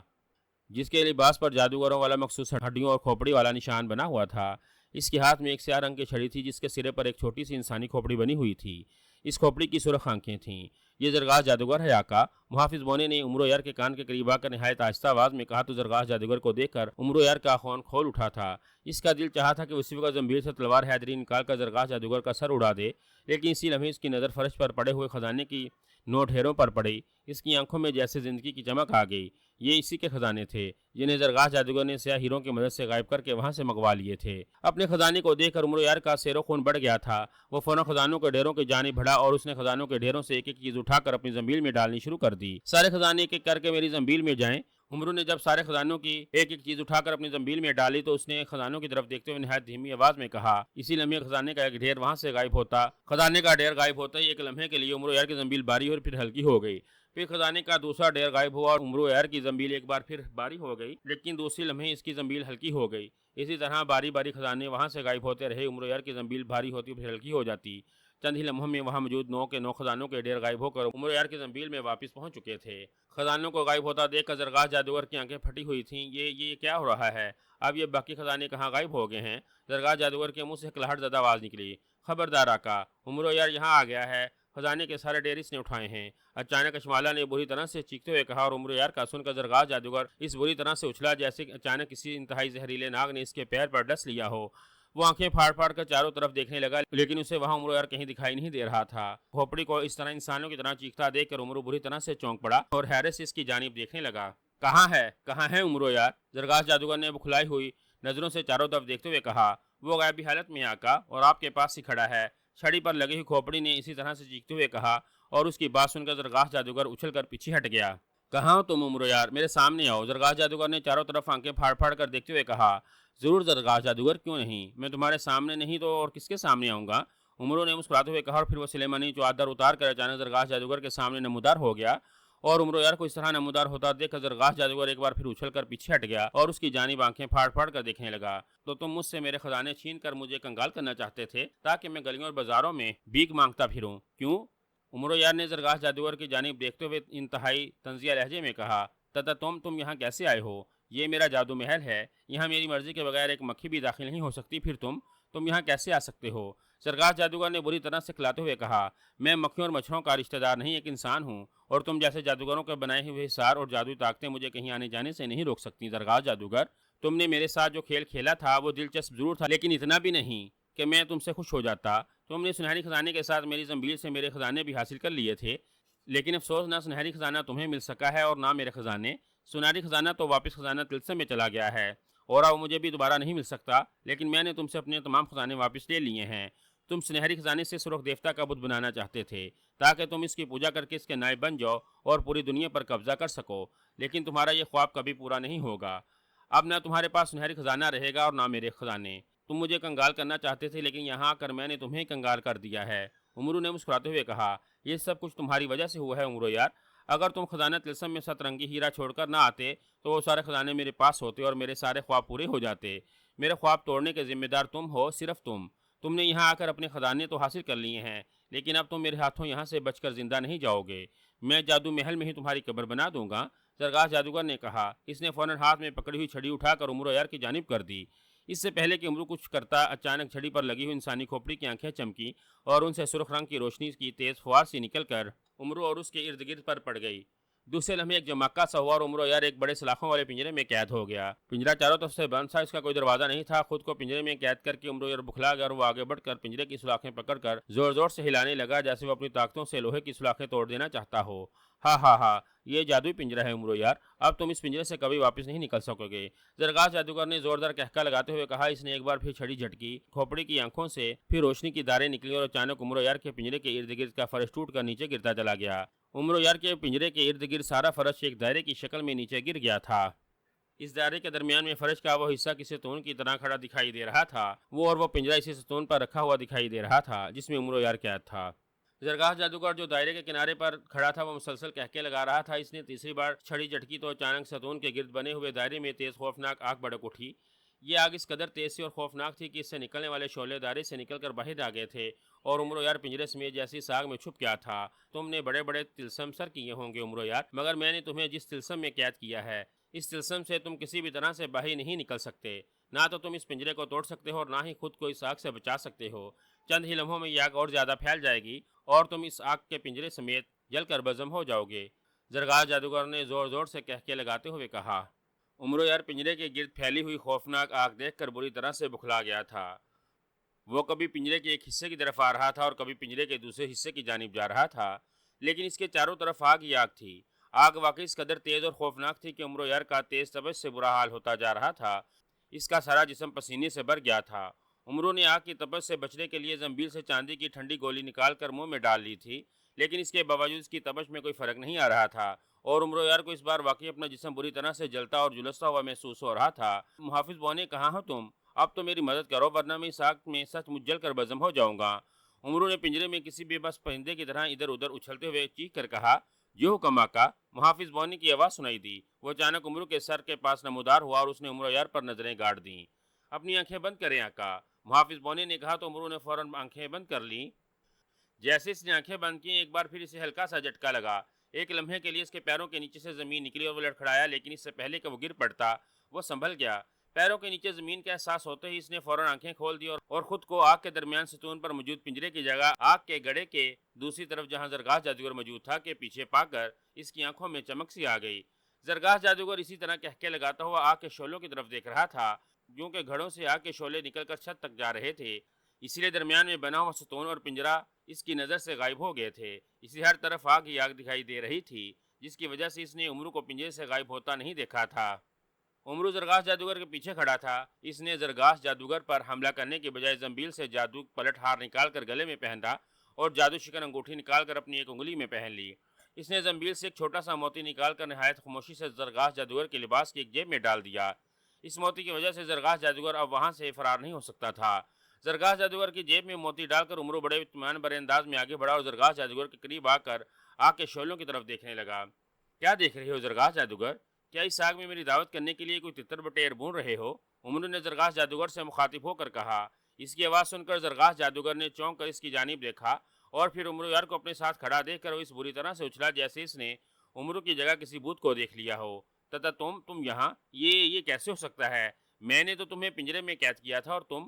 جس کے لباس پر جادوگروں والا مخصوص ہڈیوں اور کھوپڑی والا نشان بنا ہوا تھا۔ اس کے ہاتھ میں ایک سیاہ رنگ کی چھڑی تھی جس کے سرے پر ایک چھوٹی سی انسانی کھوپڑی بنی ہوئی تھی۔ اس کھوپڑی کی سرخ آنکھیں تھیں۔ یہ زرگاہ جادوگر ہے آقا، محافظ بونے نے عمرو یار کے کان کے قریب آ کر نہایت آہستہ آواز میں کہا تو زرگاہ جادوگر کو دیکھ کر عمرو یار کا خون کھول اٹھا تھا۔ اس کا دل چاہا تھا کہ اسی وقت زنبیل سے تلوار حیدری نکال کر زرگاہ جادوگر کا سر اڑا دے، لیکن اسی لمحے اس کی نظر فرش پر پڑے ہوئے خزانے کی نو ڈھیروں پر پڑی۔ اس کی آنکھوں میں جیسے زندگی کی چمک آ گئی۔ یہ اسی کے خزانے تھے جنہیں زرگاہ جادوگر نے سیاہ ہیروں کی مدد سے غائب کر کے وہاں سے منگوا لیے تھے۔ اپنے خزانے کو دیکھ کر عمرو یار کا سیر و خون بڑھ گیا تھا۔ وہ فوراً خزانوں کے ڈھیروں کی جانب بڑھا اور اس نے خزانوں کے ڈھیروں سے ایک ایک چیز اٹھا کر اپنی زنبیل میں ڈالنی شروع کر دی۔ سارے خزانے ایک ایک کر کے میری زنبیل میں جائیں۔ عمرو نے جب سارے خزانوں کی ایک ایک چیز اٹھا کر اپنی زنبیل میں ڈالی تو اس نے خزانوں کی طرف دیکھتے ہوئے نہایت دھیمی آواز میں کہا، اسی لمحے خزانے کا ایک ڈھیر وہاں سے غائب ہوتا۔ خزانے کا ڈھیر غائب ہوتا ہی ایک لمحے کے لیے عمرو یار کی زنبیل بھاری اور پھر ہلکی ہو گئی۔ پھر خزانے کا دوسرا ڈھیر غائب ہوا اور عمرو یار کی زنبیل ایک بار پھر بھاری ہو گئی، لیکن دوسری لمحے اس کی زنبیل ہلکی ہو گئی۔ اسی طرح باری باری خزانے وہاں سے غائب ہوتے رہے، عمرو یار کی زنبیل بھاری ہوتی پھر ہلکی ہو جاتی۔ چند ہی لمحوں میں وہاں موجود 9 کے 9 خزانوں کے ڈھیر غائب ہو کر عمرو یار کی زنبیل میں واپس پہنچ چکے تھے۔ خزانوں کو غائب ہوتا دیکھ کر زرگاہ جادوگر کی آنکھیں پھٹی ہوئی تھیں۔ یہ کیا ہو رہا ہے؟ اب یہ باقی خزانے کہاں غائب ہو گئے ہیں؟ زرگاہ جادوگر کے منہ سے کلہٹ زدہ آواز نکلی، خبردار آقا، عمرو یار یہاں آ گیا ہے، خزانے کے سارے ڈھیر اس نے اٹھائے ہیں۔ اچانک اشمالا نے بری طرح سے چیختے ہوئے کہا اور عمرو یار کا سن کر زرگاہ جادوگر اس بری طرح سے اچھلا جیسے اچانک کسی انتہائی زہریلے ناگ نے اس کے پیر پر ڈس لیا ہو۔ وہ آنکھیں پھاڑ پھاڑ کر چاروں طرف دیکھنے لگا، لیکن اسے وہاں عمرو یار کہیں دکھائی نہیں دے رہا تھا۔ کھوپڑی کو اس طرح انسانوں کی طرح چیختا دیکھ کر عمرو بری طرح سے چونک پڑا اور حیرت سے اس کی جانب دیکھنے لگا۔ کہاں ہے عمرو یار؟ زرگاہ جادوگر نے بکھلائی ہوئی نظروں سے چاروں طرف دیکھتے ہوئے کہا، وہ غائبی حالت میں آقا اور آپ کے پاس ہی کھڑا ہے، چھڑی پر لگی ہوئی کھوپڑی نے اسی طرح سے چیختے ہوئے کہا اور اس کی بات سن کر زرگاہ جادوگر اچھل کر پیچھے ہٹ گیا۔ کہاں ہو تم عمرو یار؟ میرے سامنے آؤ، زرگاہ جادوگر نے چاروں طرف آنکھیں پھاڑ پھاڑ کر دیکھتے ہوئے کہا۔ ضرور زرگاہ جادوگر، کیوں نہیں، میں تمہارے سامنے نہیں تو اور کس کے سامنے آؤں گا؟ عمرو نے مسکراتے ہوئے کہا اور پھر وہ سلیمانی چادر اتار کر اچانک زرگاہ جادوگر کے سامنے نمودار ہو گیا اور عمرو یار کو اس طرح نمودار ہوتا دیکھ کر زرگاہ جادوگر ایک بار پھر اچھل کر پیچھے ہٹ گیا اور اس کی جانب آنکھیں پھاڑ پھاڑ کر دیکھنے لگا۔ تو تم مجھ سے میرے خزانے چھین کر مجھے کنگال کرنا چاہتے تھے تاکہ میں گلیوں اور بازاروں میں بھیک مانگتا پھروں، کیوں؟ عمرو یار نے زرگاہ جادوگر کی جانب دیکھتے ہوئے انتہائی طنزیہ لہجے میں کہا، تتا تم یہاں کیسے آئے ہو؟ یہ میرا جادو محل ہے، یہاں میری مرضی کے بغیر ایک مکھی بھی داخل نہیں ہو سکتی، پھر تم تم یہاں کیسے آ سکتے ہو؟ زرگاہ جادوگر نے بری طرح سے کھلاتے ہوئے کہا، میں مکھیوں اور مچھروں کا رشتہ دار نہیں، ایک انسان ہوں، اور تم جیسے جادوگروں کے بنائے ہوئے حصار اور جادوئی طاقتیں مجھے کہیں آنے جانے سے نہیں روک سکتی۔ زرگاہ جادوگر، تم نے میرے ساتھ جو کھیل کھیلا تھا وہ دلچسپ ضرور تھا، لیکن اتنا بھی نہیں کہ میں تم سے خوش ہو جاتا۔ تم نے سنہری خزانے کے ساتھ میری زنبیل سے میرے خزانے بھی حاصل کر لیے تھے، لیکن افسوس نہ سنہری خزانہ تمہیں مل سکا ہے اور نہ میرے خزانے۔ سنہری خزانہ تو واپس خزانہ طلسم میں چلا گیا ہے اور اب مجھے بھی دوبارہ نہیں مل سکتا، لیکن میں نے تم سے اپنے تمام خزانے واپس لے لیے ہیں۔ تم سنہری خزانے سے سرخ دیوتا کا بت بنانا چاہتے تھے تاکہ تم اس کی پوجا کر کے اس کے نائب بن جاؤ اور پوری دنیا پر قبضہ کر سکو، لیکن تمہارا یہ خواب کبھی پورا نہیں ہوگا۔ اب نہ تمہارے پاس سنہری خزانہ رہے گا اور نہ میرے خزانے۔ تم مجھے کنگال کرنا چاہتے تھے، لیکن یہاں آ کر میں نے تمہیں کنگال کر دیا ہے۔ امرو نے مسکراتے ہوئے کہا، یہ سب کچھ تمہاری وجہ سے ہوا ہے امرو یار۔ اگر تم خزانہ طلسم میں سترنگی ہیرا چھوڑ کر نہ آتے تو وہ سارے خزانے میرے پاس ہوتے اور میرے سارے خواب پورے ہو جاتے۔ میرے خواب توڑنے کے ذمہ دار تم ہو، صرف تم۔ تم نے یہاں آ کر اپنے خزانے تو حاصل کر لیے ہیں، لیکن اب تم میرے ہاتھوں یہاں سے بچ کر زندہ نہیں جاؤ گے۔ میں جادو محل میں ہی تمہاری قبر بنا دوں گا۔ زرگاہ جادوگر نے کہا۔ اس نے فوراً ہاتھ میں پکڑی ہوئی چھڑی اٹھا کر امرو یار کی جانب کر دی۔ اس سے پہلے کہ امرو کچھ کرتا، اچانک چھڑی پر لگی ہوئی انسانی کھوپڑی کی آنکھیں چمکی اور ان سے سرخ رنگ کی روشنی کی تیز فوار سی نکل کر امرو اور اس کے ارد گرد پر پڑ گئی۔ دوسرے لمحے ایک جماکہ سا ہوا اور امرو یار ایک بڑے سلاخوں والے پنجرے میں قید ہو گیا۔ پنجرہ چاروں طرف سے بند تھا، اس کا کوئی دروازہ نہیں تھا۔ خود کو پنجرے میں قید کر کے امرو یار بکھلا گیا اور وہ آگے بڑھ کر پنجرے کی سلاخیں پکڑ کر زور زور سے ہلانے لگا، جیسے وہ اپنی طاقتوں سے لوہے کی سلاخیں توڑ دینا چاہتا ہو۔ ہاں ہاں ہاں، یہ جادوئی پنجرہ ہے امرو یار، اب تم اس پنجرے سے کبھی واپس نہیں نکل سکو گے۔ زرگاہ جادوگر نے زوردار کہکا لگاتے ہوئے کہا۔ اس نے ایک بار پھر چھڑی جھٹکی، کھوپڑی کی آنکھوں سے پھر روشنی کی داریں نکلی اور اچانک امرو یار کے پنجرے کے ارد گرد کا فرش ٹوٹ کر نیچے گرتا چلا گیا۔ امرو یار کے پنجرے کے ارد گرد سارا فرش ایک دائرے کی شکل میں نیچے گر گیا تھا۔ اس دائرے کے درمیان میں فرش کا وہ حصہ کسی ستون کی طرح کھڑا دکھائی دے رہا تھا، وہ پنجرہ اسی ستون پر رکھا ہوا دکھائی دے رہا تھا جس میں امرو یار قید تھا۔ زرگاہ جادوگر جو دائرے کے کنارے پر کھڑا تھا وہ مسلسل کہکے لگا رہا تھا۔ اس نے تیسری بار چھڑی جھٹکی تو اچانک ستون کے گرد بنے ہوئے دائرے میں تیز خوفناک آگ بھڑک اٹھی۔ یہ آگ اس قدر تیز سی اور خوفناک تھی کہ اس سے نکلنے والے شعلے دائرے سے نکل کر باہر آ گئے تھے اور امرو یار پنجرے سمیت جیسی اس آگ میں چھپ گیا تھا۔ تم نے بڑے بڑے تلسم سر کیے ہوں گے امرو یار، مگر میں نے تمہیں جس تلسم میں قید کیا ہے، اس تلسم سے تم کسی بھی طرح سے باہر نہیں نکل سکتے۔ نہ تو تم اس پنجرے کو توڑ سکتے ہو اور نہ ہی خود کو اس آگ سے بچا سکتے ہو۔ چند ہی لمحوں میں یہ آگ اور زیادہ پھیل جائے گی اور تم اس آگ کے پنجرے سمیت جل کر بھسم ہو جاؤ گے۔ زرگاہ جادوگر نے زور زور سے کہکے لگاتے ہوئے کہا۔ امرو یار پنجرے کے گرد پھیلی ہوئی خوفناک آگ دیکھ کر بری طرح سے بکھلا گیا تھا۔ وہ کبھی پنجرے کے ایک حصے کی طرف آ رہا تھا اور کبھی پنجرے کے دوسرے حصے کی جانب جا رہا تھا، لیکن اس کے چاروں طرف آگ ہی آگ تھی۔ آگ واقعی اس قدر تیز اور خوفناک تھی کہ امرو یار کا تیز تپش سے برا حال ہوتا جا رہا تھا۔ اس کا سارا جسم پسینے سے بھر گیا تھا۔ امرو نے آگ کی تپش سے بچنے کے لیے زنبیل سے چاندی کی ٹھنڈی گولی نکال کر منہ میں ڈال لی تھی، لیکن اس کے باوجود اس کی تپش میں کوئی فرق نہیں آ رہا تھا اور امرو یار کو اس بار واقعی اپنا جسم بری طرح سے جلتا اور جلستا ہوا محسوس ہو رہا تھا۔ محافظ بونے، کہاں ہو تم؟ اب تو میری مدد کرو ورنہ میں اس آگ میں سچ مچ جل کر بھسم ہو جاؤں گا۔ امرو نے پنجرے میں کسی بے بس پرندے کی طرح ادھر ادھر اچھلتے ہوئے چیخ کر کہا۔ جو حکم آقا، محافظ بونے کی آواز سنائی دی۔ وہ اچانک امرو کے سر کے پاس نمودار ہوا اور اس نے امرو یار پر نظریں گاڑ دیں۔ اپنی آنکھیں بند کریں آقا، محافظ بونے نے کہا تو امرو نے فوراً آنکھیں بند کر لیں۔ جیسے اس نے آنکھیں بند کی ایک بار پھر اسے ہلکا سا جھٹکا لگا۔ ایک لمحے کے لیے اس کے پیروں کے نیچے سے زمین نکلی اور وہ لڑکھڑایا، لیکن اس سے پہلے کہ وہ گر پڑتا وہ سنبھل گیا۔ پیروں کے نیچے زمین کا احساس ہوتے ہی اس نے فوراً آنکھیں کھول دی اور خود کو آگ کے درمیان ستون پر موجود پنجرے کی جگہ آگ کے گڑھے کے دوسری طرف جہاں زرگاہ جادوگر موجود تھا کے پیچھے پا کر اس کی آنکھوں میں چمک سی آ گئی۔ زرگاہ جادوگر اسی طرح کہکے لگاتا ہوا آگ کے شعلوں کی طرف دیکھ رہا تھا، کیونکہ گھڑوں سے آگ کے شعلے نکل کر چھت تک جا رہے تھے، اسی لیے درمیان میں بنا ہوا ستون اور پنجرہ اس کی نظر سے غائب ہو گئے تھے۔ اسی ہر طرف آگ ہی آگ دکھائی دے رہی تھی، جس کی وجہ سے اس نے امرو کو پنجرے سے غائب ہوتا نہیں دیکھا تھا۔ امرو زرگاہ جادوگر کے پیچھے کھڑا تھا۔ اس نے زرگاہ جادوگر پر حملہ کرنے کے بجائے زنبیل سے جادو پلٹ ہار نکال کر گلے میں پہنا اور جادو شکن انگوٹھی نکال کر اپنی ایک انگلی میں پہن لی۔ اس نے زنبیل سے ایک چھوٹا سا موتی نکال کر نہایت خاموشی سے زرگاہ جادوگر کے لباس کی ایک جیب میں ڈال دیا۔ اس موتی کی وجہ سے زرگاہ جادوگر اب وہاں سے فرار نہیں ہو سکتا تھا۔ زرگاہ جادوگر کی جیب میں موتی ڈال کر امرو بڑے اطمینان بھرے انداز میں آگے بڑھا اور زرگاہ جادوگر کے قریب آ کر آگ کے شعلوں کی طرف دیکھنے لگا۔ کیا دیکھ رہے ہو زرگاہ جادوگر؟ کیا اس آگ میں میری دعوت کرنے کے لیے کوئی تتر بٹیر بون رہے ہو؟ امرو نے زرگاہ جادوگر سے مخاطب ہو کر کہا۔ اس کی آواز سن کر زرگاہ جادوگر نے چونک کر اس کی جانب دیکھا اور پھر امرو یار کو اپنے ساتھ کھڑا دیکھ کر وہ اس بری طرح سے اچھلا جیسے اس نے امرو کی جگہ کسی بھوت کو دیکھ لیا ہو۔ تتا تم یہاں، یہ کیسے ہو سکتا ہے؟ میں نے تو تمہیں پنجرے میں قید کیا تھا اور تم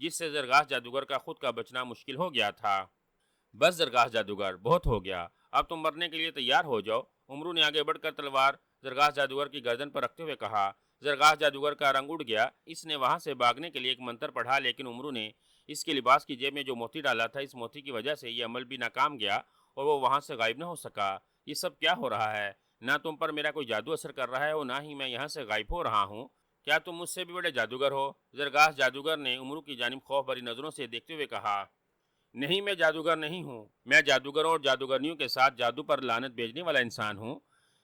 جس سے زرگاہ جادوگر کا خود کا بچنا مشکل ہو گیا تھا۔ بس زرگاہ جادوگر، بہت ہو گیا، اب تم مرنے کے لیے تیار ہو جاؤ۔ امرو نے آگے بڑھ کر تلوار زرگاہ جادوگر کی گردن پر رکھتے ہوئے کہا۔ زرگاہ جادوگر کا رنگ اڑ گیا، اس نے وہاں سے بھاگنے کے لیے ایک منتر پڑھا، لیکن امرو نے اس کے لباس کی جیب میں جو موتی ڈالا تھا، اس موتی کی وجہ سے یہ عمل بھی ناکام گیا اور وہ وہاں سے غائب نہ ہو سکا۔ یہ سب کیا ہو رہا ہے؟ نہ تم پر میرا کوئی جادو اثر کر رہا ہے اور نہ ہی میں یہاں سے غائب ہو رہا ہوں۔ کیا تم مجھ سے بھی بڑے جادوگر ہو؟ زرگاہ جادوگر نے امرو کی جانب خوف بھری نظروں سے دیکھتے ہوئے کہا۔ نہیں، میں جادوگر نہیں ہوں، میں جادوگروں اور جادوگرنیوں کے ساتھ جادو پر لعنت بھیجنے والا انسان ہوں۔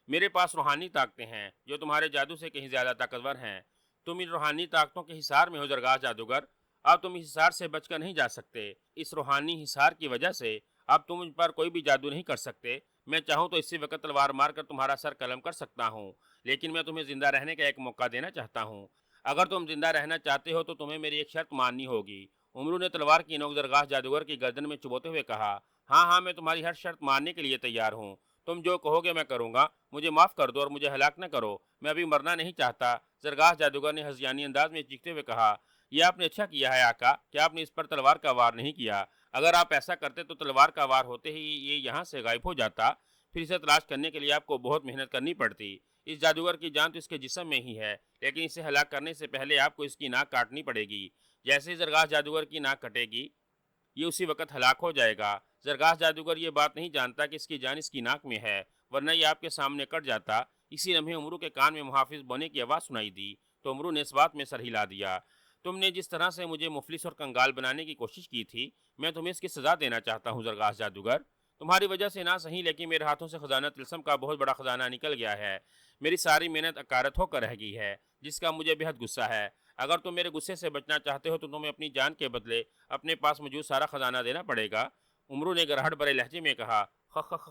میرے پاس روحانی طاقتیں ہیں جو تمہارے جادو سے کہیں زیادہ طاقتور ہیں۔ تم ان روحانی طاقتوں کے حصار میں ہو زرگاہ جادوگر، اب تم اس حصار سے بچ کر نہیں جا سکتے۔ اس روحانی حصار کی وجہ سے اب تم مجھ پر کوئی بھی جادو نہیں کر سکتے۔ میں چاہوں تو اسی وقت تلوار مار کر تمہارا سر قلم کر سکتا ہوں، لیکن میں تمہیں زندہ رہنے کا ایک موقع دینا چاہتا ہوں۔ اگر تم زندہ رہنا چاہتے ہو تو تمہیں میری ایک شرط ماننی ہوگی۔ امرو نے تلوار کی نوک زرگاہ جادوگر کی گردن میں چبوتے ہوئے کہا۔ ہاں ہاں، میں تمہاری ہر شرط ماننے کے لیے تیار ہوں، تم جو کہو گے میں کروں گا۔ مجھے معاف کر دو اور مجھے ہلاک نہ کرو، میں ابھی مرنا نہیں چاہتا۔ زرگاہ جادوگر نے ہذیانی انداز میں چیختے ہوئے کہا۔ یہ آپ نے اچھا کیا ہے آقا کہ آپ نے اس پر تلوار کا وار نہیں کیا۔ اگر آپ ایسا کرتے تو تلوار کا وار ہوتے ہی یہ یہاں سے غائب ہو جاتا، پھر اسے تلاش کرنے کے لیے آپ کو بہت محنت کرنی پڑتی۔ اس جادوگر کی جان تو اس کے جسم میں ہی ہے، لیکن اسے ہلاک کرنے سے پہلے آپ کو اس کی ناک کاٹنی پڑے گی۔ جیسے ہی زرگاہ جادوگر کی ناک کٹے گی، یہ اسی وقت ہلاک ہو جائے گا۔ زرگاہ جادوگر یہ بات نہیں جانتا کہ اس کی جان اس کی ناک میں ہے، ورنہ یہ آپ کے سامنے کٹ جاتا۔ اسی لمحے امرو کے کان میں محافظ بونے کی آواز سنائی دی تو امرو نے اس بات میں سر ہلا دیا۔ تم نے جس طرح سے مجھے مفلس اور کنگال بنانے کی کوشش کی تھی، میں تمہیں اس کی سزا دینا چاہتا ہوں زرگاہ جادوگر۔ تمہاری وجہ سے نہ صحیح، لیکن میرے ہاتھوں سے خزانہ طلسم کا بہت بڑا خزانہ نکل گیا ہے۔ میری ساری محنت اکارت ہو کر رہ گئی ہے، جس کا مجھے بے حد غصہ ہے۔ اگر تم میرے غصے سے بچنا چاہتے ہو تو تمہیں اپنی جان کے بدلے اپنے پاس موجود سارا خزانہ دینا پڑے گا۔ امرو نے گرہٹ بھرے لہجے میں کہا۔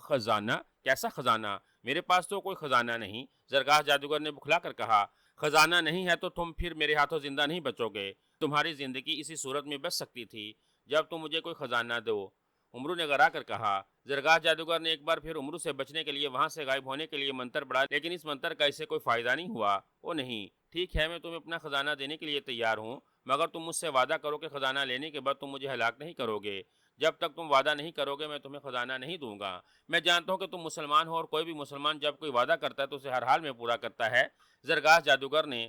خزانہ؟ کیسا خزانہ؟ میرے پاس تو کوئی خزانہ نہیں، زرگاہ جادوگر نے بکھلا کر کہا۔ خزانہ نہیں ہے تو تم پھر میرے ہاتھوں زندہ نہیں بچو گے۔ تمہاری زندگی اسی صورت میں بچ سکتی تھی جب تم مجھے کوئی خزانہ دو، امرو نے گرا کر کہا۔ زرگاہ جادوگر نے ایک بار پھر امرو سے بچنے کے لیے وہاں سے غائب ہونے کے لیے منتر پڑھا، لیکن اس منتر کا اسے کوئی فائدہ نہیں ہوا۔ او نہیں، ٹھیک ہے، میں تمہیں اپنا خزانہ دینے کے لیے تیار ہوں، مگر تم مجھ سے وعدہ کرو کہ خزانہ لینے کے بعد تم مجھے ہلاک نہیں کرو گے۔ جب تک تم وعدہ نہیں کرو گے میں تمہیں خزانہ نہیں دوں گا۔ میں جانتا ہوں کہ تم مسلمان ہو اور کوئی بھی مسلمان جب کوئی وعدہ کرتا ہے تو اسے ہر حال میں پورا کرتا ہے۔ زرگاہ جادوگر نے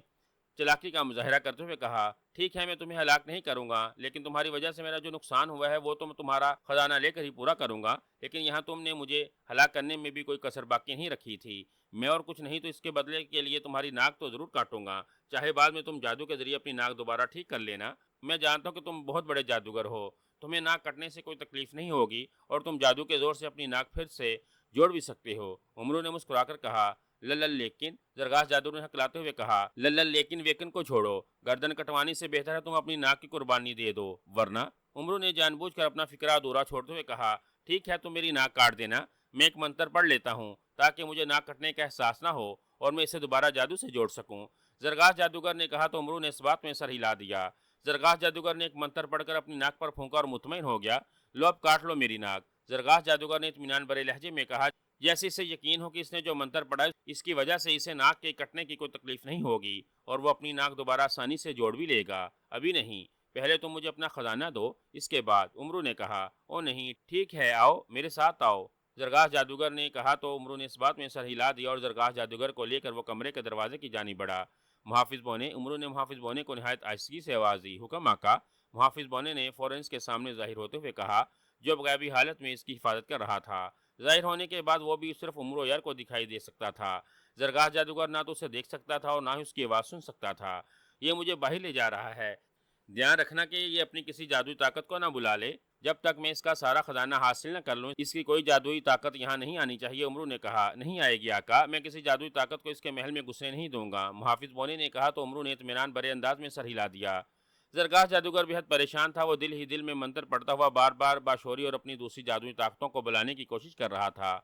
چلاکی کا مظاہرہ کرتے ہوئے کہا۔ ٹھیک ہے، میں تمہیں ہلاک نہیں کروں گا، لیکن تمہاری وجہ سے میرا جو نقصان ہوا ہے وہ تو میں تمہارا خزانہ لے کر ہی پورا کروں گا، لیکن یہاں تم نے مجھے ہلاک کرنے میں بھی کوئی کسر باقی نہیں رکھی تھی۔ میں اور کچھ نہیں تو اس کے بدلے کے لیے تمہاری ناک تو ضرور کاٹوں گا، چاہے بعد میں تم جادو کے ذریعے اپنی ناک دوبارہ ٹھیک کر لینا۔ میں جانتا ہوں کہ تم بہت بڑے جادوگر ہو، تمہیں ناک کٹنے سے کوئی تکلیف نہیں ہوگی اور تم جادو کے زور سے اپنی ناک پھر سے جوڑ بھی سکتے ہو۔ امرو نے مسکرا کر کہا۔ للل لیکن، زرگاہ جادوگر نے ہکلاتے ہوئے کہا۔ للل لیکن ویکن کو چھوڑو، گردن کٹوانی سے بہتر ہے تم اپنی ناک کی قربانی دے دو، ورنہ۔ امرو نے جان بوجھ کر اپنا فکرہ ادھورا چھوڑتے ہوئے کہا۔ ٹھیک ہے، تم میری ناک کاٹ دینا، میں ایک منتر پڑھ لیتا ہوں تاکہ مجھے ناک کٹنے کا احساس نہ ہو اور میں اسے دوبارہ جادو سے جوڑ سکوں۔ زرگاہ جادوگر نے کہا تو امرو نے اس بات میں سر ہلا دیا۔ زرگاہ جادوگر نے ایک منتر پڑھ کر اپنی ناک پر پھونکا اور مطمئن ہو گیا۔ لو اب کاٹ لو میری ناک۔ زرگاہ جادوگر نے اطمینان بھرے لہجے میں کہا، جیسے اسے یقین ہو کہ اس نے جو منتر پڑھا اس کی وجہ سے اسے ناک کے کٹنے کی کوئی تکلیف نہیں ہوگی اور وہ اپنی ناک دوبارہ آسانی سے جوڑ بھی لے گا۔ ابھی نہیں، پہلے تم مجھے اپنا خزانہ دو، اس کے بعد۔ امرو نے کہا۔ او نہیں، ٹھیک ہے، آؤ میرے ساتھ آؤ، زرگاہ جادوگر نے کہا تو امرو نے اس بات میں سر ہلا دیا اور زرگاہ جادوگر کو لے کر وہ کمرے کے دروازے کی جانب بڑھا۔ محافظ بونے، امرو نے محافظ بونے کو نہایت آہستگی سے آواز دی۔ حکم آقا۔ محافظ بونے نے فوراً اس کے سامنے ظاہر ہوتے ہوئے کہا، جو غیبی حالت میں اس کی حفاظت کر رہا تھا۔ ظاہر ہونے کے بعد وہ بھی صرف امرو یار کو دکھائی دے سکتا تھا۔ زرگاہ جادوگر نہ تو اسے دیکھ سکتا تھا اور نہ ہی اس کی آواز سن سکتا تھا۔ یہ مجھے باہر لے جا رہا ہے، دھیان رکھنا کہ یہ اپنی کسی جادوئی طاقت کو نہ بلا لے۔ جب تک میں اس کا سارا خزانہ حاصل نہ کر لوں اس کی کوئی جادوئی طاقت یہاں نہیں آنی چاہیے۔ امرو نے کہا۔ نہیں آئے گی آقا، میں کسی جادوئی طاقت کو اس کے محل میں گھسنے نہیں دوں گا، محافظ بونے نے کہا تو امرو نے اطمینان بھرے انداز میں سر ہلا دیا۔ زرگاہ جادوگر بہت پریشان تھا، وہ دل ہی دل میں منتر پڑھتا ہوا بار بار باشوری اور اپنی دوسری جادوئی طاقتوں کو بلانے کی کوشش کر رہا تھا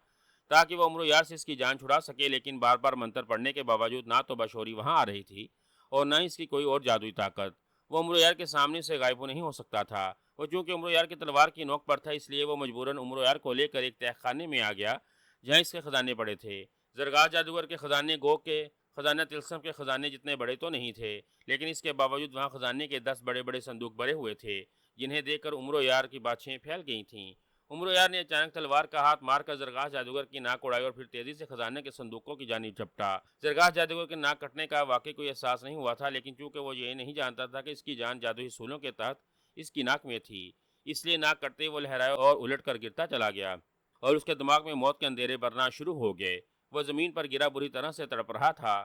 تاکہ وہ امرو یار سے اس کی جان چھڑا سکے، لیکن بار بار منتر پڑھنے کے باوجود نہ تو باشوری وہاں آ رہی تھی اور نہ اس کی کوئی اور جادوئی طاقت۔ وہ امرو یار کے سامنے سے غائب ہو نہیں ہو سکتا تھا۔ وہ چونکہ امرو یار کی تلوار کی نوک پر تھا، اس لیے وہ مجبوراً امرو یار کو لے کر ایک تہہ خانے میں آ گیا جہاں اس کے خزانے پڑے تھے۔ زرگاہ جادوگر کے خزانے گو کے خزانہ طلسم کے خزانے جتنے بڑے تو نہیں تھے، لیکن اس کے باوجود وہاں خزانے کے 10 بڑے بڑے صندوق بھرے ہوئے تھے، جنہیں دیکھ کر عمر و یار کی باتیں پھیل گئی تھیں۔ عمر و یار نے اچانک تلوار کا ہاتھ مار کر زرگاہ جادوگر کی ناک اڑائی اور پھر تیزی سے خزانے کے صندوقوں کی جانب جھپٹا۔ زرگاہ جادوگر کے ناک کٹنے کا واقعی کوئی احساس نہیں ہوا تھا، لیکن چونکہ وہ یہ نہیں جانتا تھا کہ اس کی جان جادوئی اصولوں کے تحت اس کی ناک میں تھی، اس لیے ناک کٹتے ہی وہ لہرایا اور الٹ کر گرتا چلا گیا، اور اس کے دماغ میں موت کے اندھیرے برنا شروع ہو گئے۔ وہ زمین پر گرا بری طرح سے تڑپ رہا تھا،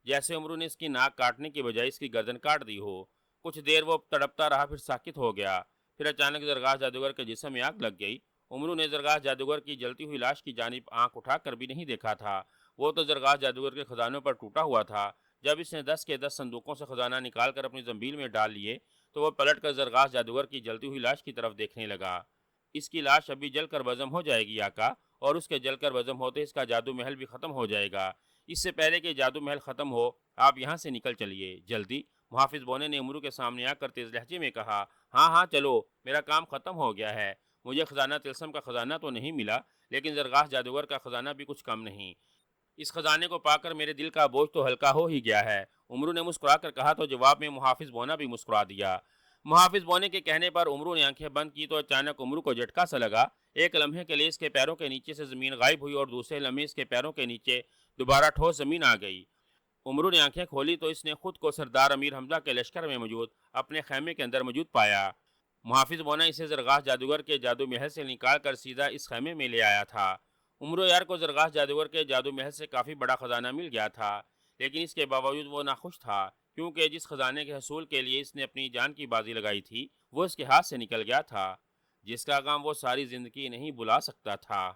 جیسے عمرو نے اس کی ناک کاٹنے کی بجائے اس کی گردن کاٹ دی ہو۔ کچھ دیر وہ تڑپتا رہا، پھر ساکت ہو گیا۔ پھر اچانک زرگاہ جادوگر کے جسم میں آگ لگ گئی۔ عمرو نے زرگاہ جادوگر کی جلتی ہوئی لاش کی جانب آنکھ اٹھا کر بھی نہیں دیکھا تھا، وہ تو زرگاہ جادوگر کے خزانوں پر ٹوٹا ہوا تھا۔ جب اس نے 10 کے 10 صندوقوں سے خزانہ نکال کر اپنی زنبیل میں ڈال لیے تو وہ پلٹ کر زرگاہ جادوگر کی جلتی ہوئی لاش کی طرف دیکھنے لگا۔ اس کی لاش ابھی جل کر بزم ہو جائے گی آقا، اور اس کے جل کر بزم ہوتے اس کا جادو محل بھی ختم ہو جائے گا۔ اس سے پہلے کہ جادو محل ختم ہو آپ یہاں سے نکل چلیے جلدی۔ محافظ بونے نے عمرو کے سامنے آ کر تیز لہجے میں کہا۔ ہاں ہاں چلو، میرا کام ختم ہو گیا ہے۔ مجھے خزانہ طلسم کا خزانہ تو نہیں ملا، لیکن زرگاہ جادوگر کا خزانہ بھی کچھ کم نہیں۔ اس خزانے کو پا کر میرے دل کا بوجھ تو ہلکا ہو ہی گیا ہے۔ عمرو نے مسکرا کر کہا تو جواب میں محافظ بونا بھی مسکرا دیا۔ محافظ بونے کے کہنے پر عمرو نے آنکھیں بند کی تو اچانک عمرو کو جھٹکا سا لگا۔ ایک لمحے کے لیے اس کے پیروں کے نیچے سے زمین غائب ہوئی اور دوسرے لمحے اس کے پیروں کے نیچے دوبارہ ٹھوس زمین آ گئی۔ عمرو نے آنکھیں کھولی تو اس نے خود کو سردار امیر حمزہ کے لشکر میں موجود اپنے خیمے کے اندر موجود پایا۔ محافظ بونا اسے زرگاہ جادوگر کے جادو محل سے نکال کر سیدھا اس خیمے میں لے آیا تھا۔ عمرو یار کو زرگاہ جادوگر کے جادو محل سے کافی بڑا خزانہ مل گیا تھا، لیکن اس کے باوجود وہ ناخوش تھا، کیونکہ جس خزانے کے حصول کے لیے اس نے اپنی جان کی بازی لگائی تھی وہ اس کے ہاتھ سے نکل گیا تھا، جس کا غم وہ ساری زندگی نہیں بھلا سکتا تھا۔